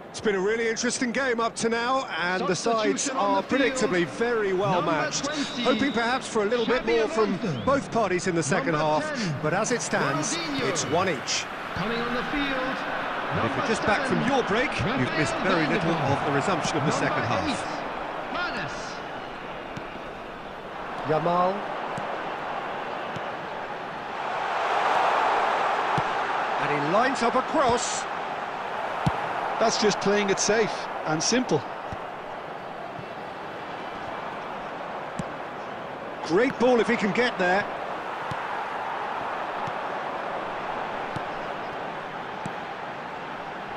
It's been a really interesting game up to now, and the sides are predictably very well matched. Hoping perhaps for a little bit more from both parties in the second half, but as it stands, it's one each. Coming on the field. And if you're just back from your break, you've missed very little of the resumption of the second half. Yamal. And he lines up a cross. That's just playing it safe and simple. Great ball if he can get there.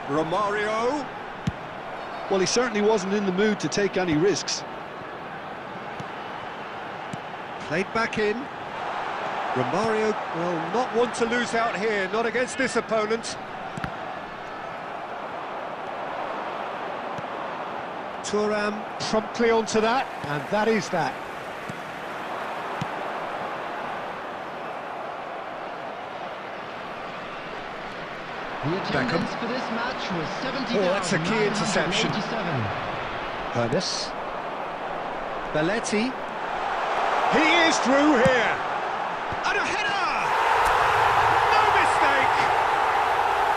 Romario. Well, he certainly wasn't in the mood to take any risks. Played back in. Romario will not want to lose out here, not against this opponent. Thuram Promptly onto that, and that is that. The attendance for this match was 70,987. Oh, that's a key interception. Ernest. Belletti. He is through here. And a header! No mistake!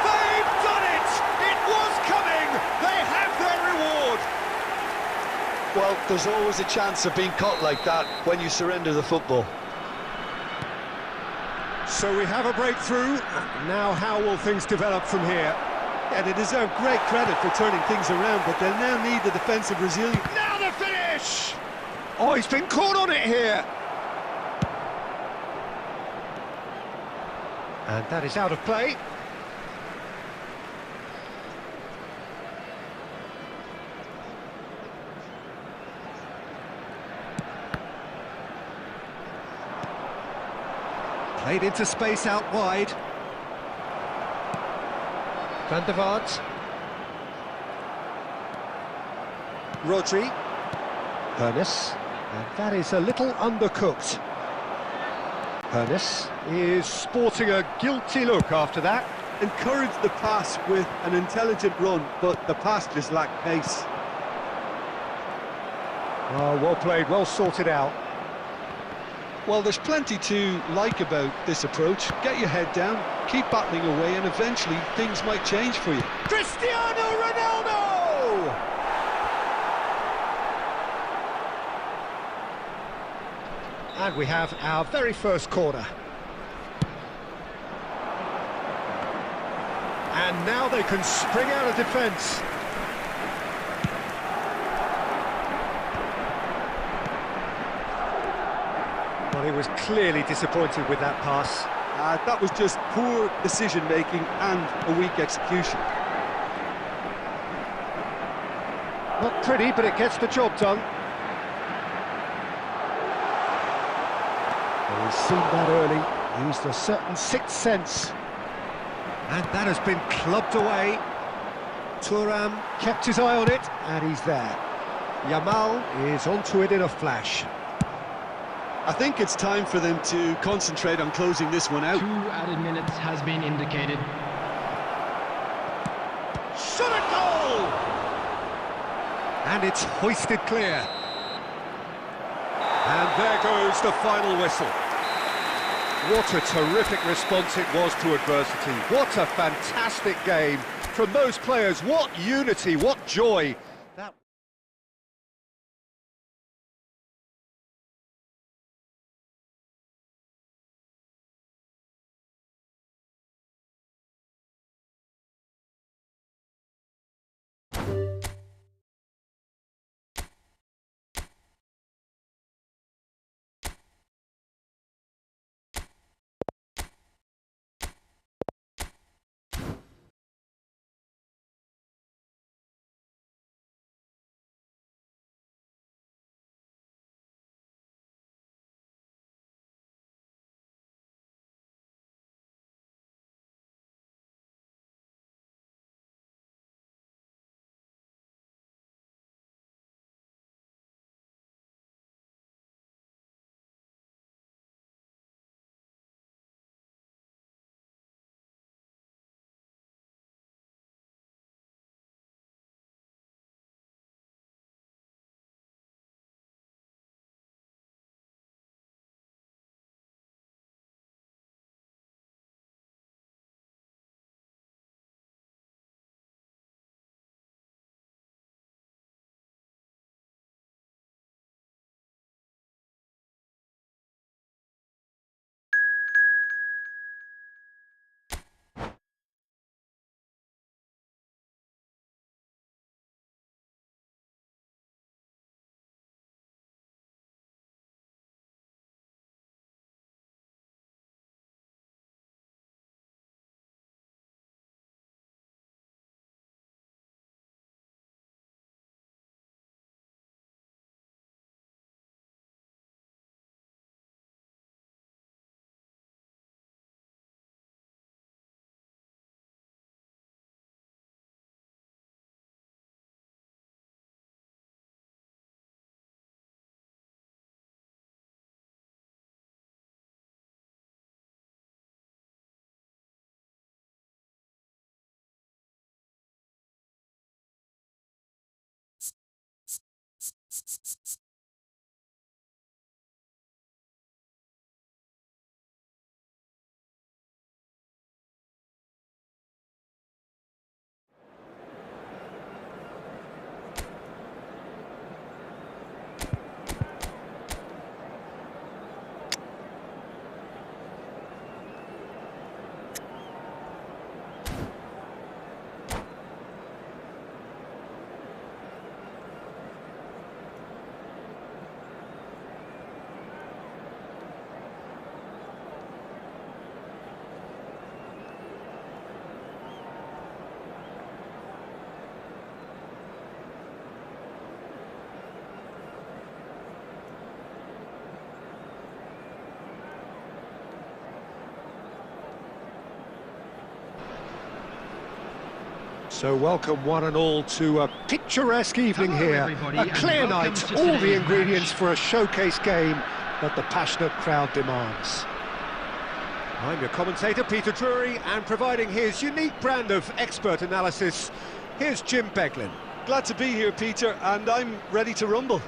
They've done it! It was coming! They have their reward! Well, there's always a chance of being caught like that when you surrender the football. So we have a breakthrough. Now how will things develop from here? Yeah, they deserve great credit for turning things around, but they'll now need the defensive resilience. Now the finish! Oh, he's been caught on it here! And that is out of play. Played into space out wide. Van der Vaart. Rodri. Ernest. And that is a little undercooked. Ernest is sporting a guilty look after that. Encouraged the pass with an intelligent run, but the pass just lacked pace. Oh, well played, well sorted out. Well, there's plenty to like about this approach. Get your head down, keep battling away, and eventually things might change for you. Cristiano Ronaldo! And we have our very first corner. And now they can spring out of defence. Well, he was clearly disappointed with that pass. That was just poor decision-making and a weak execution. Not pretty, but it gets the job done. Well, he's seen that early, used a certain sixth sense. And that has been clubbed away. Thuram kept his eye on it, and he's there. Yamal is onto it in a flash. I think it's time for them to concentrate on closing this one out. 2 added minutes has been indicated. Shot a goal! And it's hoisted clear. And there goes the final whistle. What a terrific response it was to adversity. What a fantastic game from those players. What unity, what joy. So welcome one and all to a picturesque evening Hello, here. everybody, A and clear welcome night, to all the today's ingredients match. for a showcase game that the passionate crowd demands. I'm your commentator, Peter Drury, and providing his unique brand of expert analysis, here's Jim Beglin. Glad to be here, Peter, and I'm ready to rumble.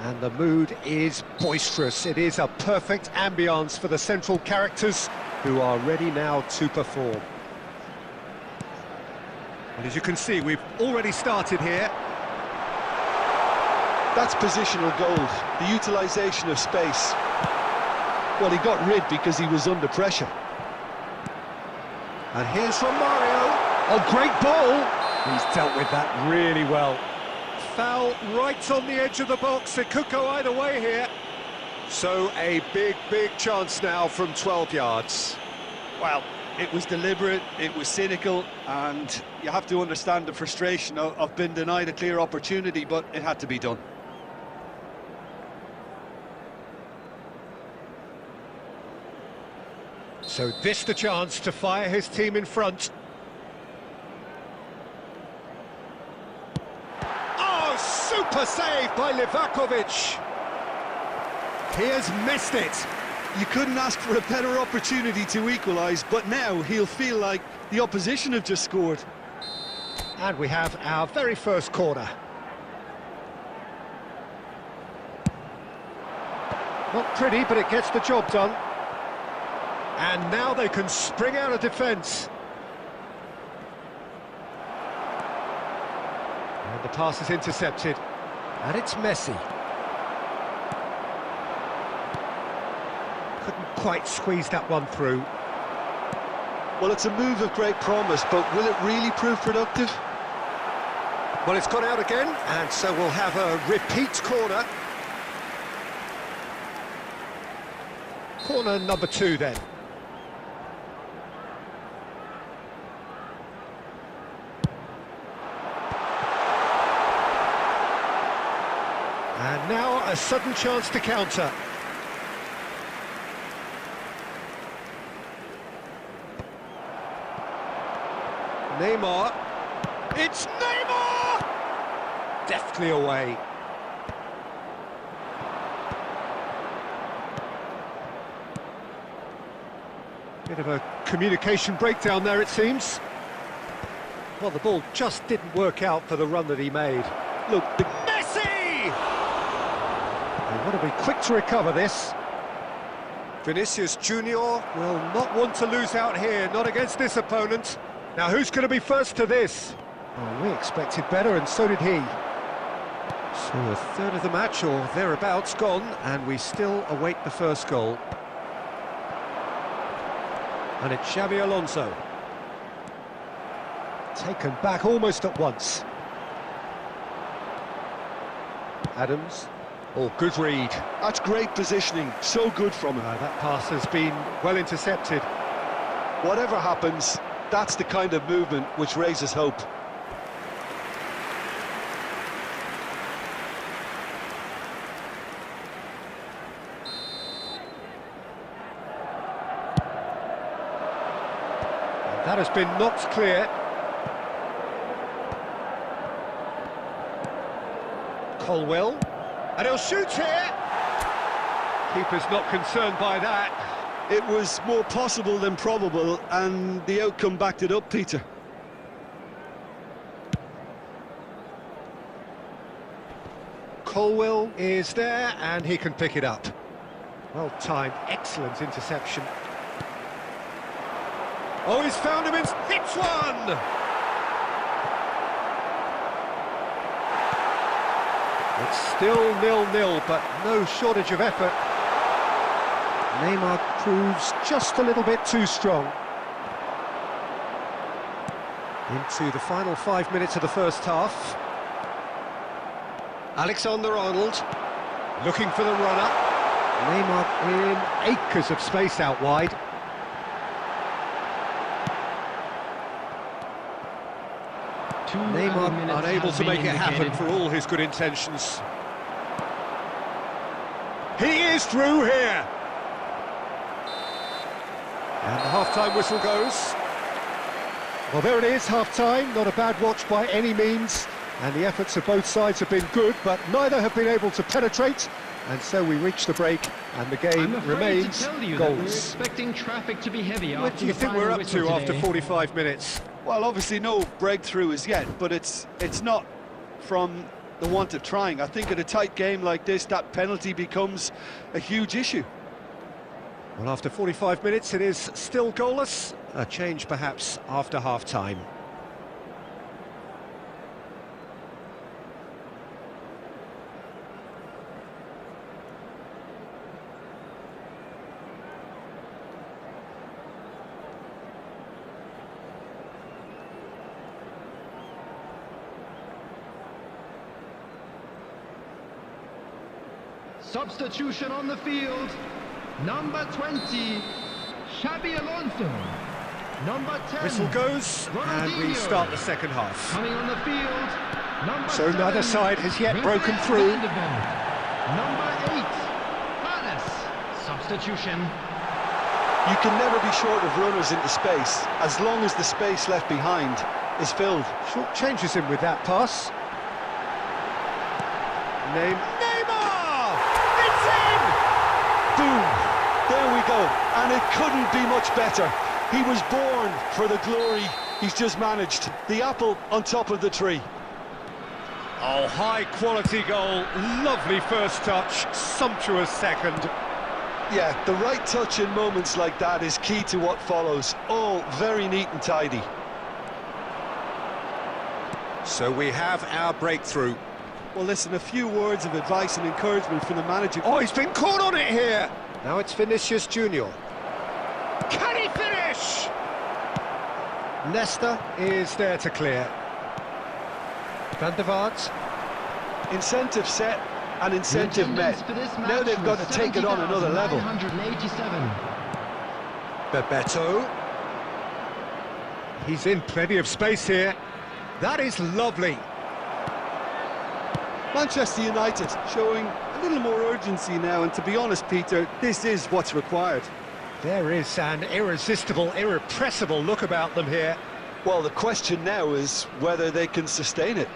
And the mood is boisterous. It is a perfect ambience for the central characters who are ready now to perform. And as you can see, we've already started here. That's positional gold, the utilisation of space. Well, he got rid because he was under pressure. And here's from Mario. Oh, great ball! He's dealt with that really well. Foul right on the edge of the box. It could go either way here. So a big chance now from 12 yards. Well, it was deliberate, it was cynical, and you have to understand the frustration of being denied a clear opportunity, but it had to be done. So this the chance to fire his team in front. Oh, super save by Leverkusen. He has missed it. You couldn't ask for a better opportunity to equalise, but now he'll feel like the opposition have just scored. And we have our very first corner. Not pretty, but it gets the job done. And now they can spring out of defence. And the pass is intercepted. And it's Messi. Couldn't quite squeeze that one through. Well, it's a move of great promise, but will it really prove productive? Well, it's gone out again, and so we'll have a repeat corner. Corner number 2 then. And now a sudden chance to counter. Neymar. It's Neymar! Deftly away. Bit of a communication breakdown there, it seems. Well, the ball just didn't work out for the run that he made. Look, Messi! They want to be quick to recover this. Vinicius Junior will not want to lose out here, not against this opponent. Now, who's going to be first to this? Well, we expected better, and so did he. So a third of the match, or thereabouts, gone, and we still await the first goal. And it's Xabi Alonso. Taken back almost at once. Adams. Oh, good read. That's great positioning, so good from him. That pass has been well intercepted. Whatever happens, that's the kind of movement which raises hope. That has been knocked clear. Colwell. And he'll shoot here! Keeper's not concerned by that. It was more possible than probable, and the outcome backed it up, Peter. Colwell is there, and he can pick it up. Well timed, excellent interception. Oh, he's found him, hits one! It's still 0-0, but no shortage of effort. Neymar proves just a little bit too strong. Into the final 5 minutes of the first half. Alexander-Arnold looking for the runner. Neymar in acres of space out wide. Neymar unable to make it happen for all his good intentions. He is through here! And the half-time whistle goes. Well, there it is, half-time. Not a bad watch by any means, and the efforts of both sides have been good, but neither have been able to penetrate, and so we reach the break, and the game remains to tell you goals. That we're expecting traffic to be heavy. What do you think we're up to after 45 minutes? Well, obviously no breakthrough as yet, but it's not from the want of trying. I think in a tight game like this, that penalty becomes a huge issue. Well, after 45 minutes, it is still goalless. A change, perhaps, after half-time. Substitution on the field. Number 20, Xabi Alonso. Number 10. Whistle goes, and we start the second half. Coming on the field, number So 7, neither side has yet broken through. Number 8, Harun. Substitution. You can never be short of runners into space, as long as the space left behind is filled. Short changes him with that pass. Neymar! It's in! Boom! There we go, and it couldn't be much better. He was born for the glory he's just managed. The apple on top of the tree. Oh, high-quality goal. Lovely first touch, sumptuous second. Yeah, the right touch in moments like that is key to what follows. All very neat and tidy. So we have our breakthrough. Well, listen, a few words of advice and encouragement from the manager. Oh, he's been caught on it here! Now it's Vinicius Junior. Can he finish? Nesta is there to clear. Van der Vaart. Incentive set and incentive met. Now they've got to take it on another level. Bebeto. He's in plenty of space here. That is lovely. Manchester United showing a little more urgency now, and to be honest, Peter, this is what's required. There is an irresistible, irrepressible look about them here. Well, the question now is whether they can sustain it.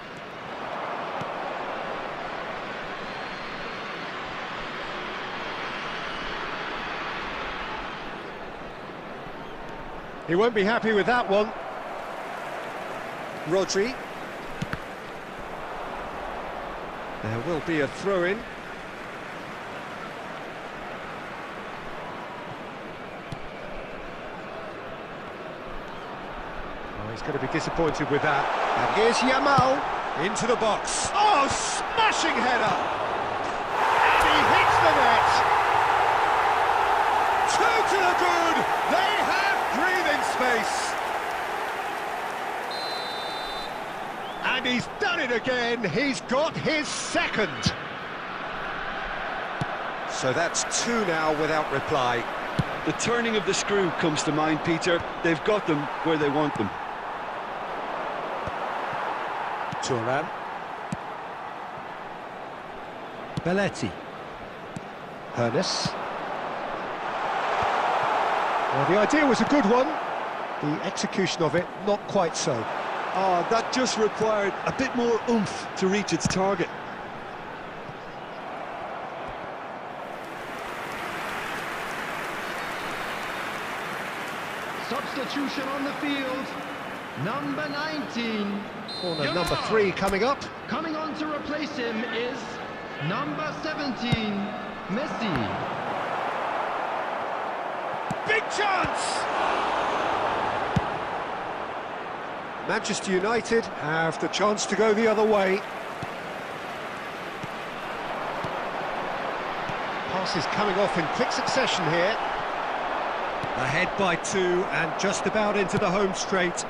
He won't be happy with that one. Rodri. There will be a throw-in. Oh, he's going to be disappointed with that. And here's Yamal into the box. Oh, smashing header! And he hits the net! Two to the good! They have breathing space! And he's done it again, he's got his second. So that's two now without reply. The turning of the screw comes to mind, Peter. They've got them where they want them. Turan. Belletti. Ernest. Well, the idea was a good one. The execution of it, not quite so. Oh, that just required a bit more oomph to reach its target. Substitution on the field. Number 19. Corner number 3 coming up. Coming on to replace him is number 17, Messi. Big chance! Manchester United have the chance to go the other way. Passes coming off in quick succession here. Ahead by 2 and just about into the home straight.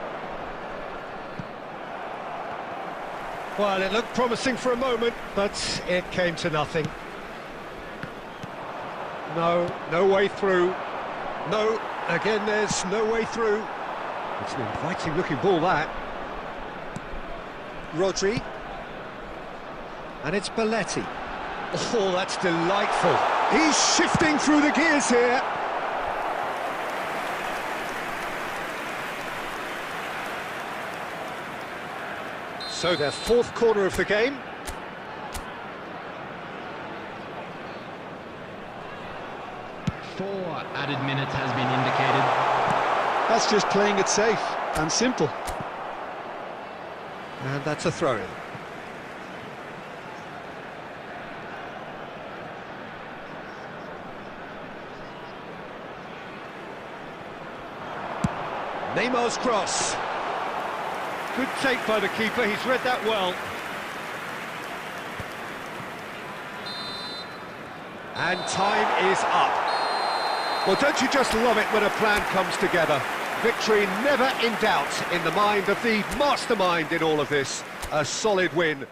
Well, it looked promising for a moment, but it came to nothing. No way through. No, again there's no way through. It's an inviting looking ball, that. Rodri. And it's Belletti. Oh, that's delightful. He's shifting through the gears here. So their fourth corner of the game. Four added minutes has been indicated. That's just playing it safe and simple. And that's a throw-in. Neymar's cross. Good take by the keeper, he's read that well. And time is up. Well, don't you just love it when a plan comes together? Victory never in doubt in the mind of the mastermind in all of this. A solid win.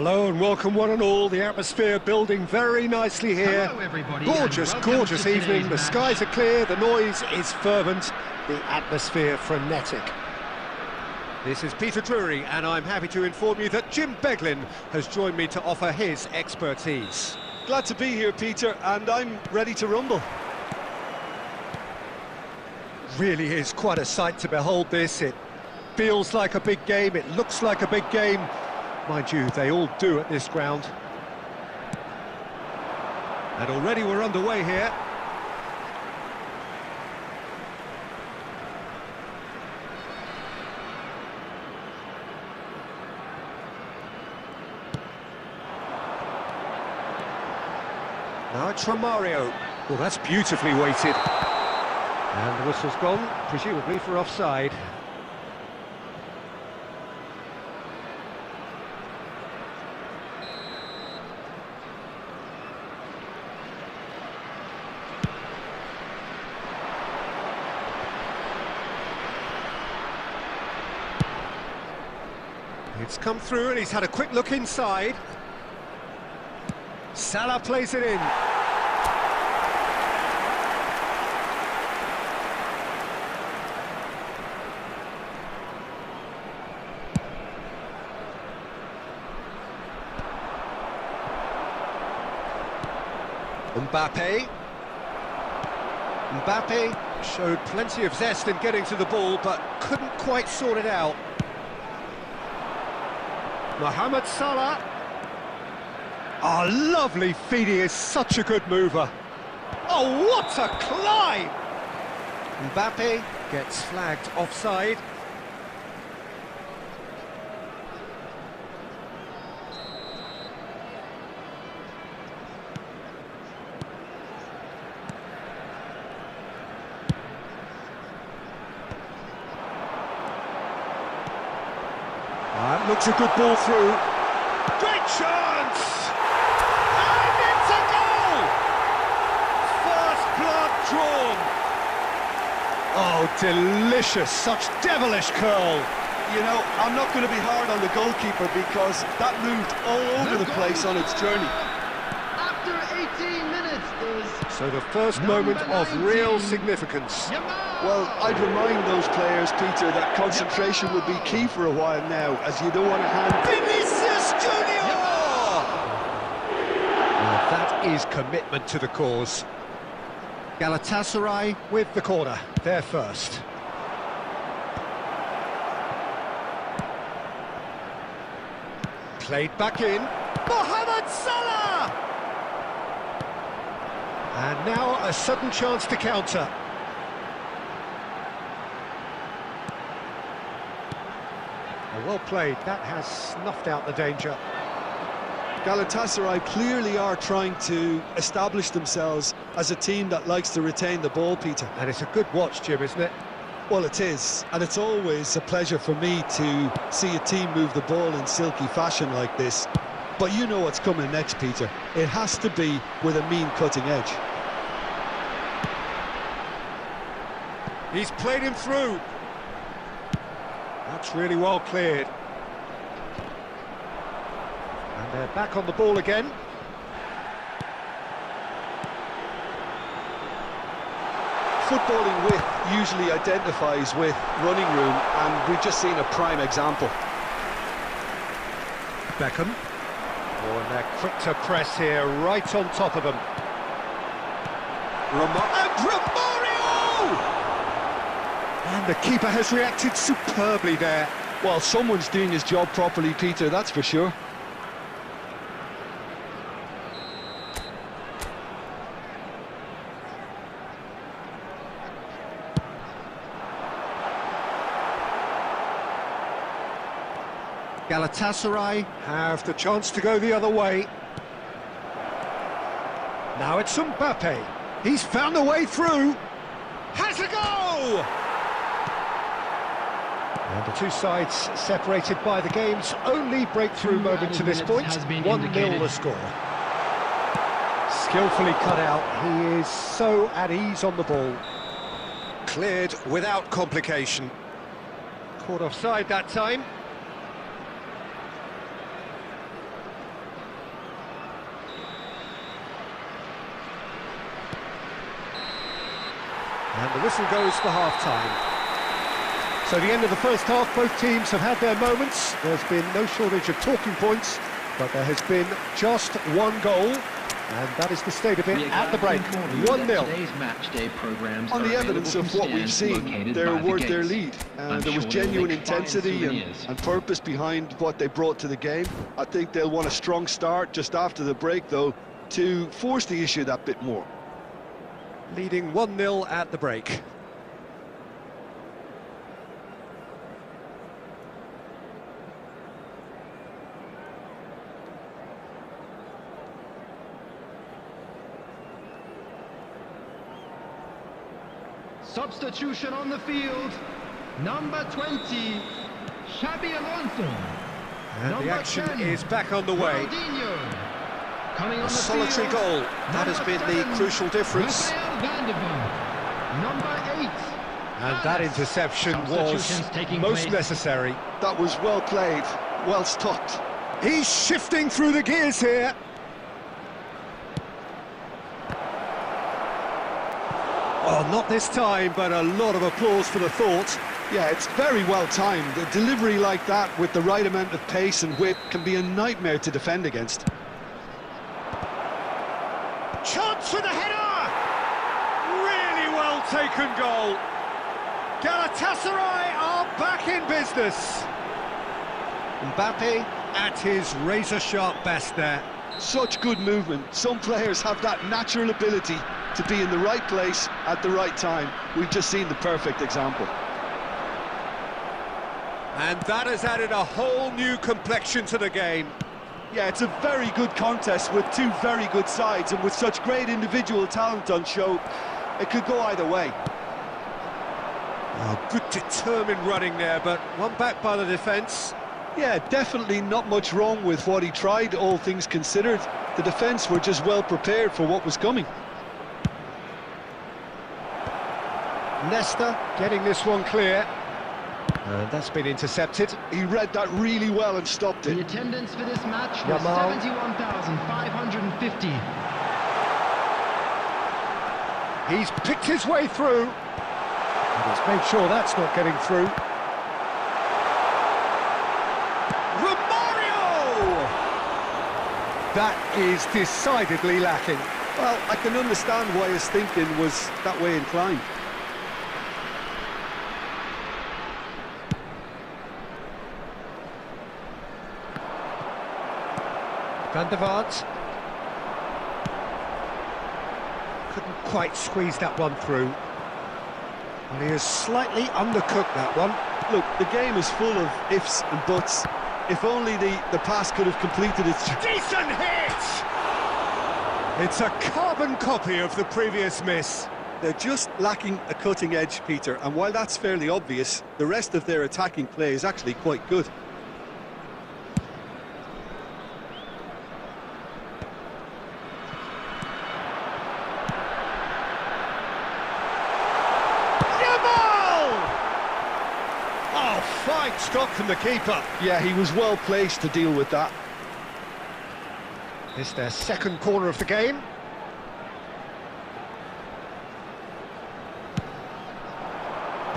Hello and welcome one and all. The atmosphere building very nicely here. Hello everybody, Gorgeous, and welcome gorgeous to evening. today's The match. skies are clear, the noise is fervent, the atmosphere frenetic. This is Peter Drury and I'm happy to inform you that Jim Beglin has joined me to offer his expertise. glad to be here, Peter, and I'm ready to rumble. Really is quite a sight to behold this. It feels like a big game, it looks like a big game. Mind you, they all do at this ground. And already we're underway here. Now it's from Mario. Well, that's beautifully weighted. And the whistle's gone, presumably for offside. It's come through and he's had a quick look inside. Salah plays it in. Mbappe showed plenty of zest in getting to the ball, but couldn't quite sort it out. Mohamed Salah. Oh, lovely feed, he is such a good mover. Oh, what a climb! Mbappe gets flagged offside. Looks a good ball through. Great chance! And it's a goal! First blood drawn. Oh, delicious, such devilish curl. You know, I'm not going to be hard on the goalkeeper because that moved all over the place on its journey. After 18 minutes, there's So the first moment of real significance. Well, I'd remind those players, Peter, that concentration will be key for a while now, as you don't want to hand... Vinicius Junior! Well, that is commitment to the cause. Galatasaray with the corner, they're first. Played back in. Mohamed Salah! And now a sudden chance to counter. Well played, that has snuffed out the danger. Galatasaray clearly are trying to establish themselves as a team that likes to retain the ball, Peter. And it's a good watch, Jim, isn't it? Well, it is, and it's always a pleasure for me to see a team move the ball in silky fashion like this. But you know what's coming next, Peter. It has to be with a mean cutting edge. He's played him through. That's really well cleared. And they're back on the ball again. Footballing width usually identifies with running room, and we've just seen a prime example. Beckham. Oh, and they're quick to press here, right on top of them. And the keeper has reacted superbly there. Well, someone's doing his job properly, Peter, that's for sure. Galatasaray have the chance to go the other way. Now it's Mbappe. He's found a way through. Has a go! And the two sides separated by the game's only breakthrough moment to this point. 1-0 the score. Skillfully cut out. He is so at ease on the ball. Cleared without complication. Caught offside that time. And the whistle goes for half-time. So the end of the first half, both teams have had their moments. There's been no shortage of talking points, but there has been just one goal. And that is the state of it We at the break. inform you that 1-0. Today's match day programs On are the evidence available of from what we've stands seen, located they're by the worth their gates. lead. I'm There was sure they'll genuine make fine intensity souvenirs. and purpose behind what they brought to the game. I think they'll want a strong start just after the break, though, to force the issue that bit more. Leading 1-0 at the break. Substitution on the field. Number 20, Xabi Alonso. And Number the action 10, is back on the way. Ronaldinho. Coming on A the solitary field, goal. That has number been the 7, crucial difference. Rafael van der Vaart. Number 8. And that interception was Substitutions taking most place. necessary. That was well played, well stopped. He's shifting through the gears here. Oh, not this time, but a lot of applause for the thought. Yeah, it's very well timed. A delivery like that with the right amount of pace and whip can be a nightmare to defend against. Chance for the header! Really well taken goal. Galatasaray are back in business. Mbappe at his razor-sharp best there. Such good movement. Some players have that natural ability to be in the right place at the right time. We've just seen the perfect example. And that has added a whole new complexion to the game. Yeah, it's a very good contest with two very good sides, and with such great individual talent on show, it could go either way. Oh, good determined running there, but one back by the defence. Yeah, definitely not much wrong with what he tried, all things considered. The defence were just well prepared for what was coming. Nesta getting this one clear. And that's been intercepted. He read that really well and stopped The it. attendance for this match was Yamal. 71,550. He's picked his way through. And he's made sure that's not getting through. Romario! That is decidedly lacking. Well, I can understand why his thinking was that way inclined. Van der Vaart. Couldn't quite squeeze that one through. Well, he has slightly undercooked that one. Look, the game is full of ifs and buts. If only the pass could have completed its... Decent hit! It's a carbon copy of the previous miss. They're just lacking a cutting edge, Peter, and while that's fairly obvious, the rest of their attacking play is actually quite good. Fine stop from the keeper. Yeah, he was well placed to deal with that. It's their second corner of the game.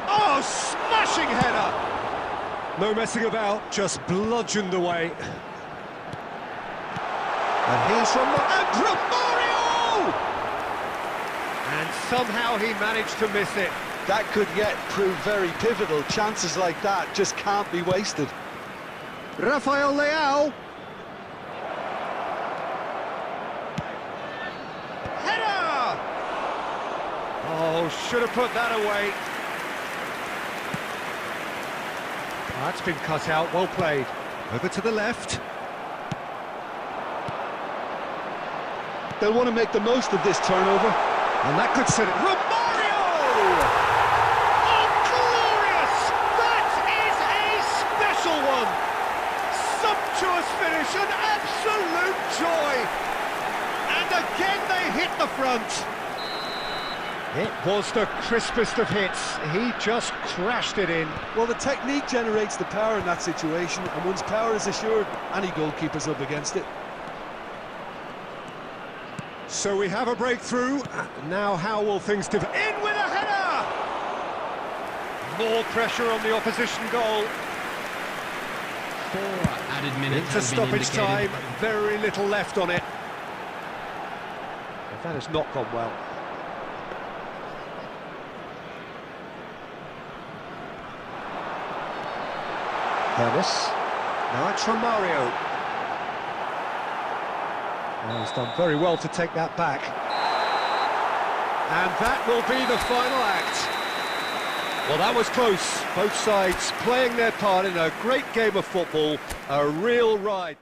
Oh, smashing header! No messing about, just bludgeoned away. And here's Romario! And somehow he managed to miss it. That could yet prove very pivotal. Chances like that just can't be wasted. Rafael Leao. Header! Oh, should have put that away. That's been cut out, well played. Over to the left. They'll want to make the most of this turnover. And that could set it. Romario! Oh, glorious! That is a special one! Sumptuous finish, an absolute joy! And again they hit the front. It was the crispest of hits. He just crashed it in. Well, the technique generates the power in that situation, and once power is assured, any goalkeeper's up against it. So we have a breakthrough. Now how will things develop? In with a header! More pressure on the opposition goal. 4 added minutes Into have been stoppage indicated. time. Very little left on it. That has not gone well. Ernest. Now it's from Mario. Well, he's done very well to take that back. And that will be the final act. Well, that was close. Both sides playing their part in a great game of football. A real ride.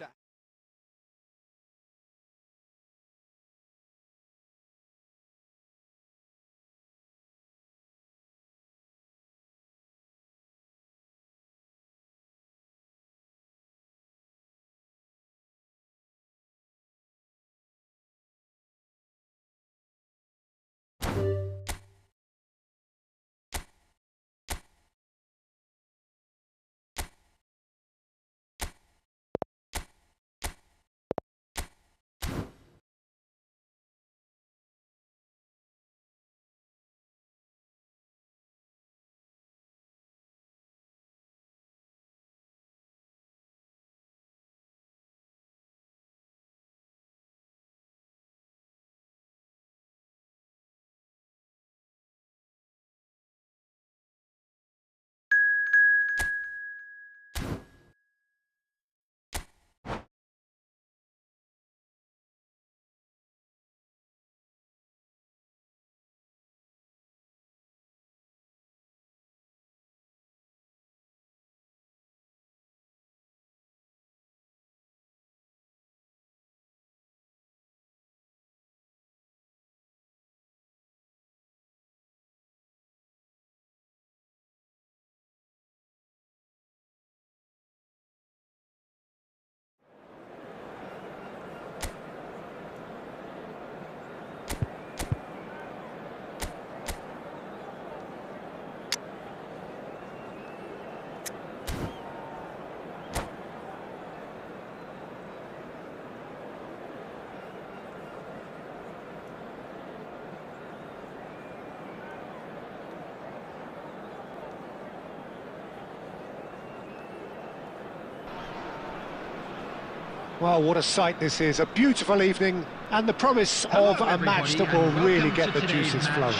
Well, what a sight this is. A beautiful evening and the promise of a match that will really get the juices flowing.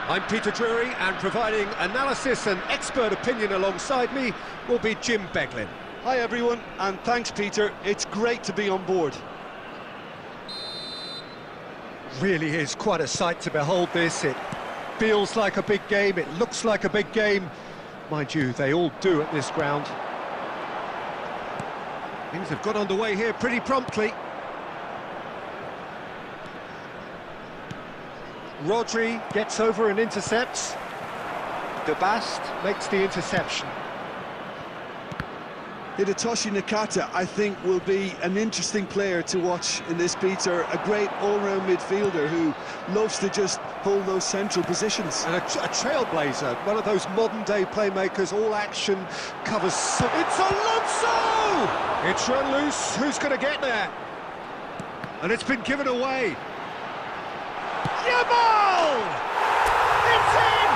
I'm Peter Drury, and providing analysis and expert opinion alongside me will be Jim Beglin. Hi everyone, and thanks Peter. It's great to be on board. Really is quite a sight to behold this. It feels like a big game, it looks like a big game. Mind you, they all do at this ground. Things have got underway here pretty promptly. Rodri gets over and intercepts. De Bast makes the interception. Hidetoshi Nakata, I think, will be an interesting player to watch in this, Peter. A great all-round midfielder who loves to just hold those central positions. And a trailblazer, one of those modern-day playmakers, all action, covers... It's Alonso! It's run loose, who's going to get there? And it's been given away. Yamal! It's in!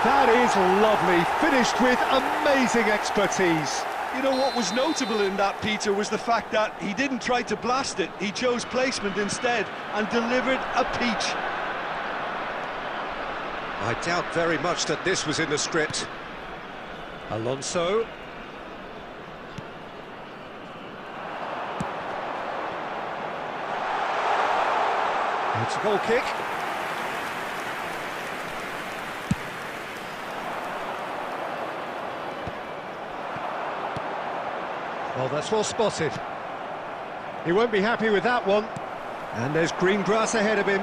That is lovely, finished with amazing expertise. You know what was notable in that, Peter, was the fact that he didn't try to blast it. He chose placement instead and delivered a peach. I doubt very much that this was in the script. Alonso. It's a goal kick. Well, that's well spotted. He won't be happy with that one. And there's green grass ahead of him.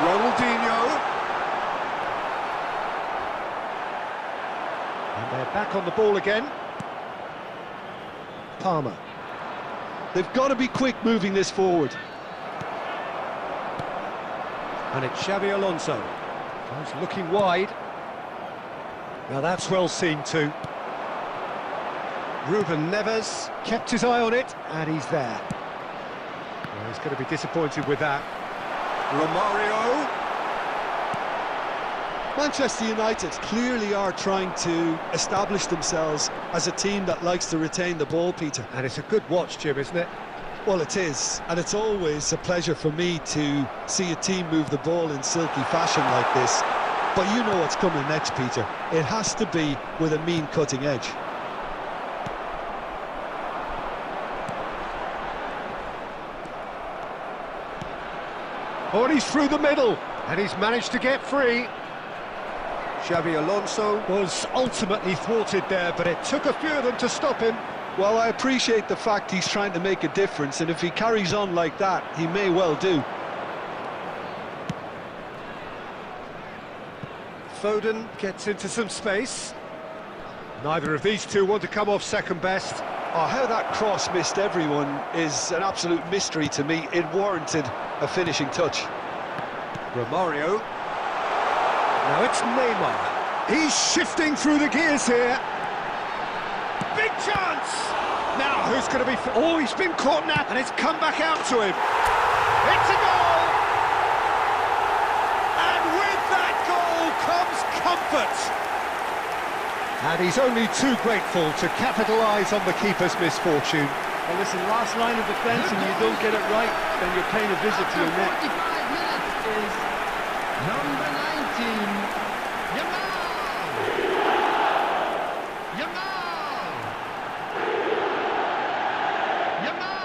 Ronaldinho. And they're back on the ball again. Palmer. They've got to be quick moving this forward. And it's Xabi Alonso. He's looking wide. Now that's well seen too. Ruben Neves kept his eye on it, and he's there. Well, he's going to be disappointed with that. Romario. Manchester United clearly are trying to establish themselves as a team that likes to retain the ball, Peter. And it's a good watch, Jim, isn't it? Well, it is, and it's always a pleasure for me to see a team move the ball in silky fashion like this. But you know what's coming next, Peter. It has to be with a mean cutting edge. Oh, and he's through the middle, and he's managed to get free. Xabi Alonso was ultimately thwarted there, but it took a few of them to stop him. Well, I appreciate the fact he's trying to make a difference, and if he carries on like that, he may well do. Foden gets into some space. Neither of these two want to come off second best. Oh, how that cross missed everyone is an absolute mystery to me. It warranted a finishing touch. Romario. Now it's Neymar. He's shifting through the gears here. Big chance! Now who's going to be... Oh, he's been caught now, and it's come back out to him. It's a goal! And with that goal comes comfort. And he's only too grateful to capitalise on the keeper's misfortune. Well, listen, last line of defence, and you don't get it right, then you're paying a visit to your net. 45 minutes is number 19, Yamal! Yamal! Yamal!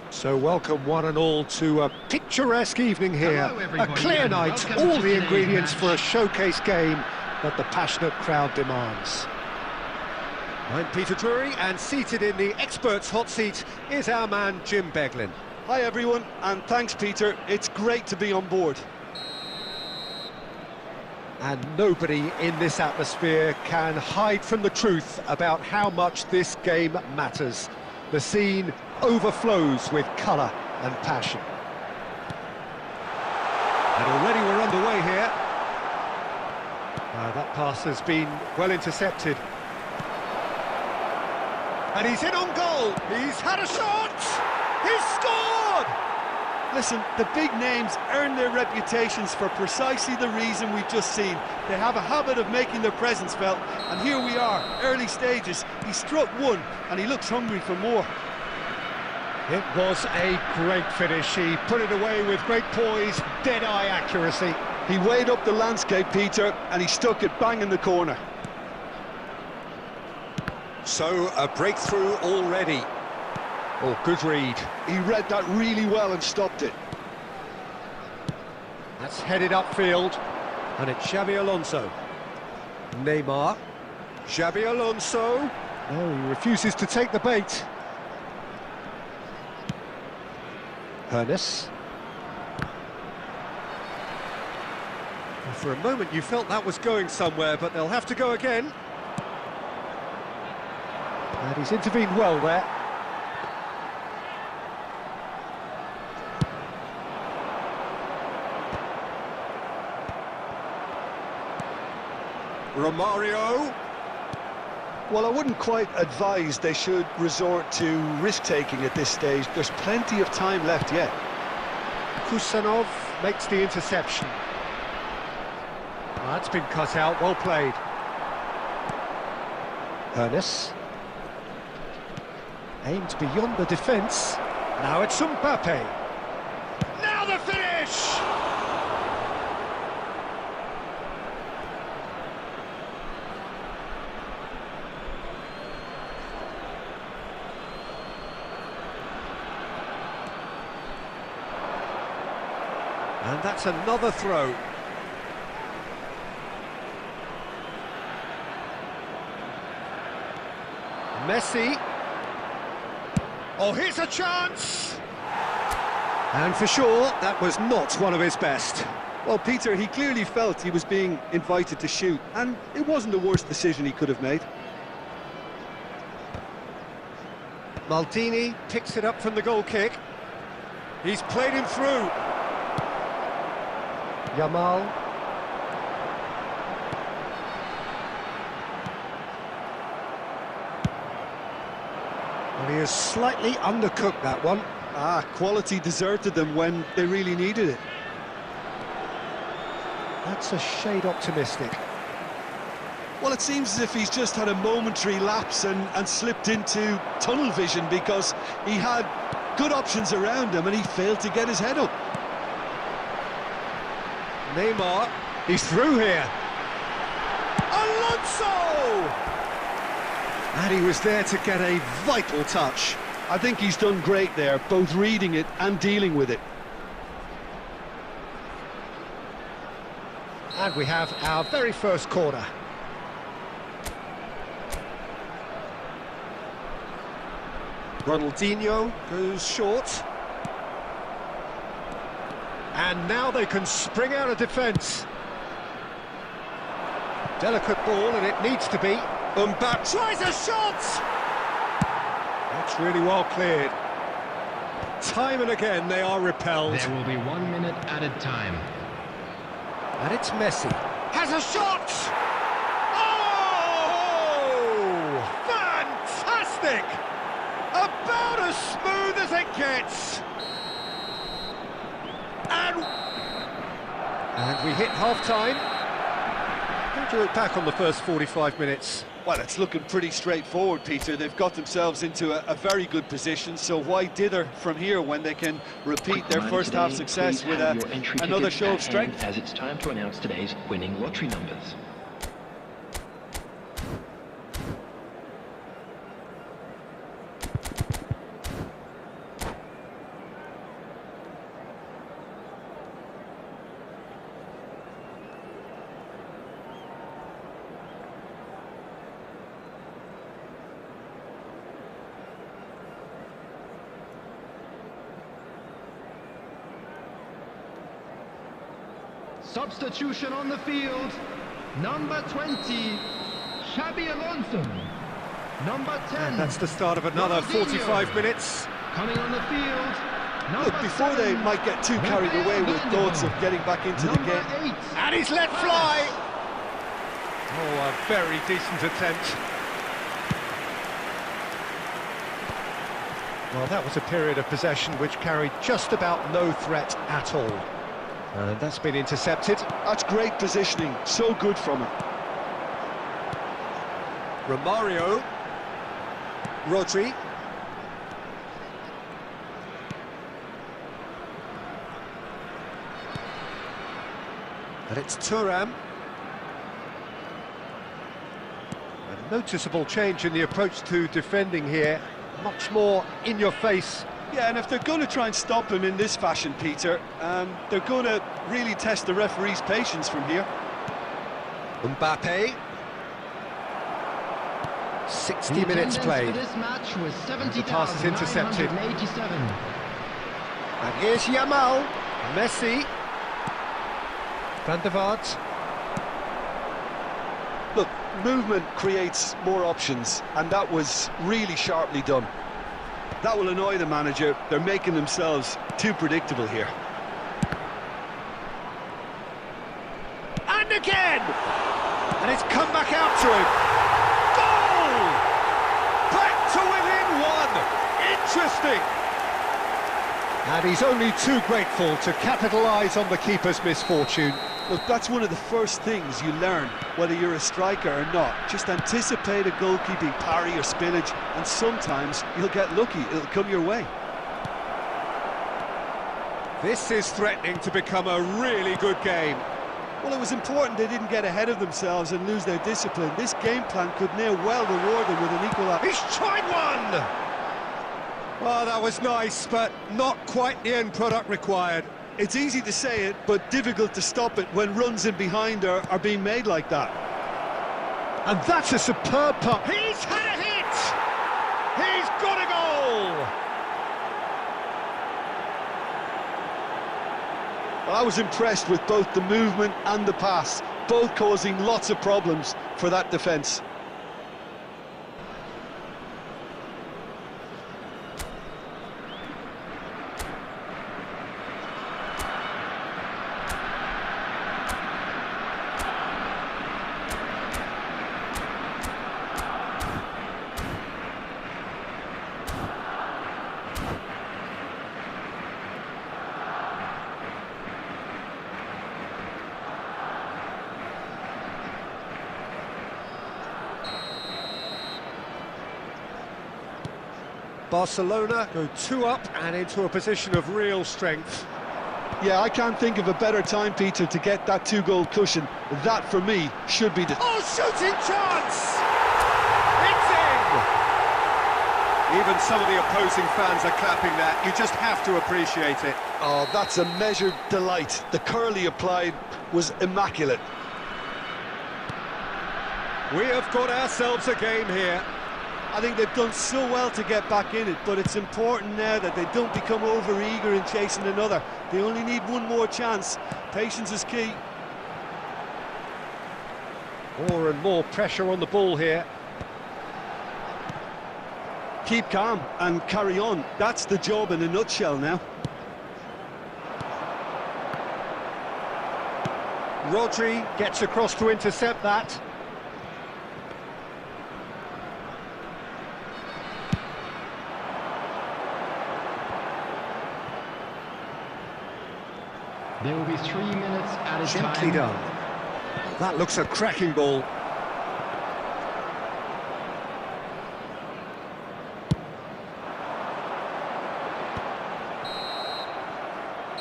So welcome one and all to a picturesque evening here. Hello, A clear and night, welcome all to the today's ingredients match. for a showcase game that the passionate crowd demands. I'm Peter Drury, and seated in the experts' hot seat is our man Jim Beglin. Hi everyone, and thanks Peter, it's great to be on board. And nobody in this atmosphere can hide from the truth about how much this game matters. The scene overflows with colour and passion. And already we're underway here. That pass has been well intercepted. And he's in on goal. He's had a shot. He's scored. Listen, the big names earn their reputations for precisely the reason we've just seen. They have a habit of making their presence felt, and here we are, early stages. He struck one, and he looks hungry for more. It was a great finish. He put it away with great poise, dead-eye accuracy. He weighed up the landscape, Peter, and he stuck it bang in the corner. So, a breakthrough already. Oh, good read. He read that really well and stopped it. That's headed upfield. And it's Xabi Alonso. Neymar. Xabi Alonso. No, he refuses to take the bait. Ernest. For a moment you felt that was going somewhere, but they'll have to go again. And he's intervened well there. Romario. Well, I wouldn't quite advise they should resort to risk-taking at this stage. There's plenty of time left yet. Kusanov makes the interception. That's been cut out, well played. Ernest. Aimed beyond the defence. Now it's Mbappe. Now the finish! And that's another throw. Messi. Oh, here's a chance! And for sure, that was not one of his best. Well, Peter, he clearly felt he was being invited to shoot, and it wasn't the worst decision he could have made. Maldini picks it up from the goal kick. He's played him through. Yamal. And he has slightly undercooked that one. Quality deserted them when they really needed it. That's a shade optimistic. Well, it seems as if he's just had a momentary lapse and slipped into tunnel vision because he had good options around him and he failed to get his head up. Neymar, he's through here. Alonso! And he was there to get a vital touch. I think he's done great there, both reading it and dealing with it. And we have our very first corner. Ronaldinho goes short. And now they can spring out of defence. Delicate ball, and it needs to be. Mbappe tries a shot! That's really well cleared. Time and again they are repelled. There will be 1 minute added time. And it's Messi. Has a shot! Oh! Fantastic! About as smooth as it gets. And we hit half-time. How do you look back on the first 45 minutes? Well, it's looking pretty straightforward, Peter. They've got themselves into a very good position, so why dither from here when they can repeat their first half success with another show of strength? As it's time to announce today's winning lottery numbers. Substitution on the field. Number 20, Xabi Alonso. Number 10. And that's the start of another 45 minutes. Coming on the field. Look, before they might get too carried away with thoughts of getting back into the game. 8. And he's let fly. Oh, a very decent attempt. Well, that was a period of possession which carried just about no threat at all. And that's been intercepted. That's great positioning, so good from him. Romario. Rodri. And it's Thuram. A noticeable change in the approach to defending here. Much more in your face. Yeah, and if they're going to try and stop him in this fashion, Peter, they're going to really test the referee's patience from here. Mbappe. 60 minutes played. This match was The pass is intercepted. 70,987. And here's Yamal. Messi. Van der Vaart. Look, movement creates more options, and that was really sharply done. That will annoy the manager. They're making themselves too predictable here. And again! And it's come back out to him. Goal! Back to within one. Interesting. And he's only too grateful to capitalise on the keeper's misfortune. Look, that's one of the first things you learn, whether you're a striker or not. Just anticipate a goalkeeping parry or spillage, and sometimes you'll get lucky. It'll come your way. This is threatening to become a really good game. Well, it was important they didn't get ahead of themselves and lose their discipline. This game plan could near well reward them with an equal... He's tried one! Well, that was nice, but not quite the end product required. It's easy to say it, but difficult to stop it when runs in behind are being made like that. And that's a superb puck. He's had a hit! He's got a goal! Well, I was impressed with both the movement and the pass, both causing lots of problems for that defence. Barcelona go 2 up and into a position of real strength. Yeah, I can't think of a better time, Peter, to get that 2-goal cushion. That, for me, should be the... Oh, shooting chance! It's in! Even some of the opposing fans are clapping that. You just have to appreciate it. Oh, that's a measured delight. The curl he applied was immaculate. We have got ourselves a game here. I think they've done so well to get back in it, but it's important now that they don't become over-eager in chasing another. They only need one more chance. Patience is key. More and more pressure on the ball here. Keep calm and carry on. That's the job in a nutshell now. Rodri gets across to intercept that. There will be 3 minutes at a Gently time. done. That looks a cracking ball.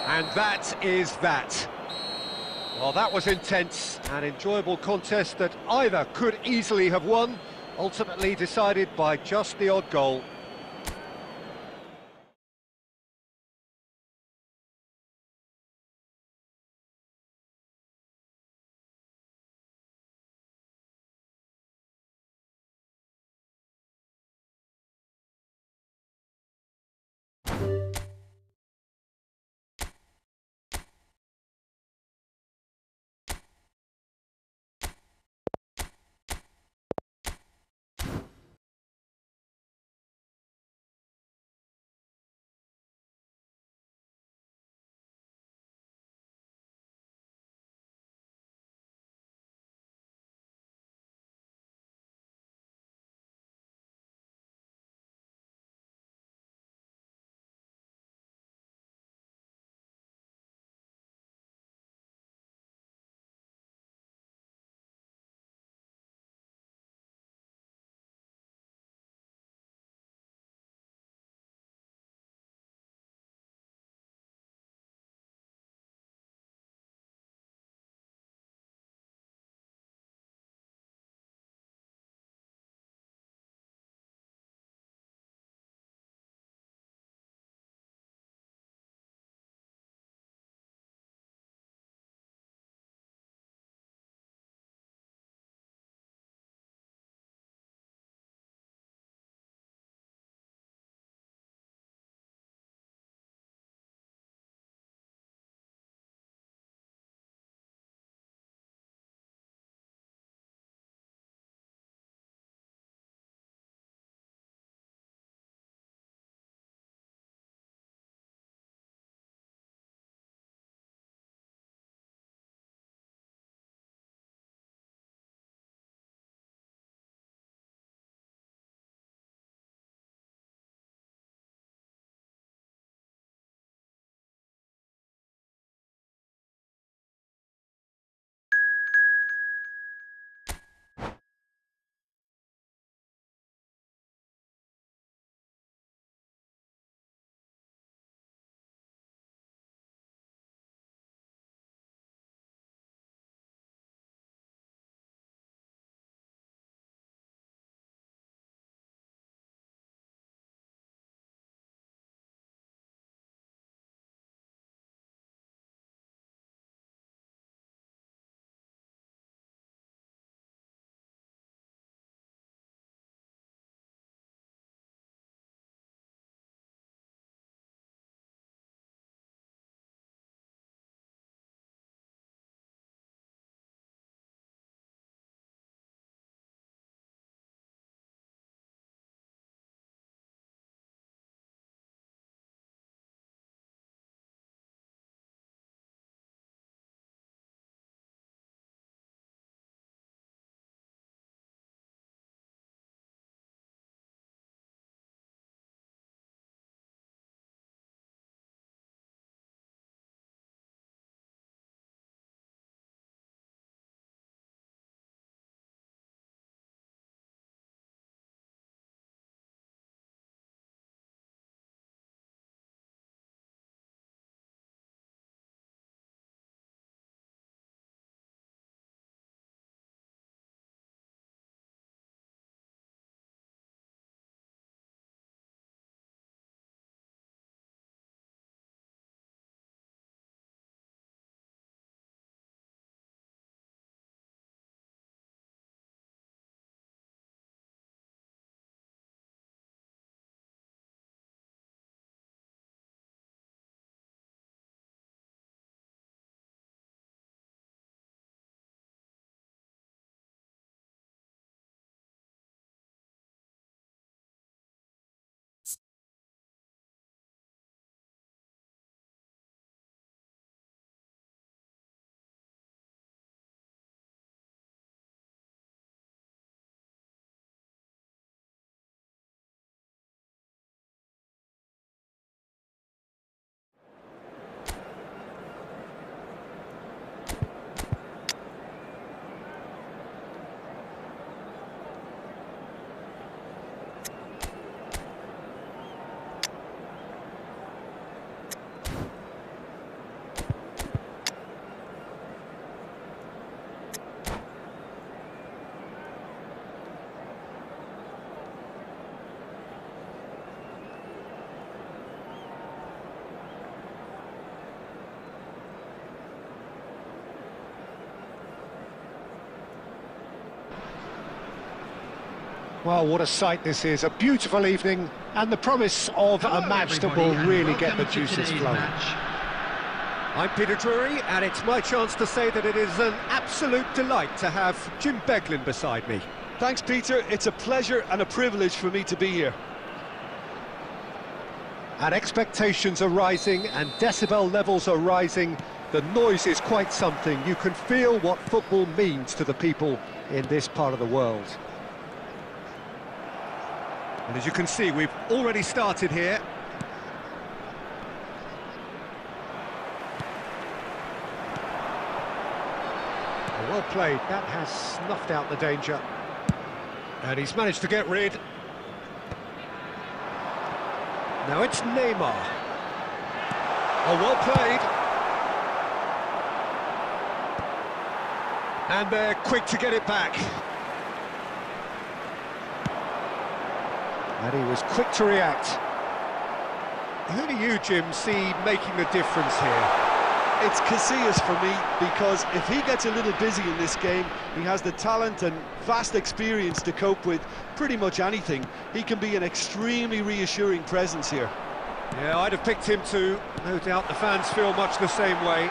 And that is that. Well, that was intense, an enjoyable contest that either could easily have won, ultimately decided by just the odd goal. Well, what a sight this is, a beautiful evening, and the promise of a match that will really get the juices flowing. I'm Peter Drury, and it's my chance to say that it is an absolute delight to have Jim Beglin beside me. Thanks, Peter. It's a pleasure and a privilege for me to be here. And expectations are rising, and decibel levels are rising. The noise is quite something. You can feel what football means to the people in this part of the world. And as you can see, we've already started here. Well played, that has snuffed out the danger. And he's managed to get rid. Now it's Neymar. Oh, well played. And they're quick to get it back. And he was quick to react. Who do you, Jim, see making the difference here? It's Casillas for me, because if he gets a little busy in this game, he has the talent and vast experience to cope with pretty much anything. He can be an extremely reassuring presence here. Yeah, I'd have picked him too. No doubt the fans feel much the same way.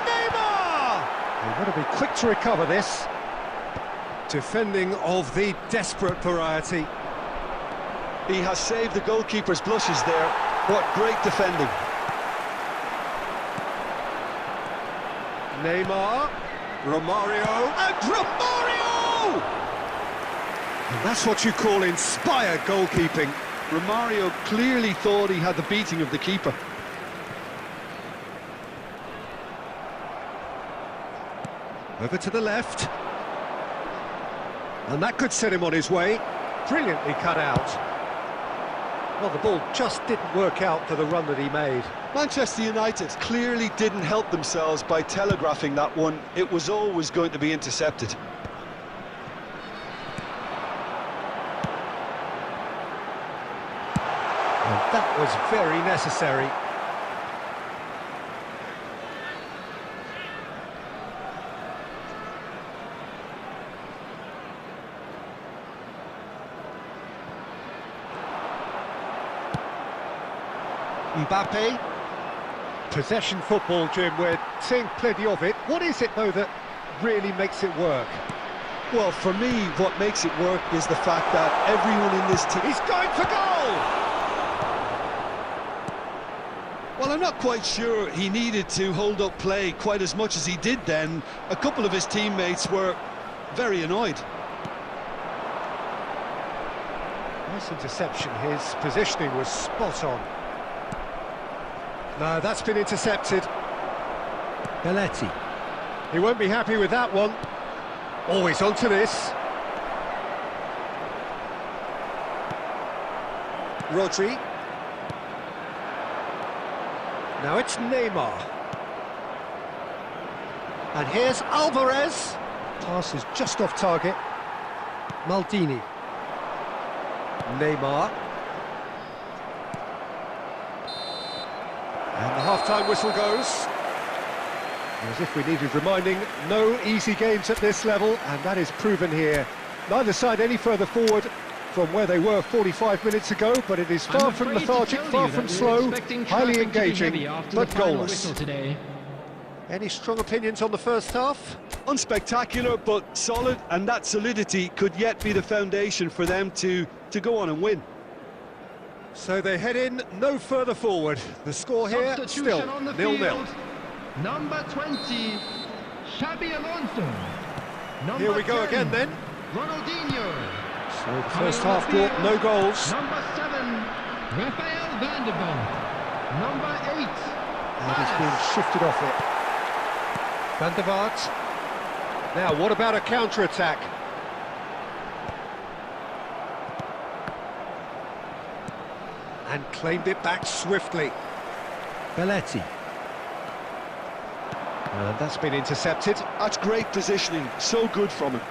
Neymar! They've got to be quick to recover this. Defending of the desperate variety. He has saved the goalkeeper's blushes there. What great defending. Neymar, Romario, and Romario! And that's what you call inspired goalkeeping. Romario clearly thought he had the beating of the keeper. Over to the left. And that could set him on his way. Brilliantly cut out. Well, the ball just didn't work out for the run that he made. Manchester United clearly didn't help themselves by telegraphing that one. It was always going to be intercepted. And that was very necessary. Mbappe. Possession football, Jim, we're seeing plenty of it. What is it, though, that really makes it work? Well, for me, what makes it work is the fact that everyone in this team... He's going for goal! Well, I'm not quite sure he needed to hold up play quite as much as he did then. A couple of his teammates were very annoyed. Nice interception. His positioning was spot on. No, that's been intercepted. Belletti. He won't be happy with that one. Always onto this. Rodri. Now it's Neymar. And here's Alvarez. Pass is just off target. Maldini. Neymar. And the half-time whistle goes. As if we needed reminding, no easy games at this level, and that is proven here. Neither side any further forward from where they were 45 minutes ago, but it is far from lethargic, far from slow, highly engaging, but goalless. Any strong opinions on the first half? Unspectacular, but solid, and that solidity could yet be the foundation for them to go on and win. So they head in no further forward. The score here still 0-0. Number 20, Xabi Alonso. Here we go again then. Ronaldinho. So the first half brought no goals. Number 7, Rafael van der Vaart. Number 8. And he's being shifted off it. Van der Vaart. Now, what about a counter-attack? And claimed it back swiftly. Belletti. And that's been intercepted. That's great positioning, so good from him.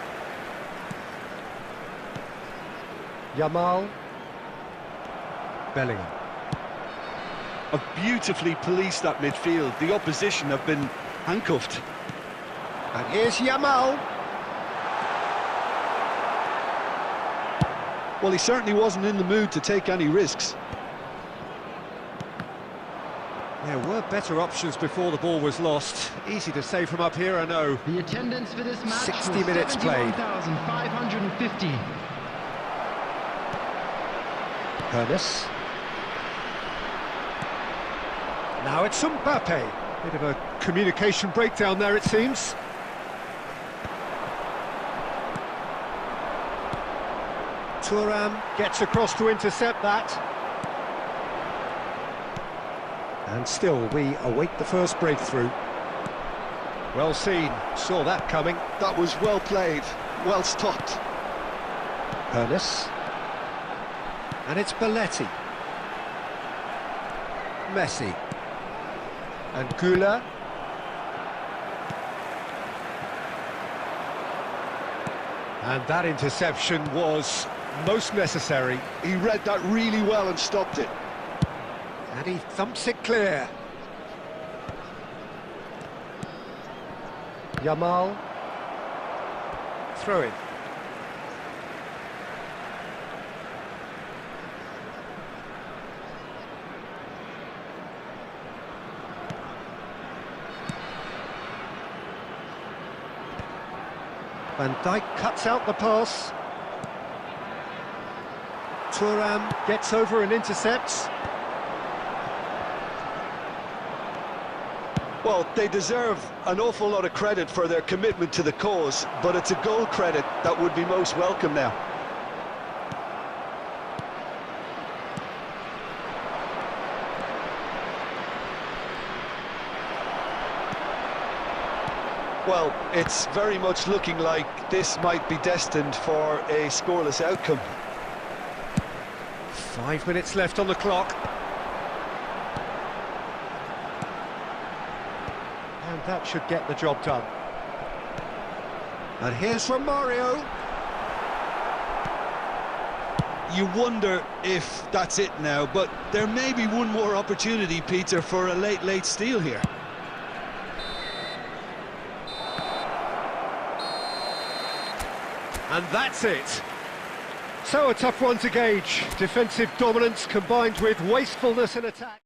Yamal. Bellingham. Have beautifully policed that midfield. The opposition have been handcuffed. And here's Yamal. Well, he certainly wasn't in the mood to take any risks. There were better options before the ball was lost. Easy to say from up here, I know. The attendance for this match 60 was minutes played. 71,550. Ernest. Now it's Mbappe. Bit of a communication breakdown there, it seems. Thuram gets across to intercept that. And still, we await the first breakthrough. Well seen, saw that coming. That was well played, well stopped. Ernest. And it's Belletti. Messi. And Gula. And that interception was most necessary. He read that really well and stopped it. And he thumps it clear. Yamal. Throw in. Van Dijk cuts out the pass. Thuram gets over and intercepts. Well, they deserve an awful lot of credit for their commitment to the cause, but it's a goal credit that would be most welcome now. Well, it's very much looking like this might be destined for a scoreless outcome. 5 minutes left on the clock. And that should get the job done. And here's from Mario. You wonder if that's it now, but there may be one more opportunity, Peter, for a late steal here. And that's it. So a tough one to gauge. Defensive dominance combined with wastefulness in attack.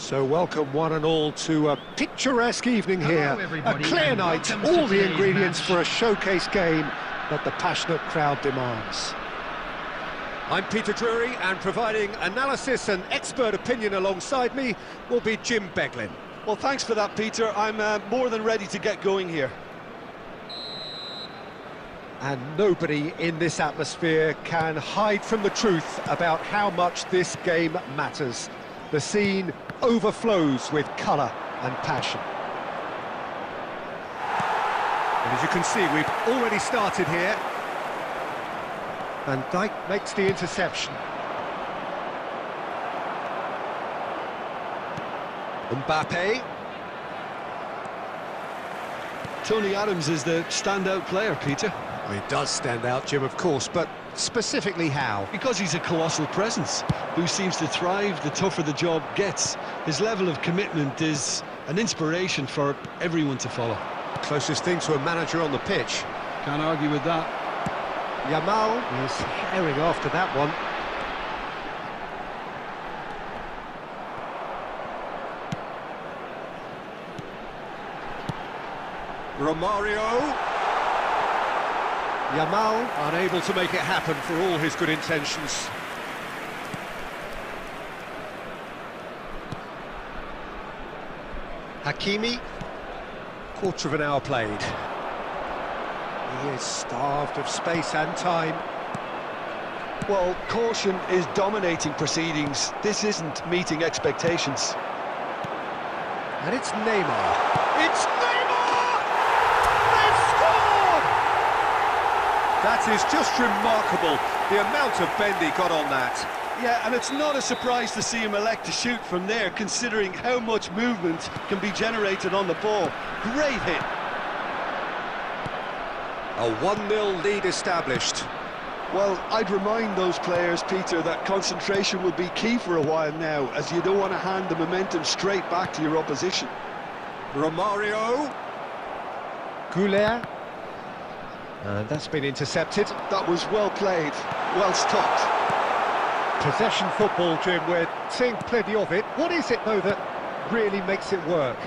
So welcome one and all to a picturesque evening here. A clear night, all the ingredients for a showcase game that the passionate crowd demands. I'm Peter Drury, and providing analysis and expert opinion alongside me will be Jim Beglin. Well, thanks for that, Peter. I'm more than ready to get going here. And nobody in this atmosphere can hide from the truth about how much this game matters. The scene overflows with colour and passion. And as you can see, we've already started here. Van Dijk makes the interception. Mbappe. Tony Adams is the standout player, Peter. Well, he does stand out, Jim, of course, but specifically how? Because he's a colossal presence who seems to thrive the tougher the job gets. His level of commitment is an inspiration for everyone to follow. Closest thing to a manager on the pitch. Can't argue with that. Yamal is herring after that one. Romario. Yamal unable to make it happen for all his good intentions. Hakimi. Quarter of an hour played. He is starved of space and time. Well, caution is dominating proceedings. This isn't meeting expectations. And it's Neymar. It's Neymar! They've scored! That is just remarkable, the amount of bend he got on that. Yeah, and it's not a surprise to see him elect to shoot from there, considering how much movement can be generated on the ball. Great hit. A 1-0 lead established. Well, I'd remind those players, Peter, that concentration will be key for a while now, as you don't want to hand the momentum straight back to your opposition. Romario. Goulet. And that's been intercepted. That was well played, well stopped. Possession football, Jim, we're seeing plenty of it. What is it, though, that really makes it work?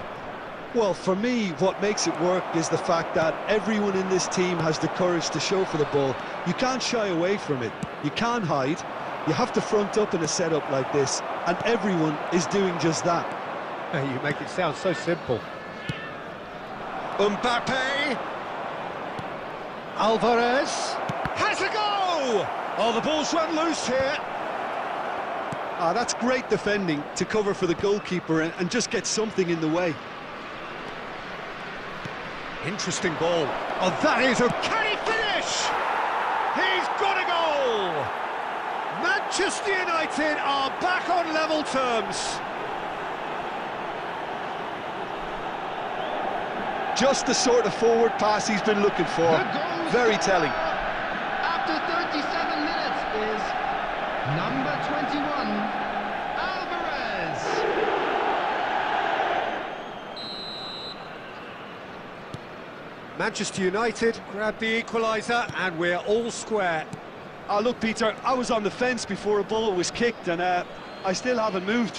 Well, for me, what makes it work is the fact that everyone in this team has the courage to show for the ball. You can't shy away from it. You can't hide. You have to front up in a setup like this, and everyone is doing just that. You make it sound so simple. Mbappe. Alvarez. Has a go! Oh, the ball's run loose here. That's great defending to cover for the goalkeeper and just get something in the way. Interesting ball. Oh, that is a... Can he finish? He's got a goal! Manchester United are back on level terms. Just the sort of forward pass he's been looking for. Very telling. After 37 minutes is number 21, Alvarez. Manchester United grab the equaliser, and we're all square. Look, Peter, I was on the fence before a ball was kicked, and I still haven't moved.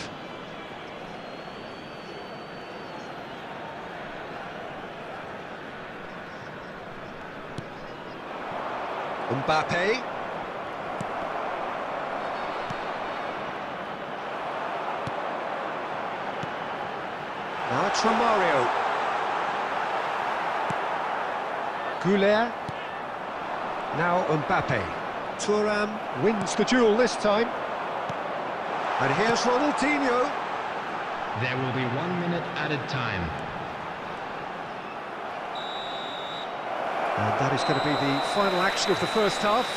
Mbappe. Now it's Romario. Goulet. Now Mbappe. Thuram wins the duel this time. And here's Ronaldinho. There will be 1 minute added time. And that is going to be the final action of the first half.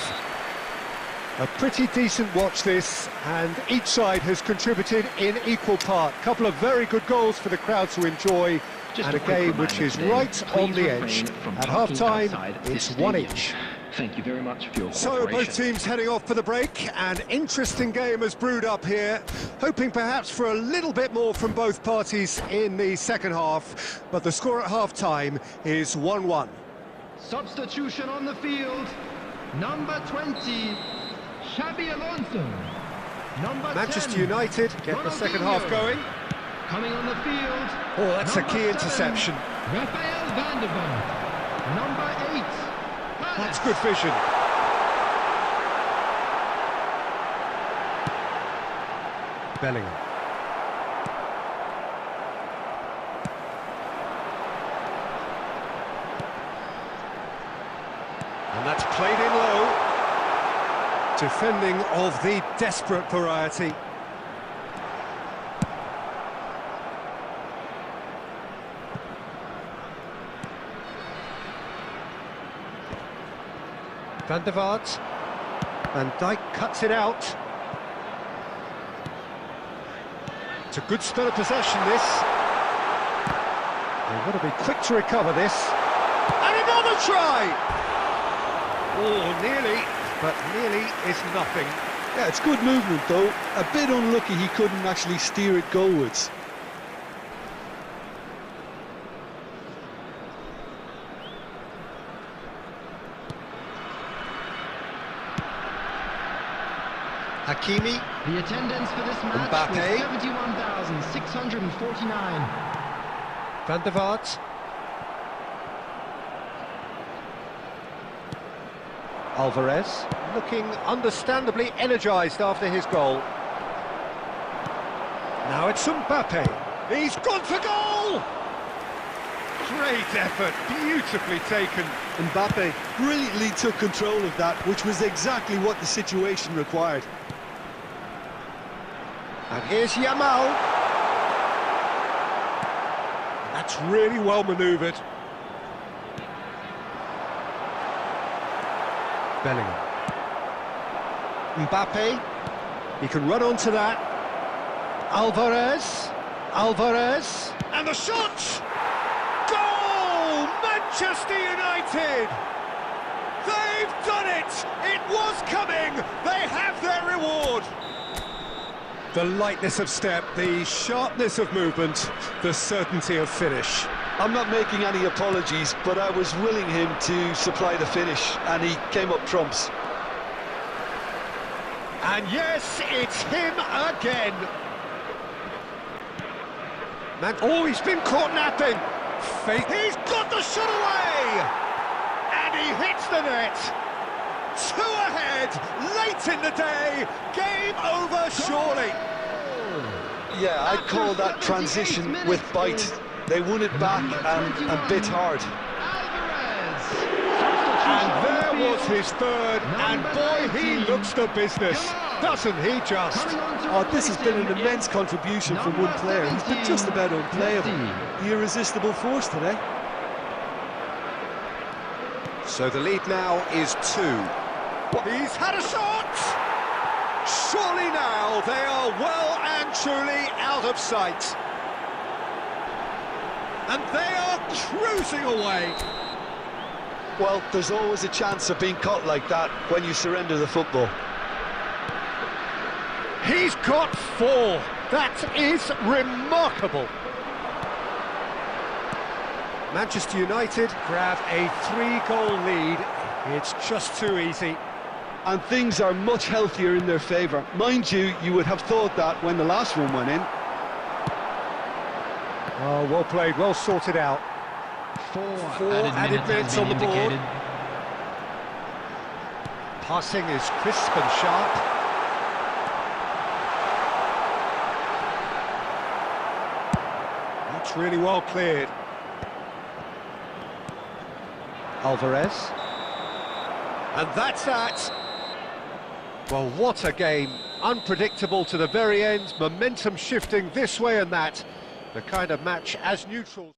A pretty decent watch this, and each side has contributed in equal part. A couple of very good goals for the crowd to enjoy, and a game which is right on the edge. At half-time, it's 1-1. Thank you very much for your So cooperation. both teams heading off for the break. An interesting game has brewed up here, hoping perhaps for a little bit more from both parties in the second half, but the score at half-time is 1-1. Substitution on the field, number 20, Xabi Alonso. Number Manchester 10, United get the second half Ronaldinho. going. Coming on the field. Oh, that's a number key 7, interception. Rafael van der Vaart. Number 8. That's good vision. Bellingham. And that's played in low. Defending of the desperate variety. Van der Vaart. Van Dijk cuts it out. It's a good spell of possession, this. They've got to be quick to recover this. And another try! Oh, nearly, but nearly is nothing. Yeah, it's good movement though. A bit unlucky he couldn't actually steer it goalwards. Hakimi. The attendance for this match Mbappe. was 71,649. Van der Vaart. Alvarez, looking understandably energised after his goal. Now it's Mbappe. He's gone for goal! Great effort, beautifully taken. Mbappe brilliantly took control of that, which was exactly what the situation required. And here's Yamal. That's really well manoeuvred. Bellingham. Mbappe. He can run onto that. Alvarez. Alvarez. And the shot! Goal! Manchester United! They've done it! It was coming! They have their reward! The lightness of step, the sharpness of movement, the certainty of finish. I'm not making any apologies, but I was willing him to supply the finish, and he came up trumps. And yes, it's him again. Oh, he's been caught napping. He's got the shot away! And he hits the net. 2 ahead, late in the day, game over surely. Yeah, I'd call that transition with bite. They won it back and bit hard. And there was his third, and boy, he looks the business, doesn't he just? Oh, this has been an immense contribution from one player. He's been just about unplayable. The irresistible force today. So the lead now is 2. He's had a shot! Surely now they are well and truly out of sight. And they are cruising away. Well, there's always a chance of being caught like that when you surrender the football. He's got 4. That is remarkable. Manchester United grab a 3-goal lead. It's just too easy. And things are much healthier in their favour. Mind you, you would have thought that when the last one went in. Oh, well played, well sorted out. 4 added minutes on the board. Passing is crisp and sharp. That's really well cleared. Alvarez. And that's that. Well, what a game. Unpredictable to the very end, momentum shifting this way and that. The kind of match as neutral.